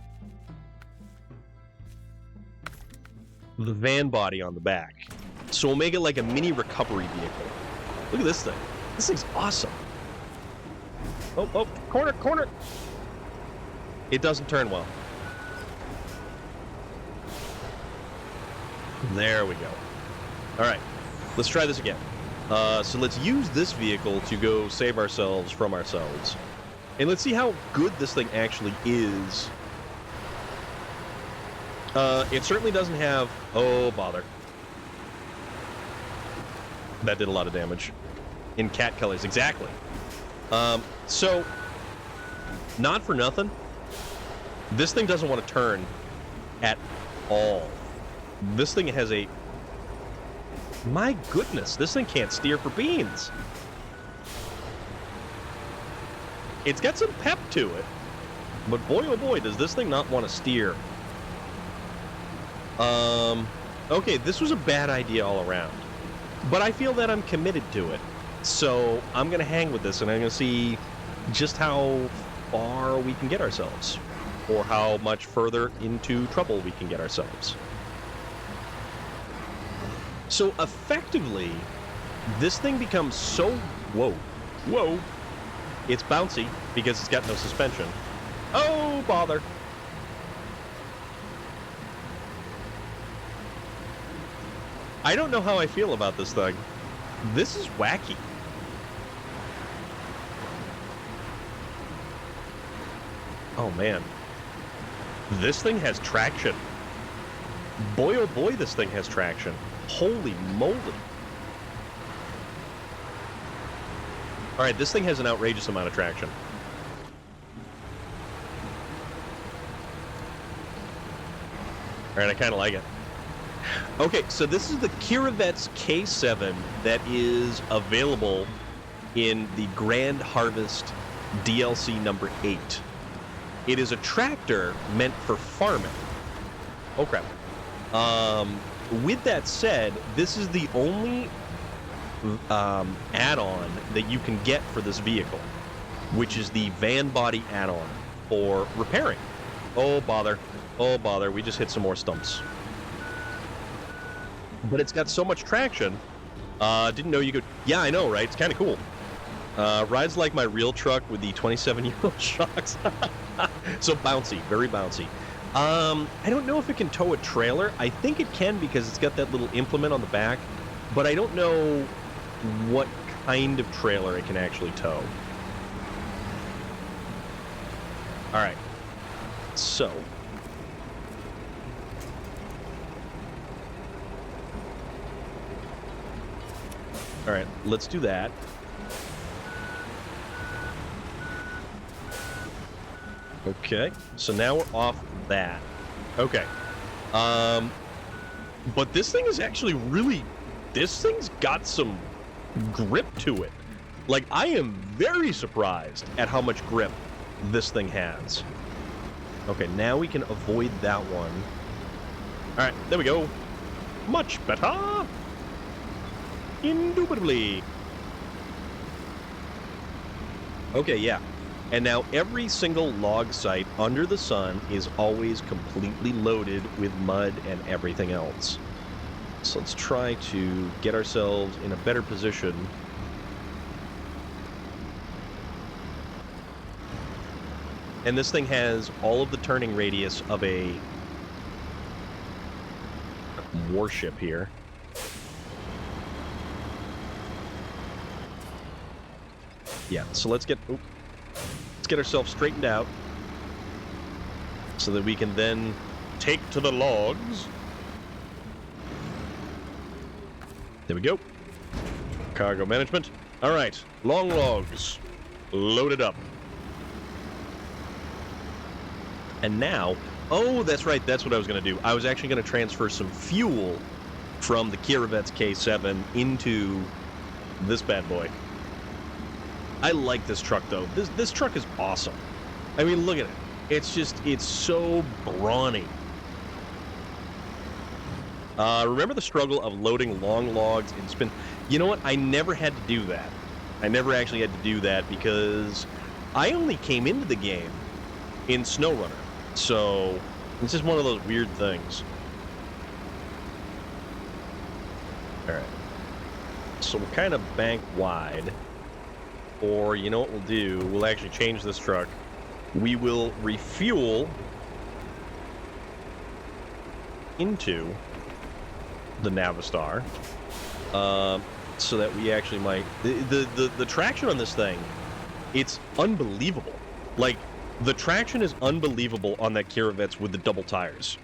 the van body on the back. So we'll make it like a mini recovery vehicle. Look at this thing. This thing's awesome. Oh, corner. It doesn't turn well. There we go. All right, let's try this again. So let's use this vehicle to go save ourselves from ourselves. And let's see how good this thing actually is. It certainly doesn't have... Oh, bother. That did a lot of damage. In cat colors, exactly. So, not for nothing, this thing doesn't want to turn at all. This thing has a... My goodness, this thing can't steer for beans. It's got some pep to it, but boy oh boy, does this thing not want to steer. Okay, this was a bad idea all around, but I feel that I'm committed to it. So I'm going to hang with this, and I'm going to see just how far we can get ourselves, or how much further into trouble we can get ourselves. So effectively, this thing becomes so... Whoa. It's bouncy because it's got no suspension. Oh, bother. I don't know how I feel about this thing. This is wacky. Oh, man. This thing has traction. Boy, oh boy, this thing has traction. Holy moly. All right, this thing has an outrageous amount of traction. All right, I kind of like it. Okay, so this is the Kiravetz K7 that is available in the Grand Harvest DLC number 8. It is a tractor meant for farming. Oh, crap. With that said, this is the only add-on that you can get for this vehicle, which is the van body add-on for repairing. Oh, bother. Oh, bother. We just hit some more stumps. But it's got so much traction. Didn't know you could... Yeah, I know, right? It's kind of cool. Rides like my real truck with the 27-year-old shocks. So bouncy. Very bouncy. I don't know if it can tow a trailer. I think it can because it's got that little implement on the back. But I don't know what kind of trailer it can actually tow. Alright. So... Alright, let's do that. Okay, so now we're off that. Okay. But this thing is actually really... This thing's got some grip to it. Like, I am very surprised at how much grip this thing has. Okay, now we can avoid that one. Alright, there we go. Much better. Indubitably. Okay, yeah. And now every single log site under the sun is always completely loaded with mud and everything else. So let's try to get ourselves in a better position. And this thing has all of the turning radius of a warship here. Yeah, so let's get ourselves straightened out so that we can then take to the logs. There we go. Cargo management. All right, long logs loaded up. And now, oh, that's right, that's what I was going to do. I was actually going to transfer some fuel from the Kiravet's K7 into this bad boy. I like this truck, though. This truck is awesome. I mean, look at it. It's so brawny. Remember the struggle of loading long logs in spin? You know what? I never had to do that. I never actually had to do that because I only came into the game in SnowRunner. So it's just one of those weird things. All right. So we're kind of bank wide. Or, you know what we'll do? We'll actually change this truck. We will refuel into the Navistar, so that we actually might... The traction on this thing, it's unbelievable. Like, the traction is unbelievable on that Kiravet's with the double tires.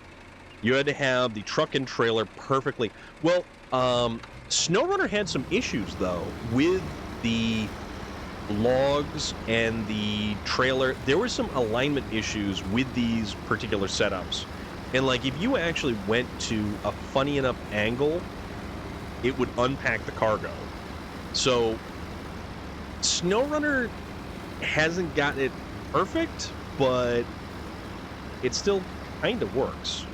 You had to have the truck and trailer perfectly... Well, SnowRunner had some issues, though, with the logs and the trailer. There were some alignment issues with these particular setups. And, like, if you actually went to a funny enough angle, it would unpack the cargo. So, SnowRunner hasn't got it perfect, but it still kind of works.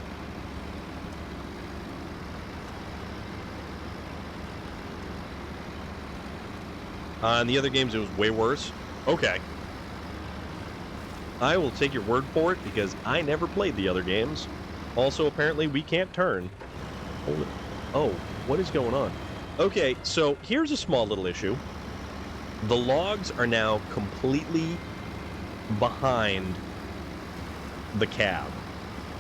In the other games, it was way worse. Okay. I will take your word for it, because I never played the other games. Also, apparently, we can't turn. Oh, what is going on? Okay, so here's a small little issue. The logs are now completely behind the cab.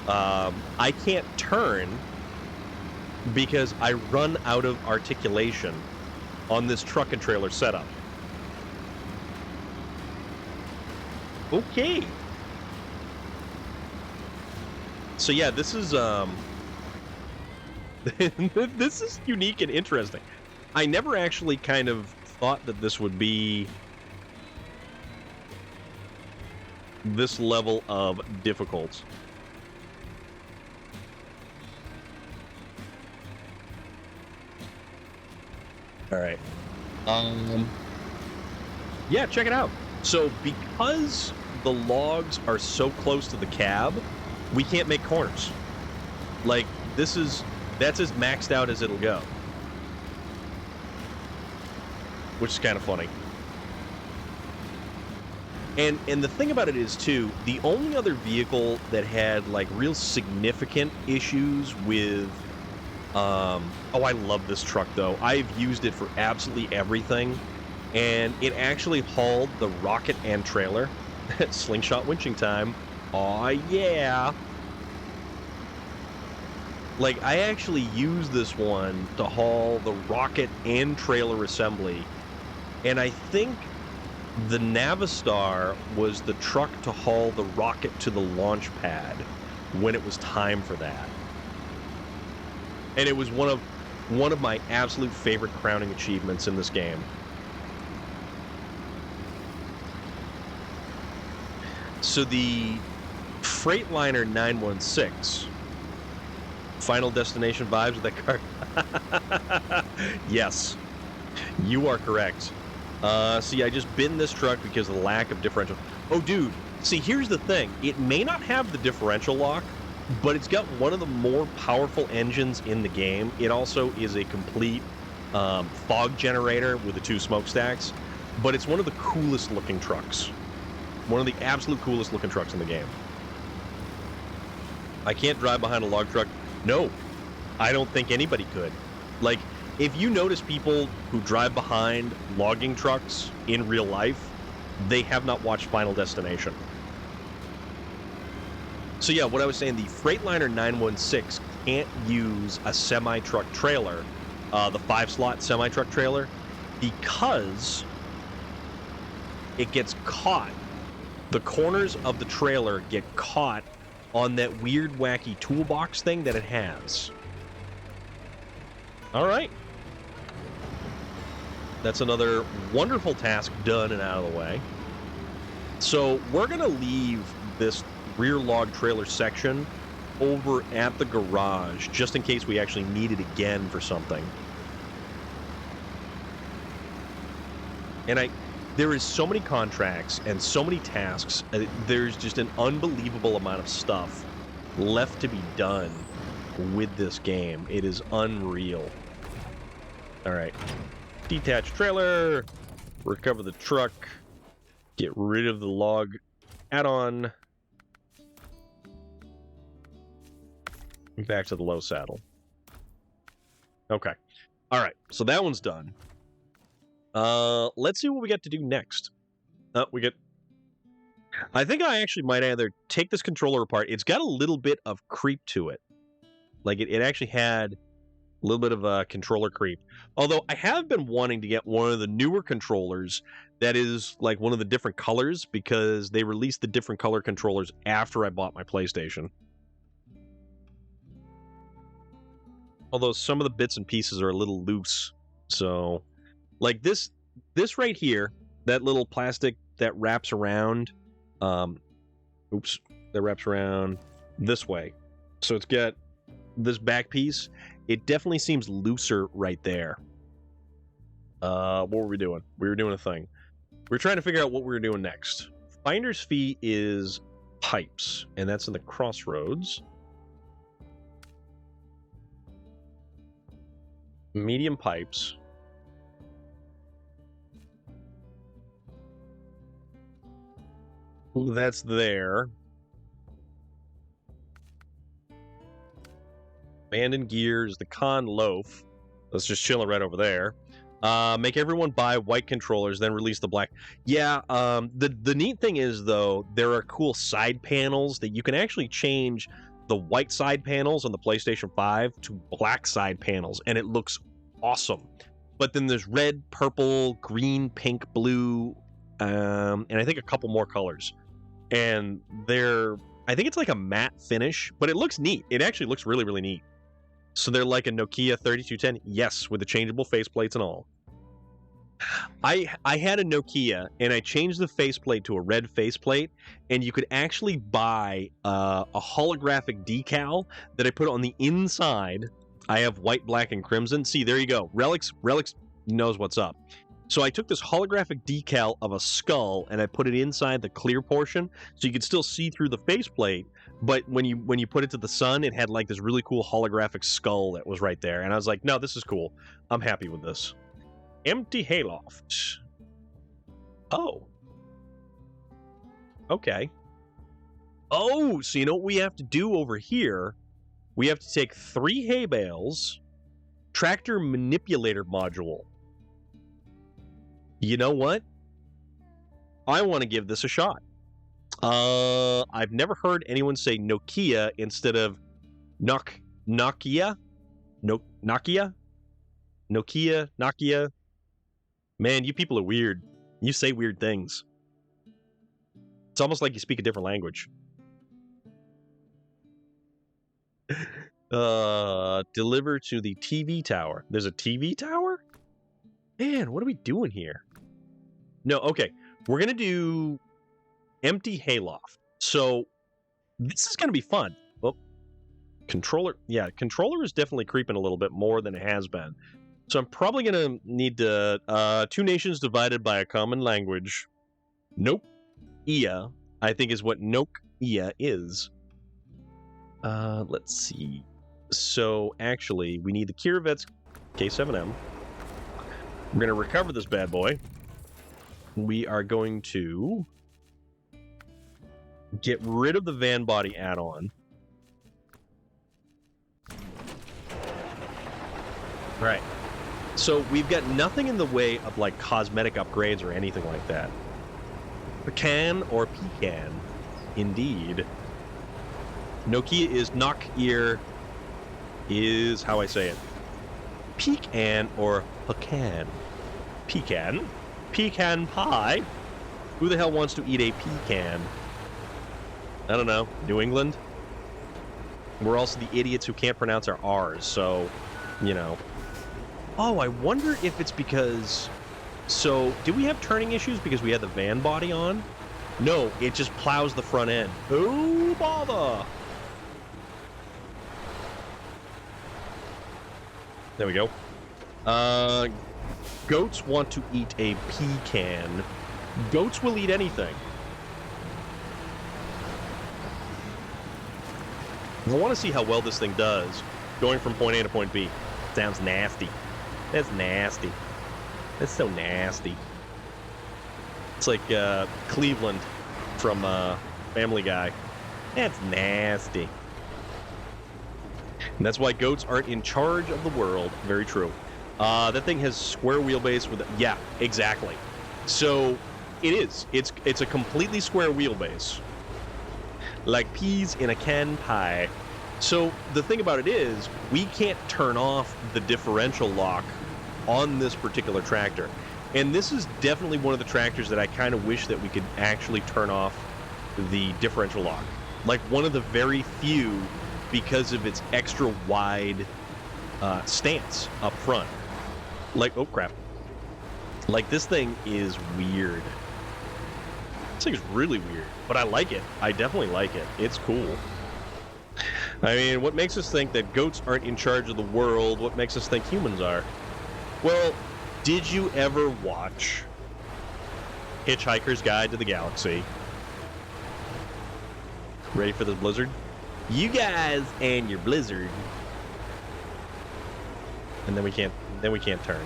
I can't turn because I run out of articulation on this truck and trailer setup. Okay. So yeah, this is this is unique and interesting. I never actually kind of thought that this would be this level of difficult. All right. Yeah, check it out. So because the logs are so close to the cab, we can't make corners. Like, that's as maxed out as it'll go. Which is kind of funny. And the thing about it is, too, the only other vehicle that had, like, real significant issues with... oh, I love this truck, though. I've used it for absolutely everything. And it actually hauled the rocket and trailer. Slingshot winching time. Aw, yeah. Like, I actually used this one to haul the rocket and trailer assembly. And I think the Navistar was the truck to haul the rocket to the launch pad when it was time for that. And it was one of my absolute favorite crowning achievements in this game. So the Freightliner 916, Final Destination vibes with that car. Yes, you are correct. See, I just binned this truck because of the lack of differential. Oh, dude, see, here's the thing. It may not have the differential lock, but it's got one of the more powerful engines in the game. It also is a complete fog generator with the 2 smokestacks, but it's one of the coolest looking trucks. One of the absolute coolest looking trucks in the game. I can't drive behind a log truck. No, I don't think anybody could. Like, if you notice people who drive behind logging trucks in real life, they have not watched Final Destination. So yeah, what I was saying, the Freightliner 916 can't use a semi-truck trailer, the 5-slot semi-truck trailer, because it gets caught. The corners of the trailer get caught on that weird, wacky toolbox thing that it has. All right. That's another wonderful task done and out of the way. So we're going to leave this rear log trailer section over at the garage, just in case we actually need it again for something. And there is so many contracts and so many tasks. There's just an unbelievable amount of stuff left to be done with this game. It is unreal. All right. Detach trailer. Recover the truck. Get rid of the log add-on. Back to the low saddle. Okay. All right. So that one's done. Let's see what we got to do next. I think I actually might either take this controller apart. It's got a little bit of creep to it. Like, it actually had a little bit of a controller creep. Although, I have been wanting to get one of the newer controllers that is, like, one of the different colors, because they released the different color controllers after I bought my PlayStation. Although, some of the bits and pieces are a little loose. So... like this right here, that little plastic that wraps around, that wraps around this way. So it's got this back piece. It definitely seems looser right there. What were we doing? We were doing a thing. We were trying to figure out what we were doing next. Finder's fee is pipes, and that's in the crossroads. Medium pipes. That's there. Abandoned gears, the con loaf. That's just chilling right over there. Make everyone buy white controllers, then release the black. Yeah, the neat thing is, though, there are cool side panels that you can actually change the white side panels on the PlayStation 5 to black side panels, and it looks awesome. But then there's red, purple, green, pink, blue, and I think a couple more colors. And I think it's like a matte finish, but it looks neat. It actually looks really, really neat. So they're like a Nokia 3210, yes, with the changeable faceplates and all. I had a Nokia, and I changed the faceplate to a red faceplate, and you could actually buy a holographic decal that I put on the inside. I have white, black, and crimson. See, there you go. Relics knows what's up. So I took this holographic decal of a skull and I put it inside the clear portion, so you could still see through the faceplate. But when you put it to the sun, it had like this really cool holographic skull that was right there, and I was like, no, this is cool. I'm happy with this. Empty hayloft. Oh. Okay. Oh, so you know what we have to do over here? We have to take 3 hay bales, tractor manipulator module. You know what? I want to give this a shot. I've never heard anyone say Nokia instead of Nokia. Nokia. Man, you people are weird. You say weird things. It's almost like you speak a different language. Deliver to the TV tower. There's a TV tower? Man, what are we doing here? No, okay. We're going to do empty hayloft. So this is going to be fun. Oh, controller. Yeah, controller is definitely creeping a little bit more than it has been. So I'm probably going to need to 2 nations divided by a common language. Nope. Ia, I think, is what Nokia is. Let's see. So actually, we need the Kirovets K7M. We're going to recover this bad boy. We are going to get rid of the van body add-on. Right. So we've got nothing in the way of like cosmetic upgrades or anything like that. Pecan or pecan, indeed. Nokia is knock ear, is how I say it. Pecan or pecan. Pecan? Pecan pie? Who the hell wants to eat a pecan? I don't know. New England? We're also the idiots who can't pronounce our R's, so, you know. Oh, I wonder if it's because... So, did we have turning issues because we had the van body on? No, it just plows the front end. Oh, bother! There we go. Goats want to eat a pecan. Goats will eat anything. I want to see how well this thing does, going from point A to point B. Sounds nasty. That's nasty. That's so nasty. It's like Cleveland from Family Guy. That's nasty. And that's why goats aren't in charge of the world. Very true. That thing has square wheelbase with... Yeah, exactly. So, it is. It's a completely square wheelbase. Like peas in a can pie. So, the thing about it is, we can't turn off the differential lock on this particular tractor. And this is definitely one of the tractors that I kind of wish that we could actually turn off the differential lock. Like one of the very few, because of its extra wide stance up front. Like, oh crap. Like, this thing is weird. This thing is really weird, but I like it. I definitely like it. It's cool. I mean, what makes us think that goats aren't in charge of the world? What makes us think humans are? Well, did you ever watch Hitchhiker's Guide to the Galaxy? Ready for this blizzard? You guys and your blizzard. And then we can't turn.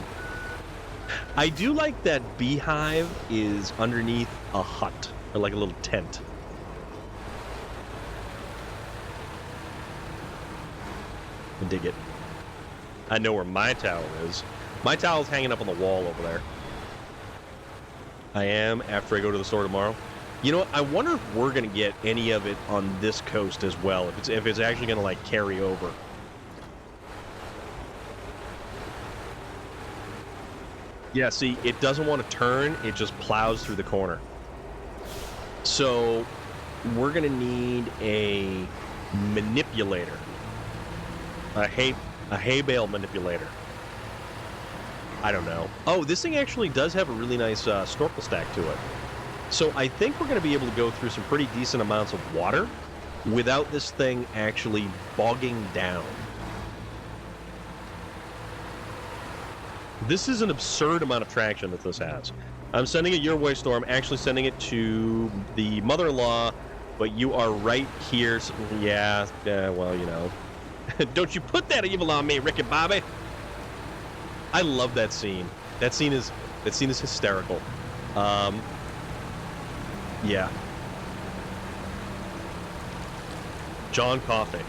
I do like that beehive is underneath a hut, or like a little tent. I dig it. I know where my towel is. My towel's hanging up on the wall over there. I am, after I go to the store tomorrow. You know what? I wonder if we're going to get any of it on this coast as well. If it's actually going to, like, carry over. Yeah, see, it doesn't want to turn. It just plows through the corner. So, we're going to need a manipulator. A hay bale manipulator. I don't know. Oh, this thing actually does have a really nice snorkel stack to it. So I think we're going to be able to go through some pretty decent amounts of water without this thing actually bogging down. This is an absurd amount of traction that this has. I'm sending it your way, Storm. Actually sending it to the mother-in-law, but you are right here. So, yeah, well, you know. Don't you put that evil on me, Ricky Bobby. I love that scene. That scene is hysterical. Yeah. John Coffey,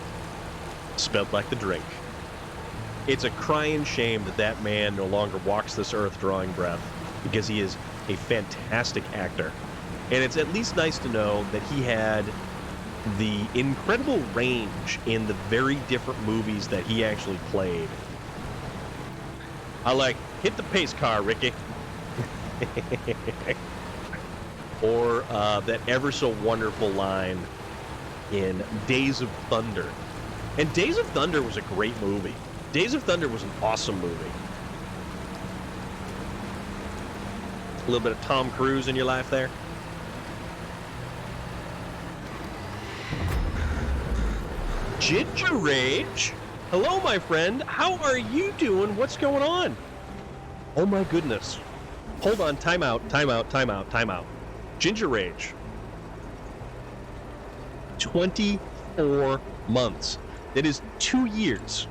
spelled like the drink. It's a crying shame that that man no longer walks this earth drawing breath, because he is a fantastic actor. And it's at least nice to know that he had the incredible range in the very different movies that he actually played. I like, hit the pace car, Ricky. Or that ever so wonderful line in Days of Thunder. And Days of Thunder was a great movie. Days of Thunder was an awesome movie. A little bit of Tom Cruise in your life there. Ginger Rage. Hello, my friend. How are you doing? What's going on? Oh my goodness. Hold on. Time out. Ginger Rage. 24 months. That is 2 years.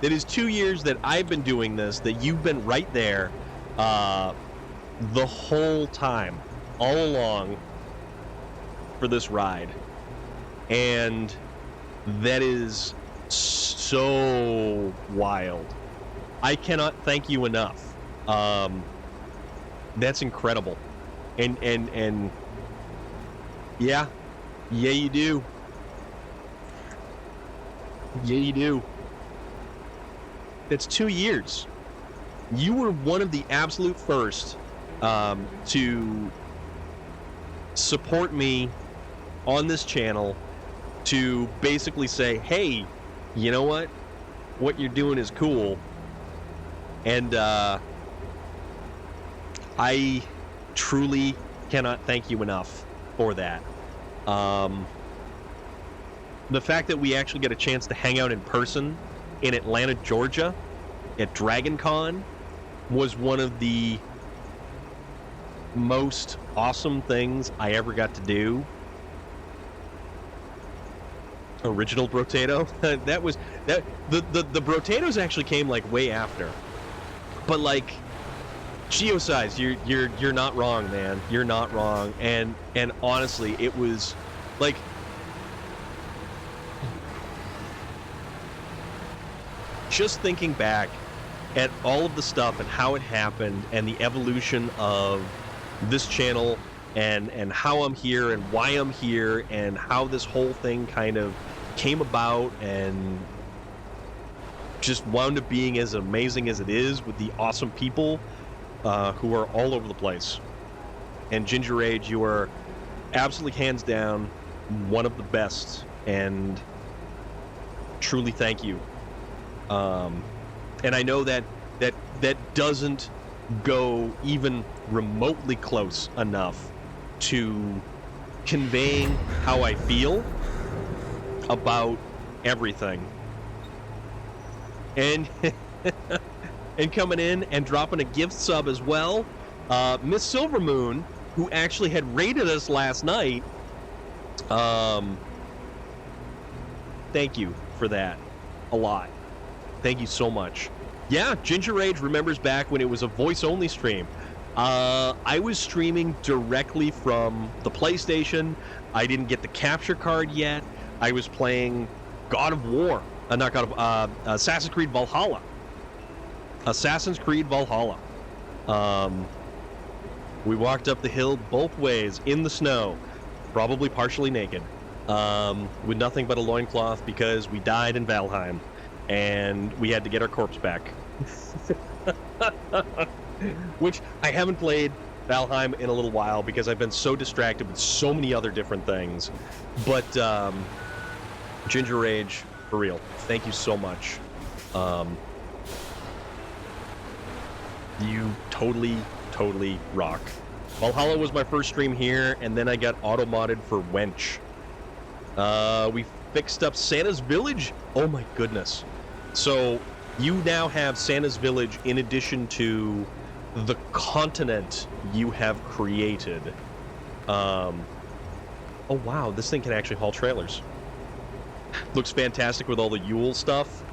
That is 2 years that I've been doing this, that you've been right there the whole time, all along for this ride. And that is so wild. I cannot thank you enough. That's incredible. And yeah, you do. Yeah, you do. That's 2 years. You were one of the absolute first to support me on this channel, to basically say, hey, you know what you're doing is cool. And I truly cannot thank you enough for that. The fact that we actually get a chance to hang out in person in Atlanta, Georgia at DragonCon was one of the most awesome things I ever got to do. Original Brotato. That was that the Brotatoes actually came like way after. But like Geosize, you're not wrong, man. You're not wrong. And honestly, it was like just thinking back at all of the stuff and how it happened and the evolution of this channel and how I'm here and why I'm here and how this whole thing kind of came about and just wound up being as amazing as it is with the awesome people who are all over the place. And Ginger Age, you are absolutely hands down one of the best, and truly thank you. And I know that doesn't go even remotely close enough to conveying how I feel about everything. And and coming in and dropping a gift sub as well, Miss Silvermoon, who actually had raided us last night. Thank you for that a lot. Thank you so much. Yeah, Ginger Rage remembers back when it was a voice-only stream. I was streaming directly from the PlayStation. I didn't get the capture card yet. I was playing God of War. Not God of... Assassin's Creed Valhalla. Assassin's Creed Valhalla. We walked up the hill both ways in the snow, probably partially naked, with nothing but a loincloth because we died in Valheim. And we had to get our corpse back. Which I haven't played Valheim in a little while because I've been so distracted with so many other different things. But Ginger Rage, for real, thank you so much. You totally rock. Valhalla was my first stream here, and then I got auto-modded for Wench. We fixed up Santa's Village. Oh my goodness. So You now have Santa's Village in addition to the continent you have created. Oh wow, this thing can actually haul trailers. Looks fantastic with all the Yule stuff.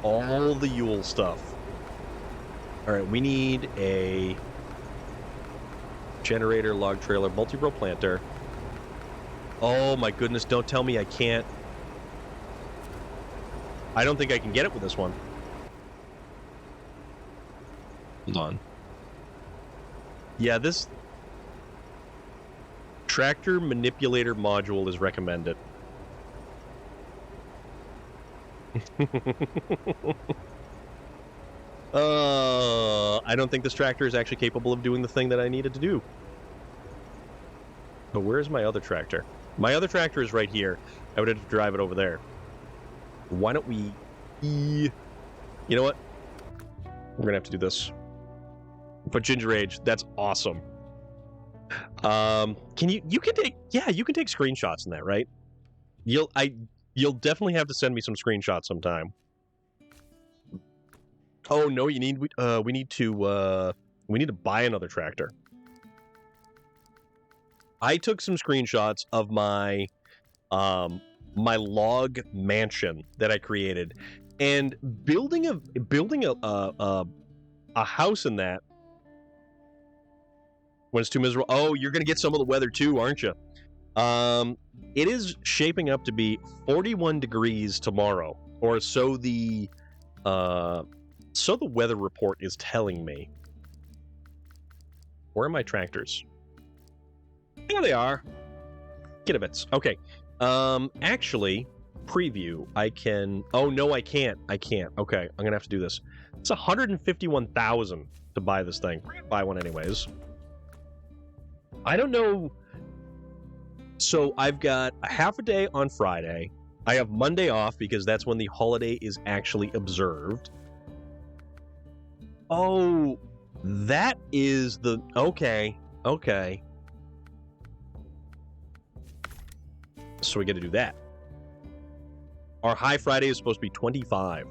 All the Yule stuff. Alright, we need a generator, log trailer, multi-row planter. Oh my goodness, don't tell me I can't. I don't think I can get it with this one. Hold on. Yeah, this tractor manipulator module is recommended. I don't think this tractor is actually capable of doing the thing that I needed to do. But where's my other tractor? My other tractor is right here. I would have to drive it over there. Why don't we... You know what? We're gonna have to do this. But Ginger Age, that's awesome. Can you can take... Yeah, you can take screenshots in that, right? You'll definitely have to send me some screenshots sometime. Oh no, we need to buy another tractor. I took some screenshots of my my log mansion that I created, and building a house in that when it's too miserable. Oh, you're gonna get some of the weather too, aren't you? It is shaping up to be 41 degrees tomorrow, or so the weather report is telling me. Where are my tractors? There they are. Gigabits. Okay. Actually, preview. I can... Oh, no, I can't. I can't. Okay, I'm gonna have to do this. It's 151,000 to buy this thing. We're gonna buy one anyways. I don't know... So, I've got a half a day on Friday. I have Monday off because that's when the holiday is actually observed. Oh, that is the... Okay. Okay. So we got to do that. Our high Friday is supposed to be 25.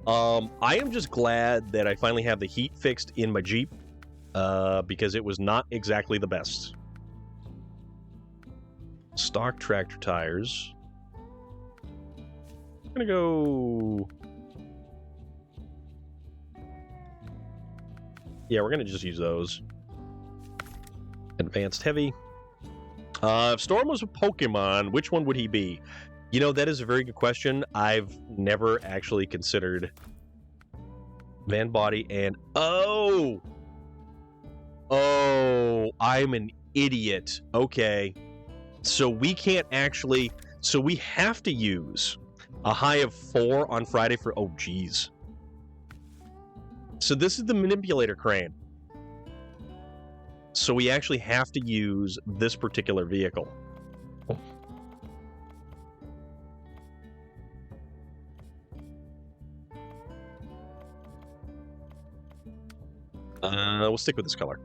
I am just glad that I finally have the heat fixed in my Jeep, because it was not exactly the best. Stock tractor tires. I'm gonna go... Yeah, we're gonna just use those. Advanced heavy. If Storm was a Pokemon, which one would he be? You know, that is a very good question. I've never actually considered Van Body and... Oh! Oh, I'm an idiot. Okay. So we can't actually... So we have to use a high of 4 on Friday for... Oh, geez. So this is the manipulator crane. So we actually have to use this particular vehicle. We'll stick with this color.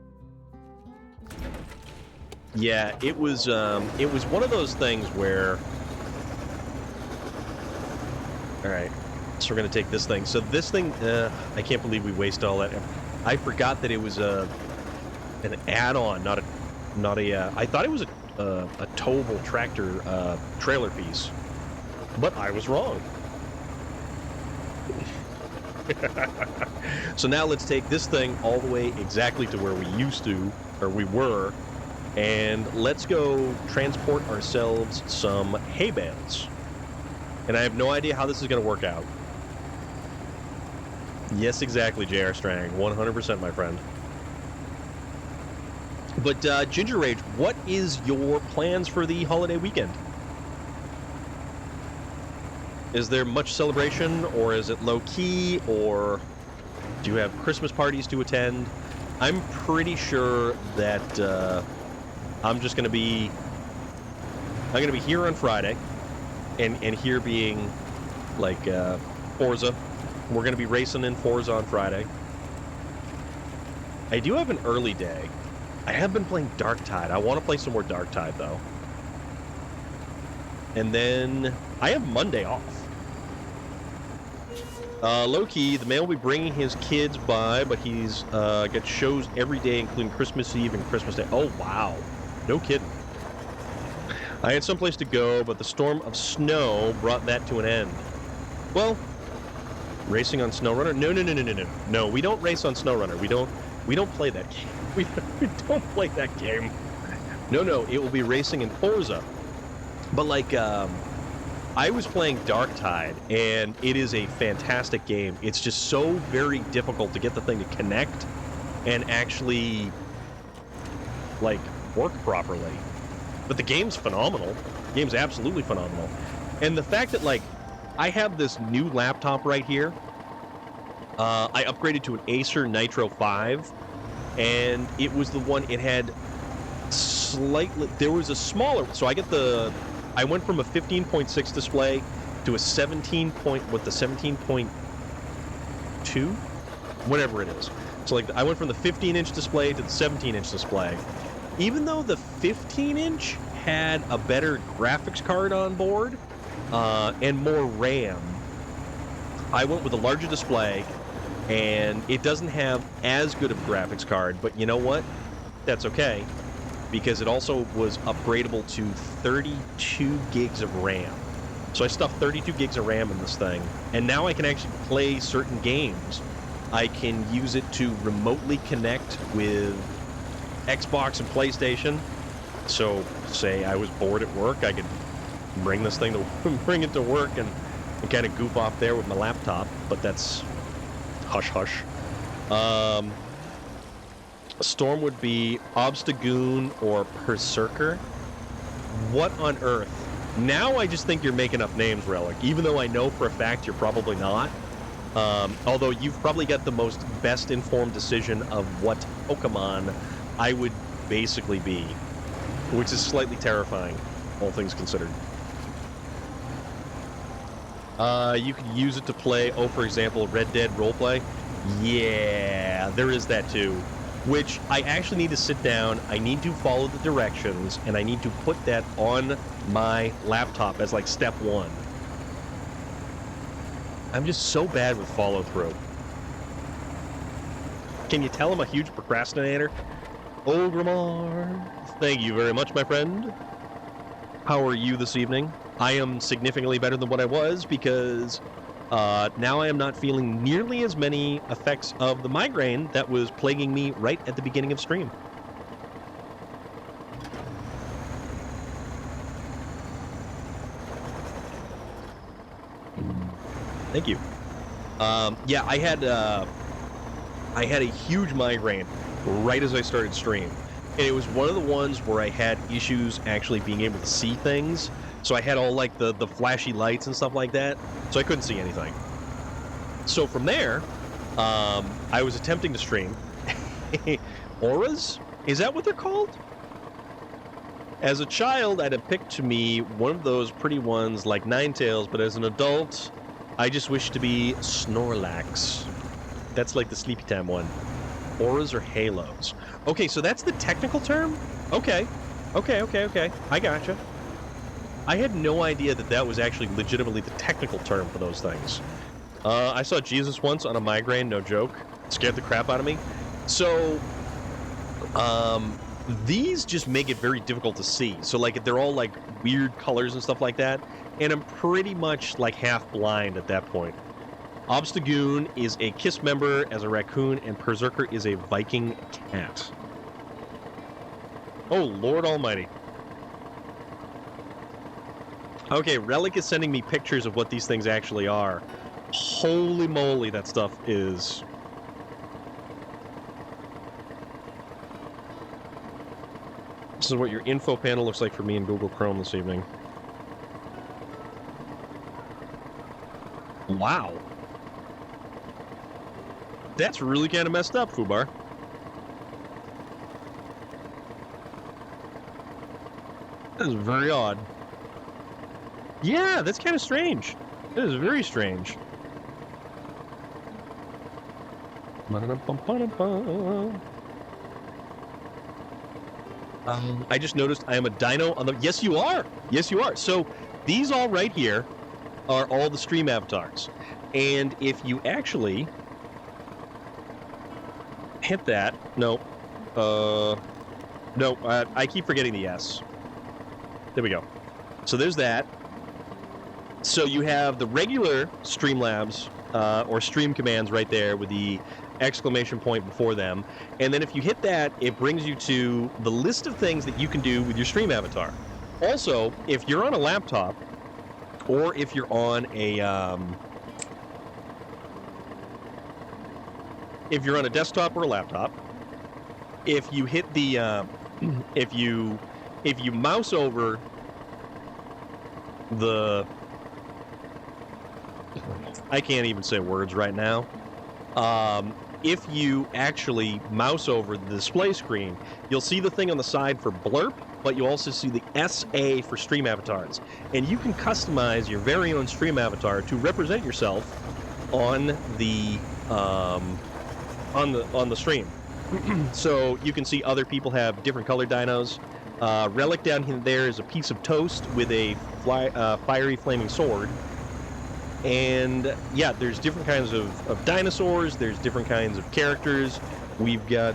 Yeah, it was one of those things where... Alright, so we're going to take this thing. So this thing, I can't believe we wasted all that. I forgot that it was an add-on, not a. I thought it was a towable tractor trailer piece, but I was wrong. So now let's take this thing all the way exactly to where we used to, or we were, and let's go transport ourselves some hay bales. And I have no idea how this is going to work out. Yes, exactly, J.R. Strang. 100%, my friend. But, Ginger Rage, what is your plans for the holiday weekend? Is there much celebration, or is it low-key, or do you have Christmas parties to attend? I'm pretty sure that I'm just going to be... I'm going to be here on Friday, and here being, like, Forza. We're going to be racing in Forza on Friday. I do have an early day. I have been playing Darktide. I want to play some more Darktide, though. And then I have Monday off. Low-key, the man will be bringing his kids by, but he's got shows every day, including Christmas Eve and Christmas Day. Oh, wow. No kidding. I had someplace to go, but the storm of snow brought that to an end. Well, racing on SnowRunner? No. No, we don't race on SnowRunner. We don't play that game. We don't play that game. No, it will be racing in Forza. But like, I was playing Darktide, and it is a fantastic game. It's just so very difficult to get the thing to connect and actually, like, work properly. But the game's phenomenal. The game's absolutely phenomenal. And the fact that, like, I have this new laptop right here. I upgraded to an Acer Nitro 5, and it was the one, it had slightly, there was a smaller, so I went from a 15.6 display to a 17 point, with the 17.2? Whatever it is. So like, I went from the 15-inch display to the 17-inch display. Even though the 15-inch had a better graphics card on board and more RAM, I went with a larger display, and it doesn't have as good of a graphics card, but you know what? That's okay, because it also was upgradable to 32 gigs of RAM. So I stuffed 32 gigs of RAM in this thing, and now I can actually play certain games. I can use it to remotely connect with Xbox and PlayStation. So, say I was bored at work, I could bring this thing to bring it to work and kind of goof off there with my laptop. But that's hush hush. Storm would be Obstagoon or Berserker. What on earth? Now I just think you're making up names, Relic, even though I know for a fact you're probably not. Although you've probably got the best informed decision of what Pokemon I would basically be, which is slightly terrifying, all things considered. You could use it to play, for example, Red Dead roleplay. Yeah, there is that too. Which I actually need to sit down, I need to follow the directions, and I need to put that on my laptop as like step one. I'm just so bad with follow-through. Can you tell I'm a huge procrastinator? Oh, Grimar, thank you very much, my friend. How are you this evening? I am significantly better than what I was, because now I am not feeling nearly as many effects of the migraine that was plaguing me right at the beginning of stream. Thank you. Yeah, I had a huge migraine right as I started stream. And it was one of the ones where I had issues actually being able to see things. So I had all like the flashy lights and stuff like that, so I couldn't see anything. So from there, I was attempting to stream. Auras? Is that what they're called? As a child, I'd have picked to me one of those pretty ones like Ninetales, but as an adult, I just wish to be Snorlax. That's like the Sleepy Time one. Auras or halos. Okay, so that's the technical term? Okay. I gotcha. I had no idea that that was actually legitimately the technical term for those things. I saw Jesus once on a migraine, no joke. It scared the crap out of me. So, these just make it very difficult to see. So, like, they're all, like, weird colors and stuff like that. And I'm pretty much, like, half blind at that point. Obstagoon is a KISS member as a raccoon, and Berserker is a Viking cat. Oh, Lord Almighty. Okay, Relic is sending me pictures of what these things actually are. Holy moly, that stuff is... This is what your info panel looks like for me in Google Chrome this evening. Wow. That's really kind of messed up, Fubar. That is very odd. Yeah, that's kind of strange. That is very strange. I just noticed I am a dino on the... Yes, you are. Yes, you are. So these all right here are all the stream avatars. And if you actually hit that, no, I keep forgetting the S. There we go. So there's that. So you have the regular Streamlabs or stream commands right there with the exclamation point before them. And then if you hit that, it brings you to the list of things that you can do with your stream avatar. Also, if you're on a laptop or if you're on a desktop or a laptop, if you hit the if you mouse over the I can't even say words right now. If you actually mouse over the display screen, you'll see the thing on the side for blurp, but you also see the SA for stream avatars. And you can customize your very own stream avatar to represent yourself on the stream. So you can see other people have different colored dinos. Relic down there is a piece of toast with a fiery flaming sword. And yeah, there's different kinds of dinosaurs. There's different kinds of characters. We've got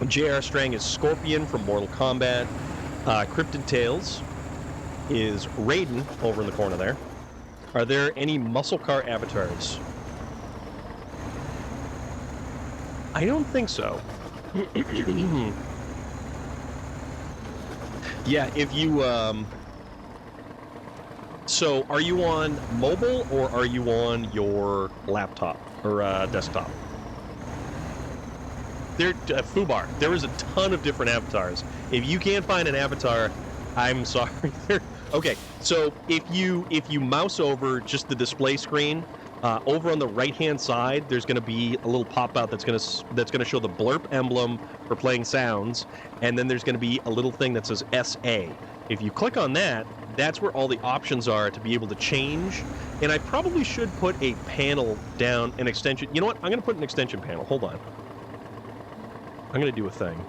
J.R. Strang is Scorpion from Mortal Kombat. Cryptid Tales is Raiden over in the corner there. Are there any muscle car avatars? I don't think so. Yeah, if you so, are you on mobile or are you on your laptop or desktop? Fubar. There is a ton of different avatars. If you can't find an avatar, I'm sorry. Okay, so if you mouse over just the display screen, over on the right-hand side, there's going to be a little pop-out that's going to show the blurp emblem for playing sounds, and then there's going to be a little thing that says SA. If you click on that, that's where all the options are to be able to change. And I probably should put a panel down, an extension. You know what? I'm going to put an extension panel. Hold on. I'm going to do a thing.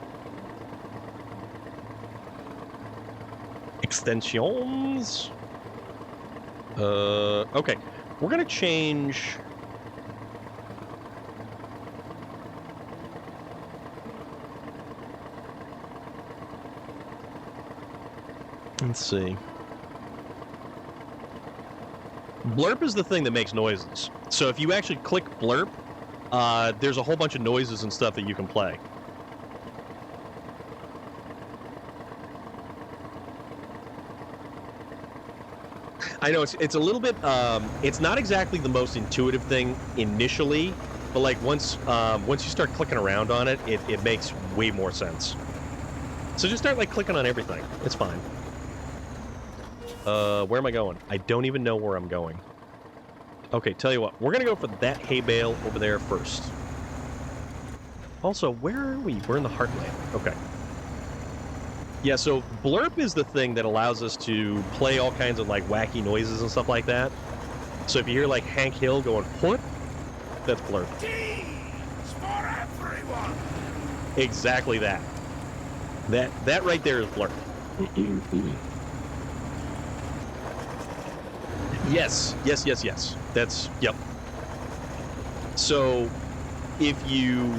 Extensions. Okay. We're going to change... Let's see. Blurp is the thing that makes noises. So if you actually click blurp, there's a whole bunch of noises and stuff that you can play. I know it's a little bit, it's not exactly the most intuitive thing initially, but like once you start clicking around on it, it makes way more sense. So just start like clicking on everything. It's fine. Where am I going? I don't even know where I'm going. Okay, tell you what. We're gonna go for that hay bale over there first. Also, where are we? We're in the Heartland. Okay. Yeah, so blurp is the thing that allows us to play all kinds of like wacky noises and stuff like that. So if you hear like Hank Hill going, "What?" That's blurp. Teas for everyone. Exactly that. That right there is blurp. Yes. That's, yep. So if you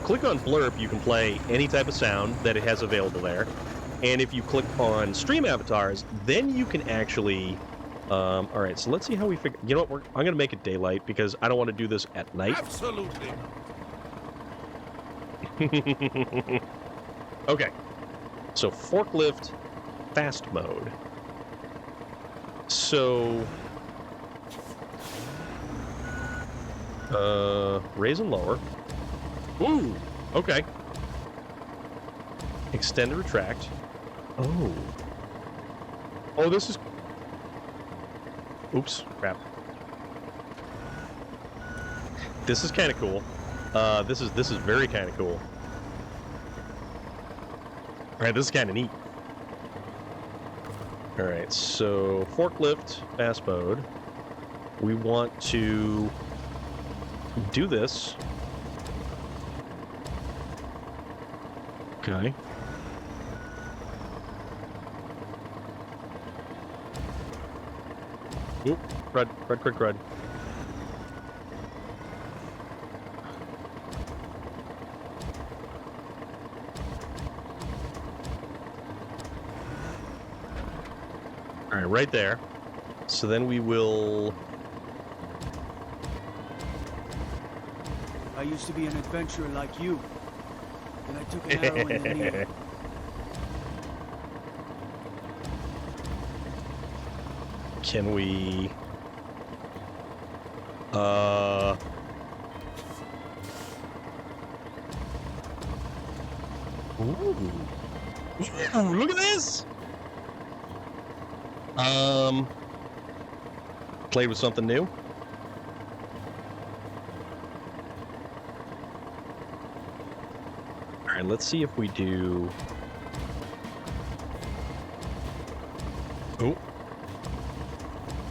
click on blurp, you can play any type of sound that it has available there. And if you click on stream avatars, then you can actually all right, so let's see how we figure. You know what? I'm going to make it daylight because I don't want to do this at night. Absolutely. Okay. So forklift fast mode. So raise and lower. Ooh, okay. Extend and retract. Oh, this is... Oops, crap. This is kind of cool. This is very kind of cool. All right, this is kind of neat. All right, so forklift fast mode. We want to do this. Okay. Oop, crud. All right, right there. So then we will... I used to be an adventurer like you. Then I took an arrow in the knee. Can we... Ooh. Look at this! Played with something new. All right, let's see if we do... Oh.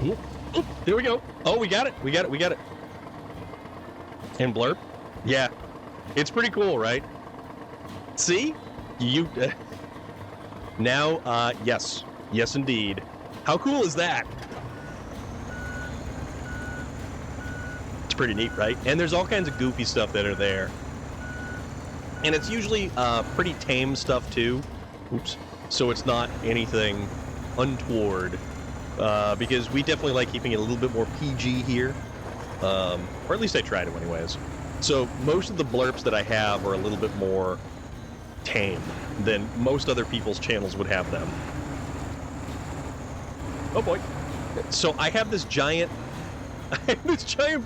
Oh. Oh, there we go. Oh, we got it. We got it. We got it. And blurb. Yeah. It's pretty cool, right? See? You... now, yes. Yes, indeed. How cool is that? It's pretty neat, right? And there's all kinds of goofy stuff that are there. And it's usually pretty tame stuff, too. Oops. So it's not anything untoward. Because we definitely like keeping it a little bit more PG here. Or at least I try to anyways. So most of the blurps that I have are a little bit more tame than most other people's channels would have them. Oh boy. So I have this giant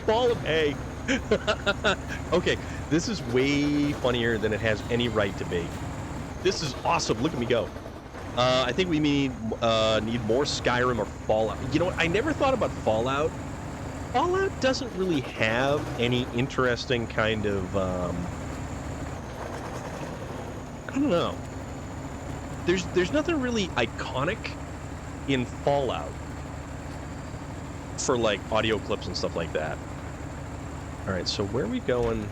ball of hay. Okay, this is way funnier than it has any right to be. This is awesome. Look at me go. I think we need more Skyrim or Fallout. You know what? I never thought about Fallout. Fallout doesn't really have any interesting kind of, I don't know. There's nothing really iconic in Fallout for, like, audio clips and stuff like that. All right, so where are we going?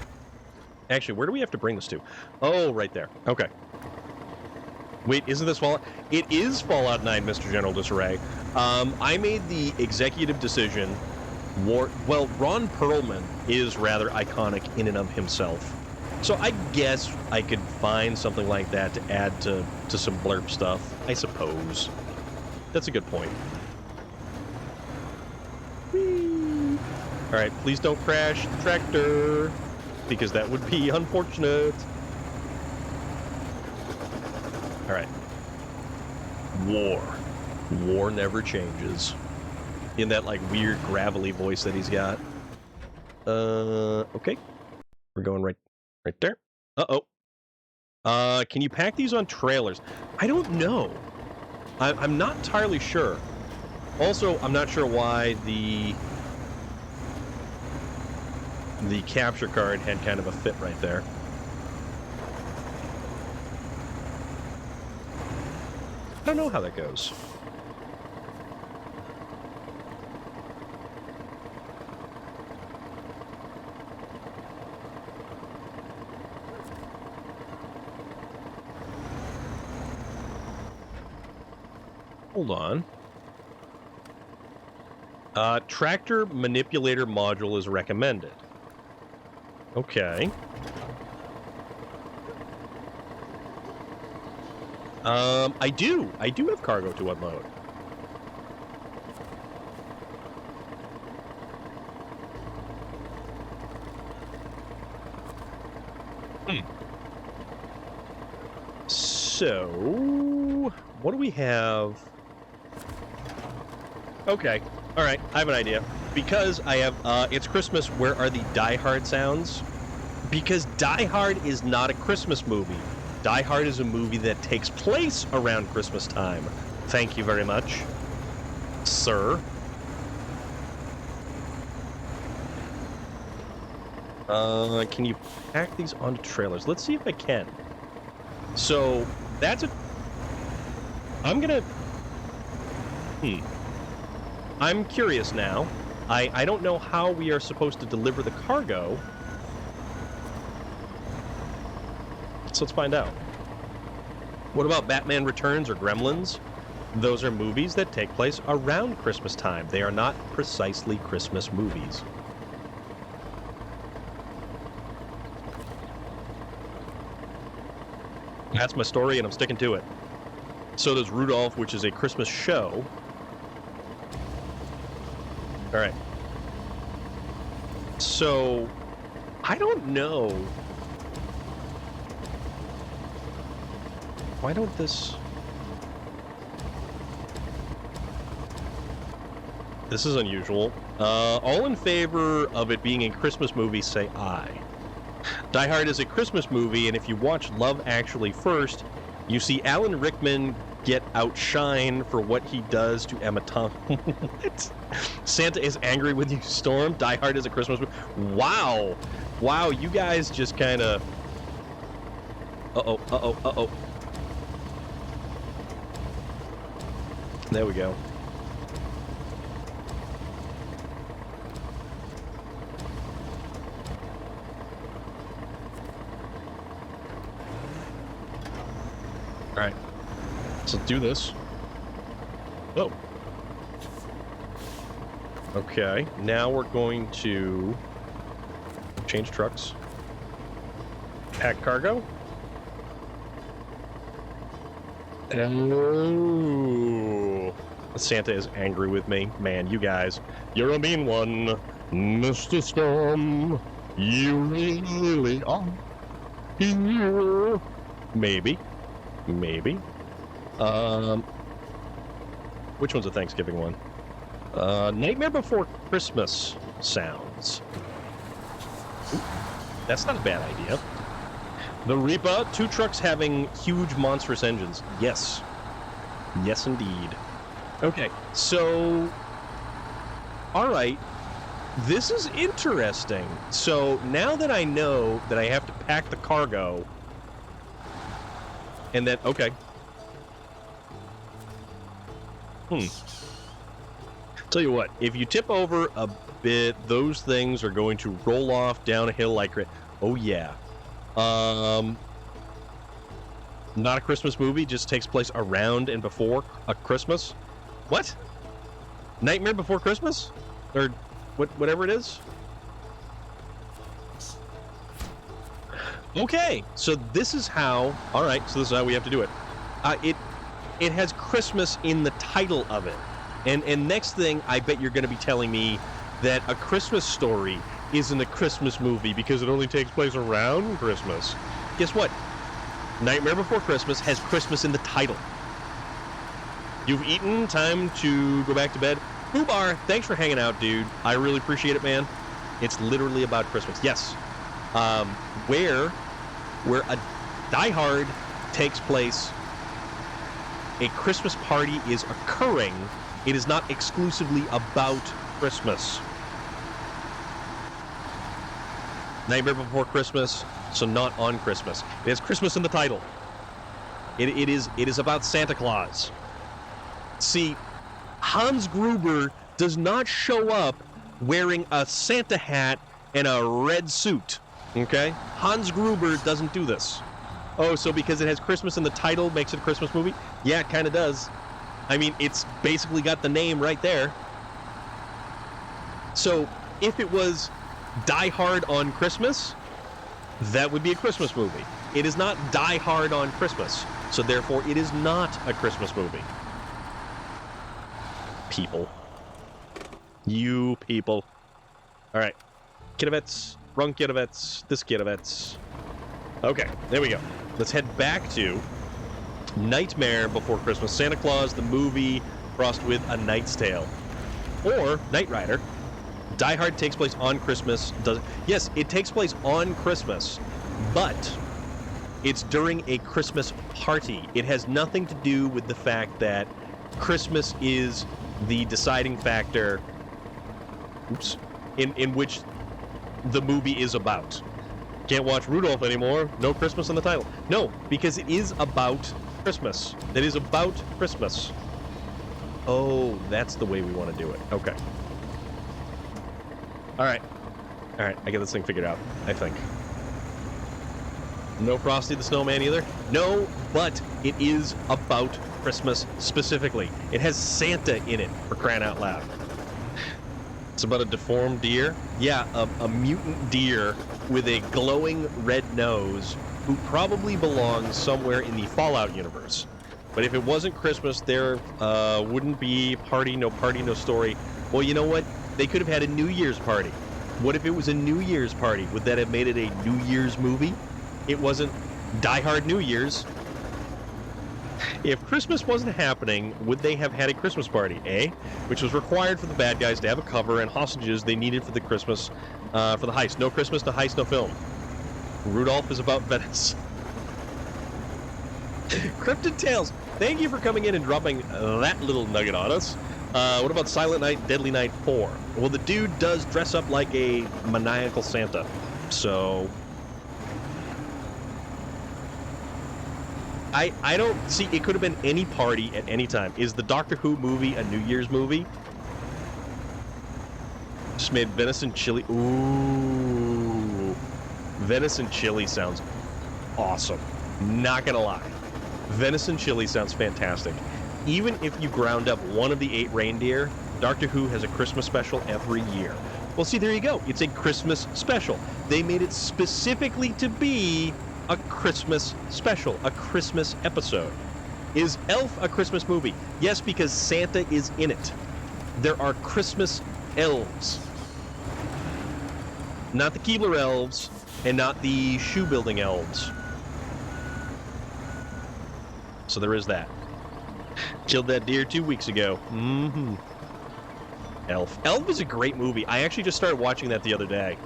Actually, where do we have to bring this to? Oh, right there. Okay. Wait, isn't this Fallout? It is Fallout 9, Mr. General Disarray. I made the executive decision. Well, Ron Perlman is rather iconic in and of himself. So I guess I could find something like that to add to some blurb stuff, I suppose. That's a good point. Whee! All right, please don't crash the tractor, because that would be unfortunate. All right. War never changes. In that, like, weird gravelly voice that he's got. Okay. We're going right there. Uh-oh. Can you pack these on trailers? I don't know. I'm not entirely sure. Also, I'm not sure why the capture card had kind of a fit right there. I don't know how that goes. Hold on. Tractor manipulator module is recommended. Okay. I do have cargo to unload. So, what do we have? Okay. All right. I have an idea. Because I have, it's Christmas, where are the Die Hard sounds? Because Die Hard is not a Christmas movie. Die Hard is a movie that takes place around Christmas time. Thank you very much, sir. Can you pack these onto trailers? Let's see if I can. So, that's a... I'm gonna... I'm curious now. I don't know how we are supposed to deliver the cargo. So let's find out. What about Batman Returns or Gremlins? Those are movies that take place around Christmas time. They are not precisely Christmas movies. That's my story, and I'm sticking to it. So does Rudolph, which is a Christmas show. All right. So, I don't know. Why don't this... This is unusual. All in favor of it being a Christmas movie, say aye. Die Hard is a Christmas movie, and if you watch Love Actually first, you see Alan Rickman get outshined for what he does to Emma Thompson. Santa is angry with you, Storm. Die Hard is a Christmas movie. Wow. Wow, you guys just kind of... Uh-oh. There we go. All right, so do this. Oh. Okay, now we're going to change trucks. Pack cargo. Oh. Santa is angry with me. Man, you guys. You're a mean one, Mr. Storm. You really are. You. Maybe. Which one's a Thanksgiving one? Nightmare Before Christmas sounds. Ooh, that's not a bad idea. The Reaper, 2 trucks having huge monstrous engines. Yes. Yes, indeed. Okay, so... Alright. This is interesting. So, now that I know that I have to pack the cargo... And then, okay. Tell you what, if you tip over a bit, those things are going to roll off down a hill like... Oh, yeah. Not a Christmas movie, just takes place around and before a Christmas. What? Nightmare Before Christmas? Or whatever it is? Okay, so this is how... Alright, so this is how we have to do it. It has Christmas in the title of it. And next thing, I bet you're going to be telling me that A Christmas Story isn't a Christmas movie because it only takes place around Christmas. Guess what? Nightmare Before Christmas has Christmas in the title. You've eaten, time to go back to bed. Ubar, thanks for hanging out, dude. I really appreciate it, man. It's literally about Christmas. Yes. Where a Die Hard takes place, a Christmas party is occurring. It is not exclusively about Christmas. Nightmare Before Christmas, so not on Christmas. It has Christmas in the title. It is about Santa Claus. See, Hans Gruber does not show up wearing a Santa hat and a red suit. Okay? Hans Gruber doesn't do this. Oh, so because it has Christmas in the title makes it a Christmas movie? Yeah, it kind of does. I mean, it's basically got the name right there. So, if it was Die Hard on Christmas, that would be a Christmas movie. It is not Die Hard on Christmas, so therefore it is not a Christmas movie. People. You people. Alright. Kidovets. Wrong Kidovets. This Kidovets. Okay, there we go. Let's head back to Nightmare Before Christmas. Santa Claus, the movie, crossed with A Knight's Tale. Or Knight Rider. Die Hard takes place on Christmas. Yes, it takes place on Christmas, but it's during a Christmas party. It has nothing to do with the fact that Christmas is the deciding factor in which the movie is about. Can't watch Rudolph anymore. No Christmas in the title. No, because it is about Christmas. It is about Christmas. Oh, that's the way we want to do it. Okay. Alright. Alright, I get this thing figured out, I think. No Frosty the Snowman either? No, but it is about Christmas specifically. It has Santa in it, for crying out loud. It's about a deformed deer. Yeah, a mutant deer with a glowing red nose who probably belongs somewhere in the Fallout universe. But if it wasn't Christmas, there wouldn't be party, no story. Well, you know what? They could have had a New Year's party. What if it was a New Year's party? Would that have made it a New Year's movie? It wasn't Die Hard New Year's. If Christmas wasn't happening, would they have had a Christmas party? A, which was required for the bad guys to have a cover and hostages they needed for the Christmas, for the heist. No Christmas, no heist, no film. Rudolph is about Venice. Cryptid Tales, thank you for coming in and dropping that little nugget on us. What about Silent Night, Deadly Night 4? Well, the dude does dress up like a maniacal Santa, so... I don't see... It could have been any party at any time. Is the Doctor Who movie a New Year's movie? Just made venison chili... Ooh. Venison chili sounds awesome. Not gonna lie. Venison chili sounds fantastic. Even if you ground up one of the 8 reindeer, Doctor Who has a Christmas special every year. Well, see, there you go. It's a Christmas special. They made it specifically to be a Christmas special, a Christmas episode. Is Elf a Christmas movie? Yes, because Santa is in it. There are Christmas elves. Not the Keebler elves, and not the shoe-building elves. So there is that. Killed that deer 2 weeks ago. Mm-hmm. Elf. Elf is a great movie. I actually just started watching that the other day.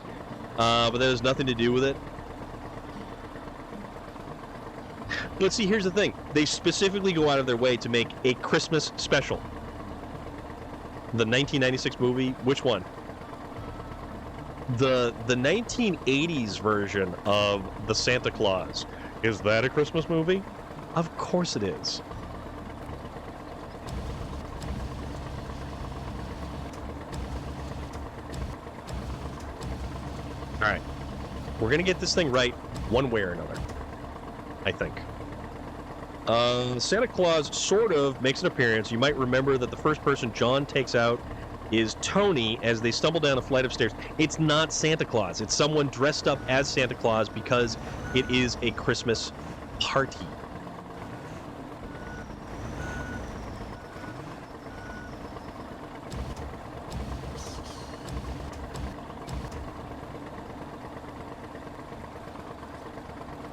But that has nothing to do with it. But see, here's the thing. They specifically go out of their way to make a Christmas special. The 1996 movie, which one? The 1980s version of The Santa Claus. Is that a Christmas movie? Of course it is. Alright. We're gonna get this thing right one way or another. I think. Santa Claus sort of makes an appearance. You might remember that the first person John takes out is Tony as they stumble down a flight of stairs. It's not Santa Claus. It's someone dressed up as Santa Claus because it is a Christmas party.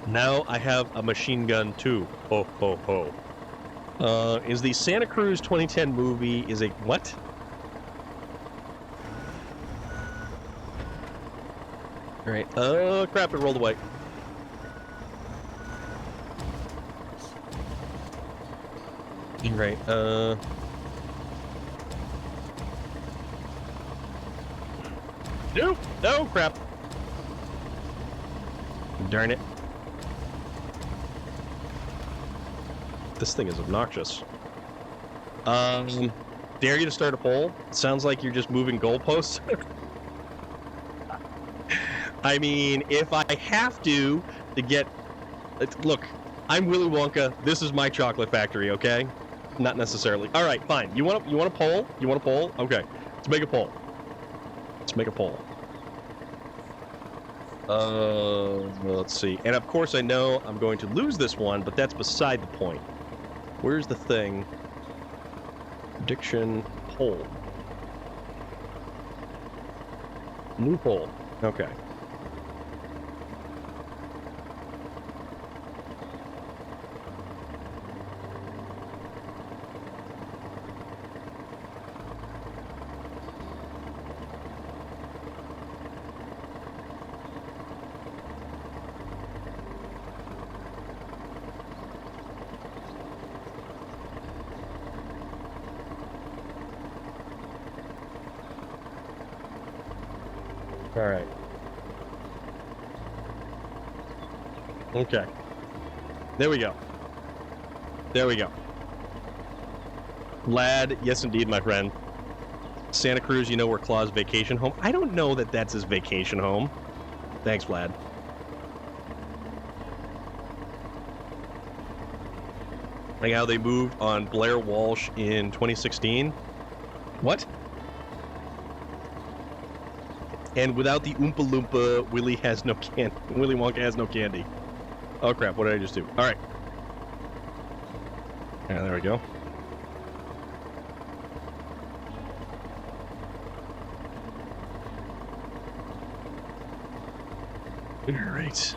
Now I have a machine gun too. Ho ho ho. Is the Santa Cruz 2010 movie is a what? Alright, crap, it rolled away. Right, Nope! No, crap. Darn it. This thing is obnoxious. Dare you to start a poll? Sounds like you're just moving goalposts. I mean, if I have to get... Look, I'm Willy Wonka. This is my chocolate factory, okay? Not necessarily. All right, fine. You want a poll? You want a poll? Okay. Let's make a poll. Let's make a poll. Let's see. And of course I know I'm going to lose this one, but that's beside the point. Where's the thing? Prediction poll. New poll. Okay. All right. Okay. There we go. There we go. Lad, yes indeed, my friend. Santa Cruz, you know where Claus' vacation home? I don't know that that's his vacation home. Thanks, Vlad. Like how they moved on Blair Walsh in 2016. What? And without the Oompa Loompa, Willy has no candy. Willy Wonka has no candy. Oh crap, what did I just do? Alright. Yeah, there we go. All right.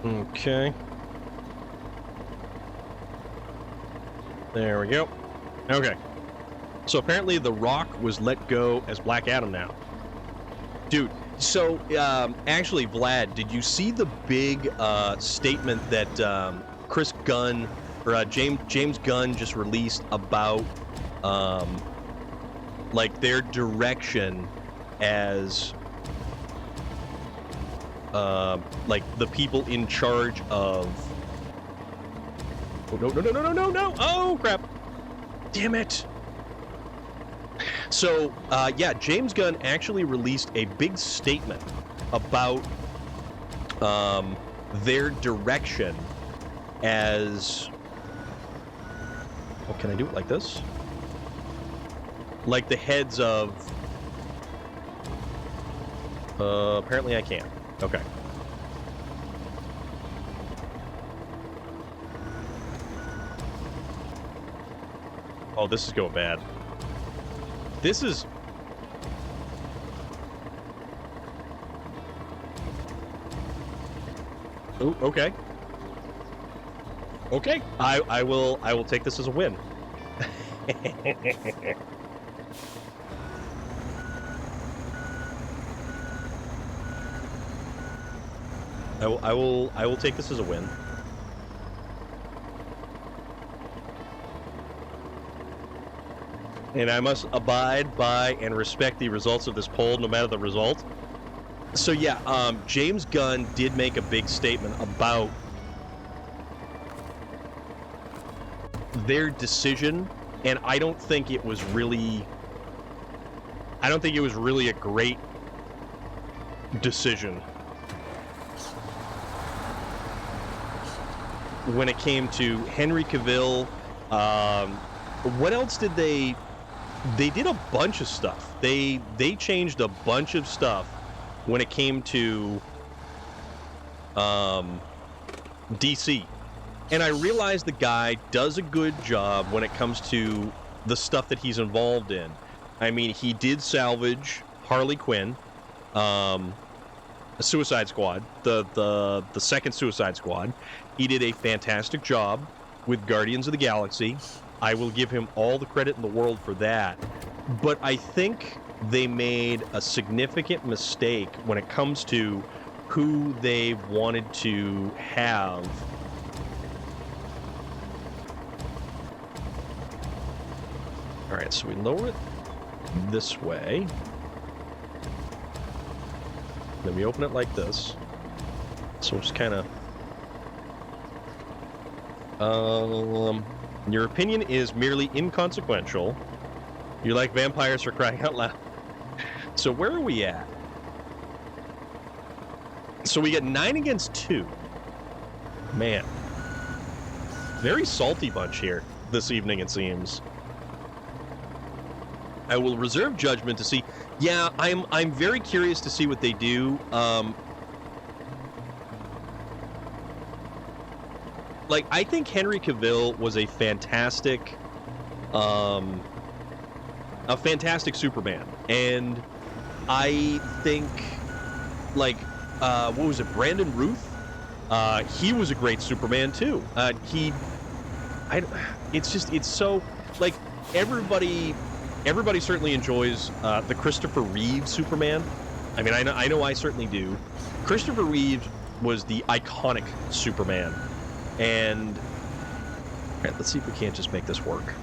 Okay. There we go. Okay. So apparently The Rock was let go as Black Adam now. Dude, so actually, Vlad, did you see the big statement that Chris Gunn or James Gunn just released about like their direction as like the people in charge of no, oh crap, damn it. So yeah, James Gunn actually released a big statement about their direction as, oh, can I do it like this? Like the heads of apparently I can. Okay. Oh, this is going bad. This is... Oh, okay. Okay. I will take this as a win. I will take this as a win. And I must abide by and respect the results of this poll, no matter the result. So yeah, James Gunn did make a big statement about their decision, and I don't think it was really a great decision when it came to Henry Cavill. What else did they did a bunch of stuff. They changed a bunch of stuff when it came to DC. And I realize the guy does a good job when it comes to the stuff that he's involved in. I mean, he did salvage Harley Quinn, Suicide Squad, the second Suicide Squad. He did a fantastic job with Guardians of the Galaxy. I will give him all the credit in the world for that. But I think they made a significant mistake when it comes to who they wanted to have all right, so we lower it this way. Then we open it like this. So it's kind of your opinion is merely inconsequential. You like vampires for crying out loud. So where are we at? So we get 9 against 2. Man. Very salty bunch here this evening, it seems. I will reserve judgment to see. Yeah, I'm very curious to see what they do. Like, I think Henry Cavill was a fantastic Superman, and I think, like, what was it, Brandon Routh? He was a great Superman too. It's so, like, everybody certainly enjoys the Christopher Reeve Superman. I mean, I know I certainly do. Christopher Reeve was the iconic Superman. And all right, let's see if we can't just make this work.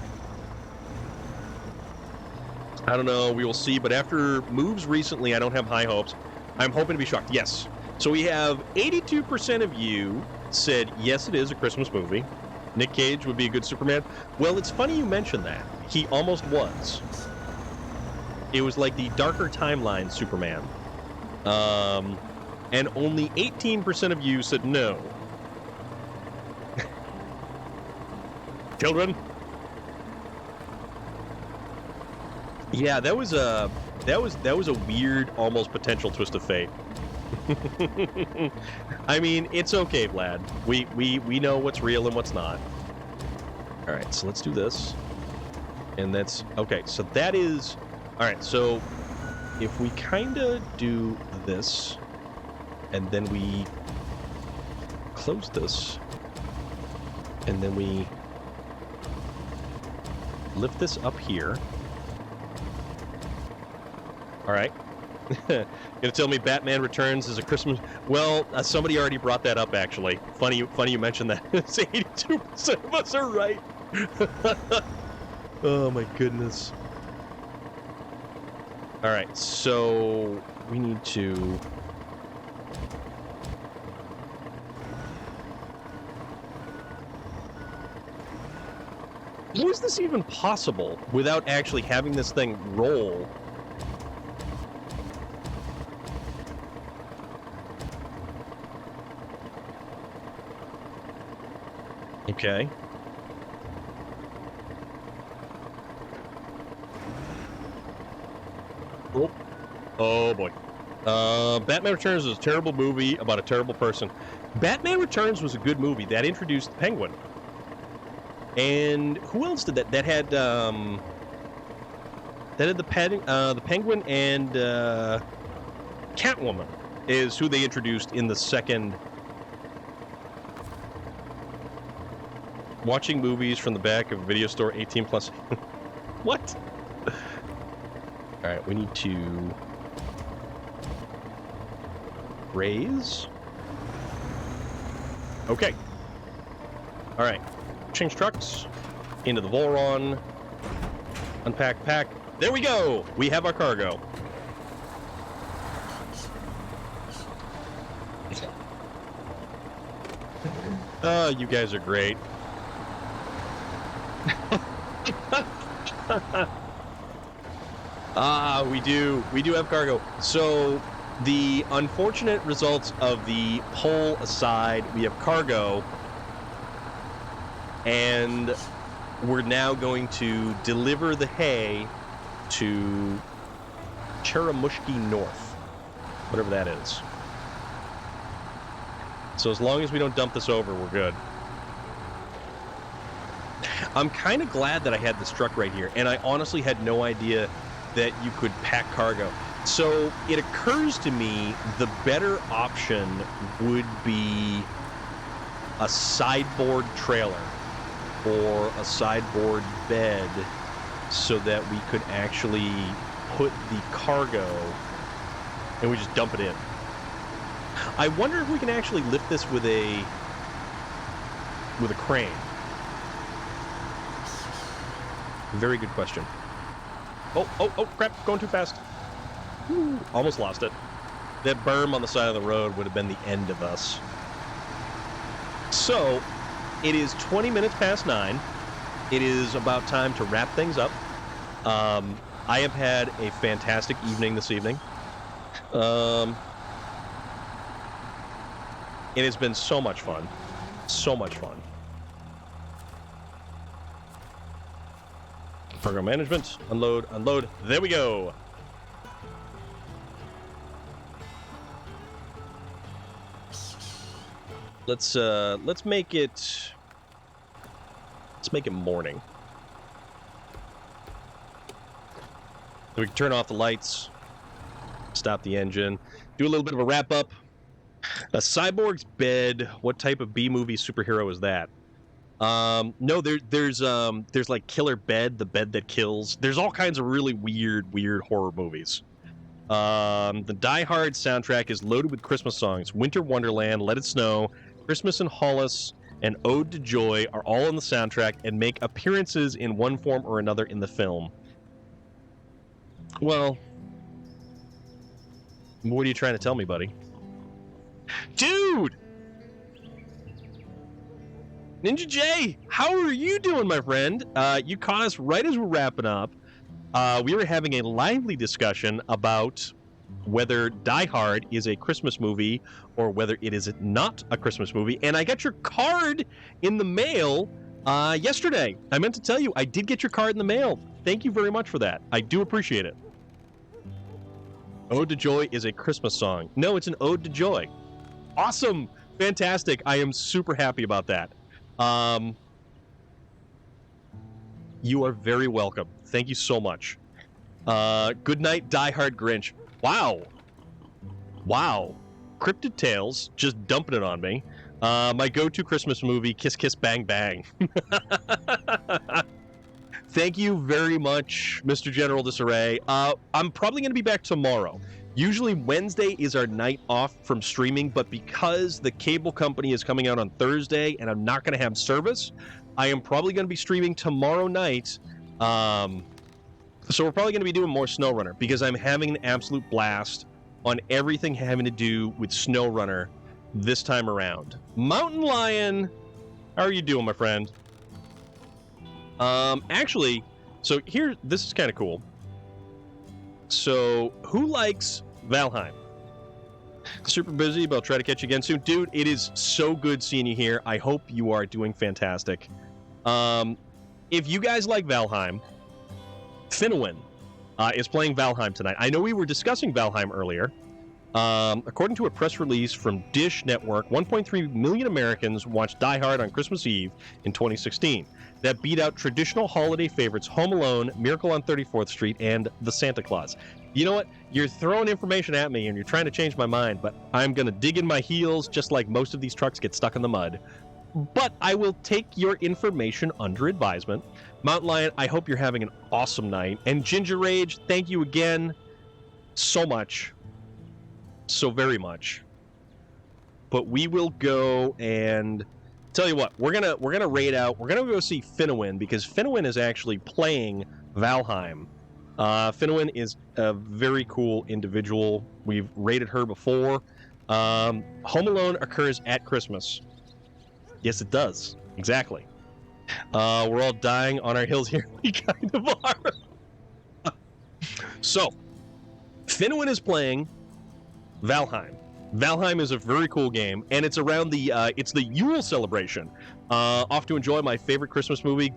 I don't know, we will see, but after moves recently, I don't have high hopes. I'm hoping to be shocked. Yes. So we have 82% of you said, yes, it is a Christmas movie. Nick Cage would be a good Superman. Well, it's funny you mentioned that. He almost was. It was like the darker timeline Superman. And only 18% of you said no. Children? Yeah, that was a weird, almost potential twist of fate. I mean, it's okay, Vlad. We know what's real and what's not. All right, so let's do this. And that's okay. So that is all right. So if we kind of do this, and then we close this, and then we lift this up here. All right. Gonna tell me Batman Returns is a Christmas? Well, somebody already brought that up. Actually, funny you mentioned that. It's 82% of us are right. Oh my goodness. All right, so we need to. How is this even possible without actually having this thing roll? Okay. Oh, oh boy. Batman Returns is a terrible movie about a terrible person. Batman Returns was a good movie that introduced the Penguin. And who else did that? That had the Penguin and Catwoman is who they introduced in the second. Watching movies from the back of a video store 18 plus. What? All right, we need to raise. Okay. All right. Change trucks into the Volron. Unpack, pack. There we go. We have our cargo. Oh, you guys are great. We do have cargo. So the unfortunate results of the poll aside, we have cargo, and we're now going to deliver the hay to Cheramushki North, whatever that is. So as long as we don't dump this over, we're good. I'm kind of glad that I had this truck right here, and I honestly had no idea that you could pack cargo. So it occurs to me the better option would be a sideboard trailer or a sideboard bed so that we could actually put the cargo and we just dump it in. I wonder if we can actually lift this with a crane. Very good question. Oh, crap, going too fast. Ooh, almost lost it. That berm on the side of the road would have been the end of us. So, it is 20 minutes past 9. It is about time to wrap things up. I have had a fantastic evening this evening. It has been so much fun. So much fun. Cargo management, unload. There we go. Let's make it morning. We can turn off the lights, stop the engine, do a little bit of a wrap up. A cyborg's bed. What type of B-movie superhero is that? No, there's like Killer Bed, the bed that kills. There's all kinds of really weird horror movies. The Die Hard soundtrack is loaded with Christmas songs. Winter Wonderland, Let It Snow, Christmas in Hollis, and Ode to Joy are all on the soundtrack and make appearances in one form or another in the film. Well, what are you trying to tell me, buddy? Dude! Ninja J, how are you doing, my friend? You caught us right as we're wrapping up. We were having a lively discussion about whether Die Hard is a Christmas movie or whether it is not a Christmas movie. And I got your card in the mail yesterday. I meant to tell you, I did get your card in the mail. Thank you very much for that. I do appreciate it. Ode to Joy is a Christmas song. No, it's an Ode to Joy. Awesome. Fantastic. I am super happy about that. You are very welcome. Thank you so much. Good night, Die Hard Grinch. Wow. Cryptid Tales just dumping it on me. My go-to Christmas movie, Kiss Kiss Bang Bang. Thank you very much, Mr. General Disarray. I'm probably going to be back tomorrow. Usually Wednesday is our night off from streaming, but because the cable company is coming out on Thursday and I'm not going to have service, I am probably going to be streaming tomorrow night. So we're probably going to be doing more SnowRunner because I'm having an absolute blast on everything having to do with SnowRunner this time around. Mountain Lion, how are you doing, my friend? Actually, so here, this is kind of cool. So, who likes Valheim? Super busy, but I'll try to catch you again soon. Dude, it is so good seeing you here. I hope you are doing fantastic. If you guys like Valheim, Finwin is playing Valheim tonight. I know we were discussing Valheim earlier. According to a press release from Dish Network, 1.3 million Americans watched Die Hard on Christmas Eve in 2016. That beat out traditional holiday favorites Home Alone, Miracle on 34th Street, and The Santa Claus. You know what? You're throwing information at me and you're trying to change my mind, but I'm going to dig in my heels just like most of these trucks get stuck in the mud. But I will take your information under advisement. Mountain Lion, I hope you're having an awesome night. And Ginger Rage, thank you again so much. So very much. But we will go and tell you what, we're gonna raid out. We're gonna go see Finwin because Finwin is actually playing Valheim. Finwin is a very cool individual. We've raided her before. Home Alone occurs at Christmas. Yes, it does. Exactly. We're all dying on our heels here. We kind of are. So, Finwin is playing Valheim. Valheim is a very cool game, and it's around the it's the Yule celebration. Off to enjoy my favorite Christmas movie.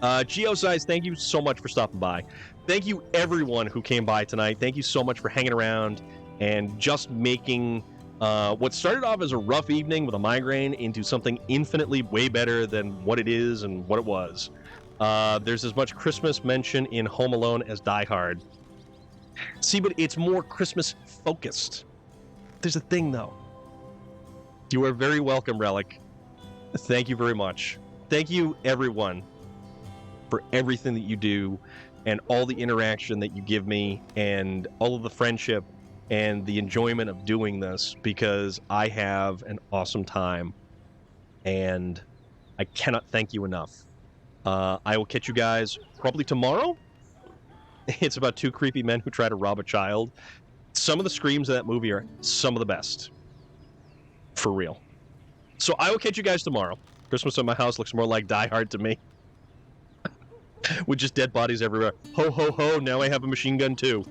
Geosize, thank you so much for stopping by. Thank you everyone who came by tonight. Thank you so much for hanging around and just making what started off as a rough evening with a migraine into something infinitely way better than what it is and what it was. There's as much Christmas mention in Home Alone as Die Hard. See, but it's more Christmas focused. There's a thing, though. You are very welcome, Relic. Thank you very much. Thank you, everyone, for everything that you do and all the interaction that you give me and all of the friendship and the enjoyment of doing this, because I have an awesome time and I cannot thank you enough. I will catch you guys probably tomorrow. It's about two creepy men who try to rob a child. Some of the screams of that movie are some of the best. For real. So I will catch you guys tomorrow. Christmas at my house looks more like Die Hard to me. With just dead bodies everywhere. Ho, ho, ho, now I have a machine gun too.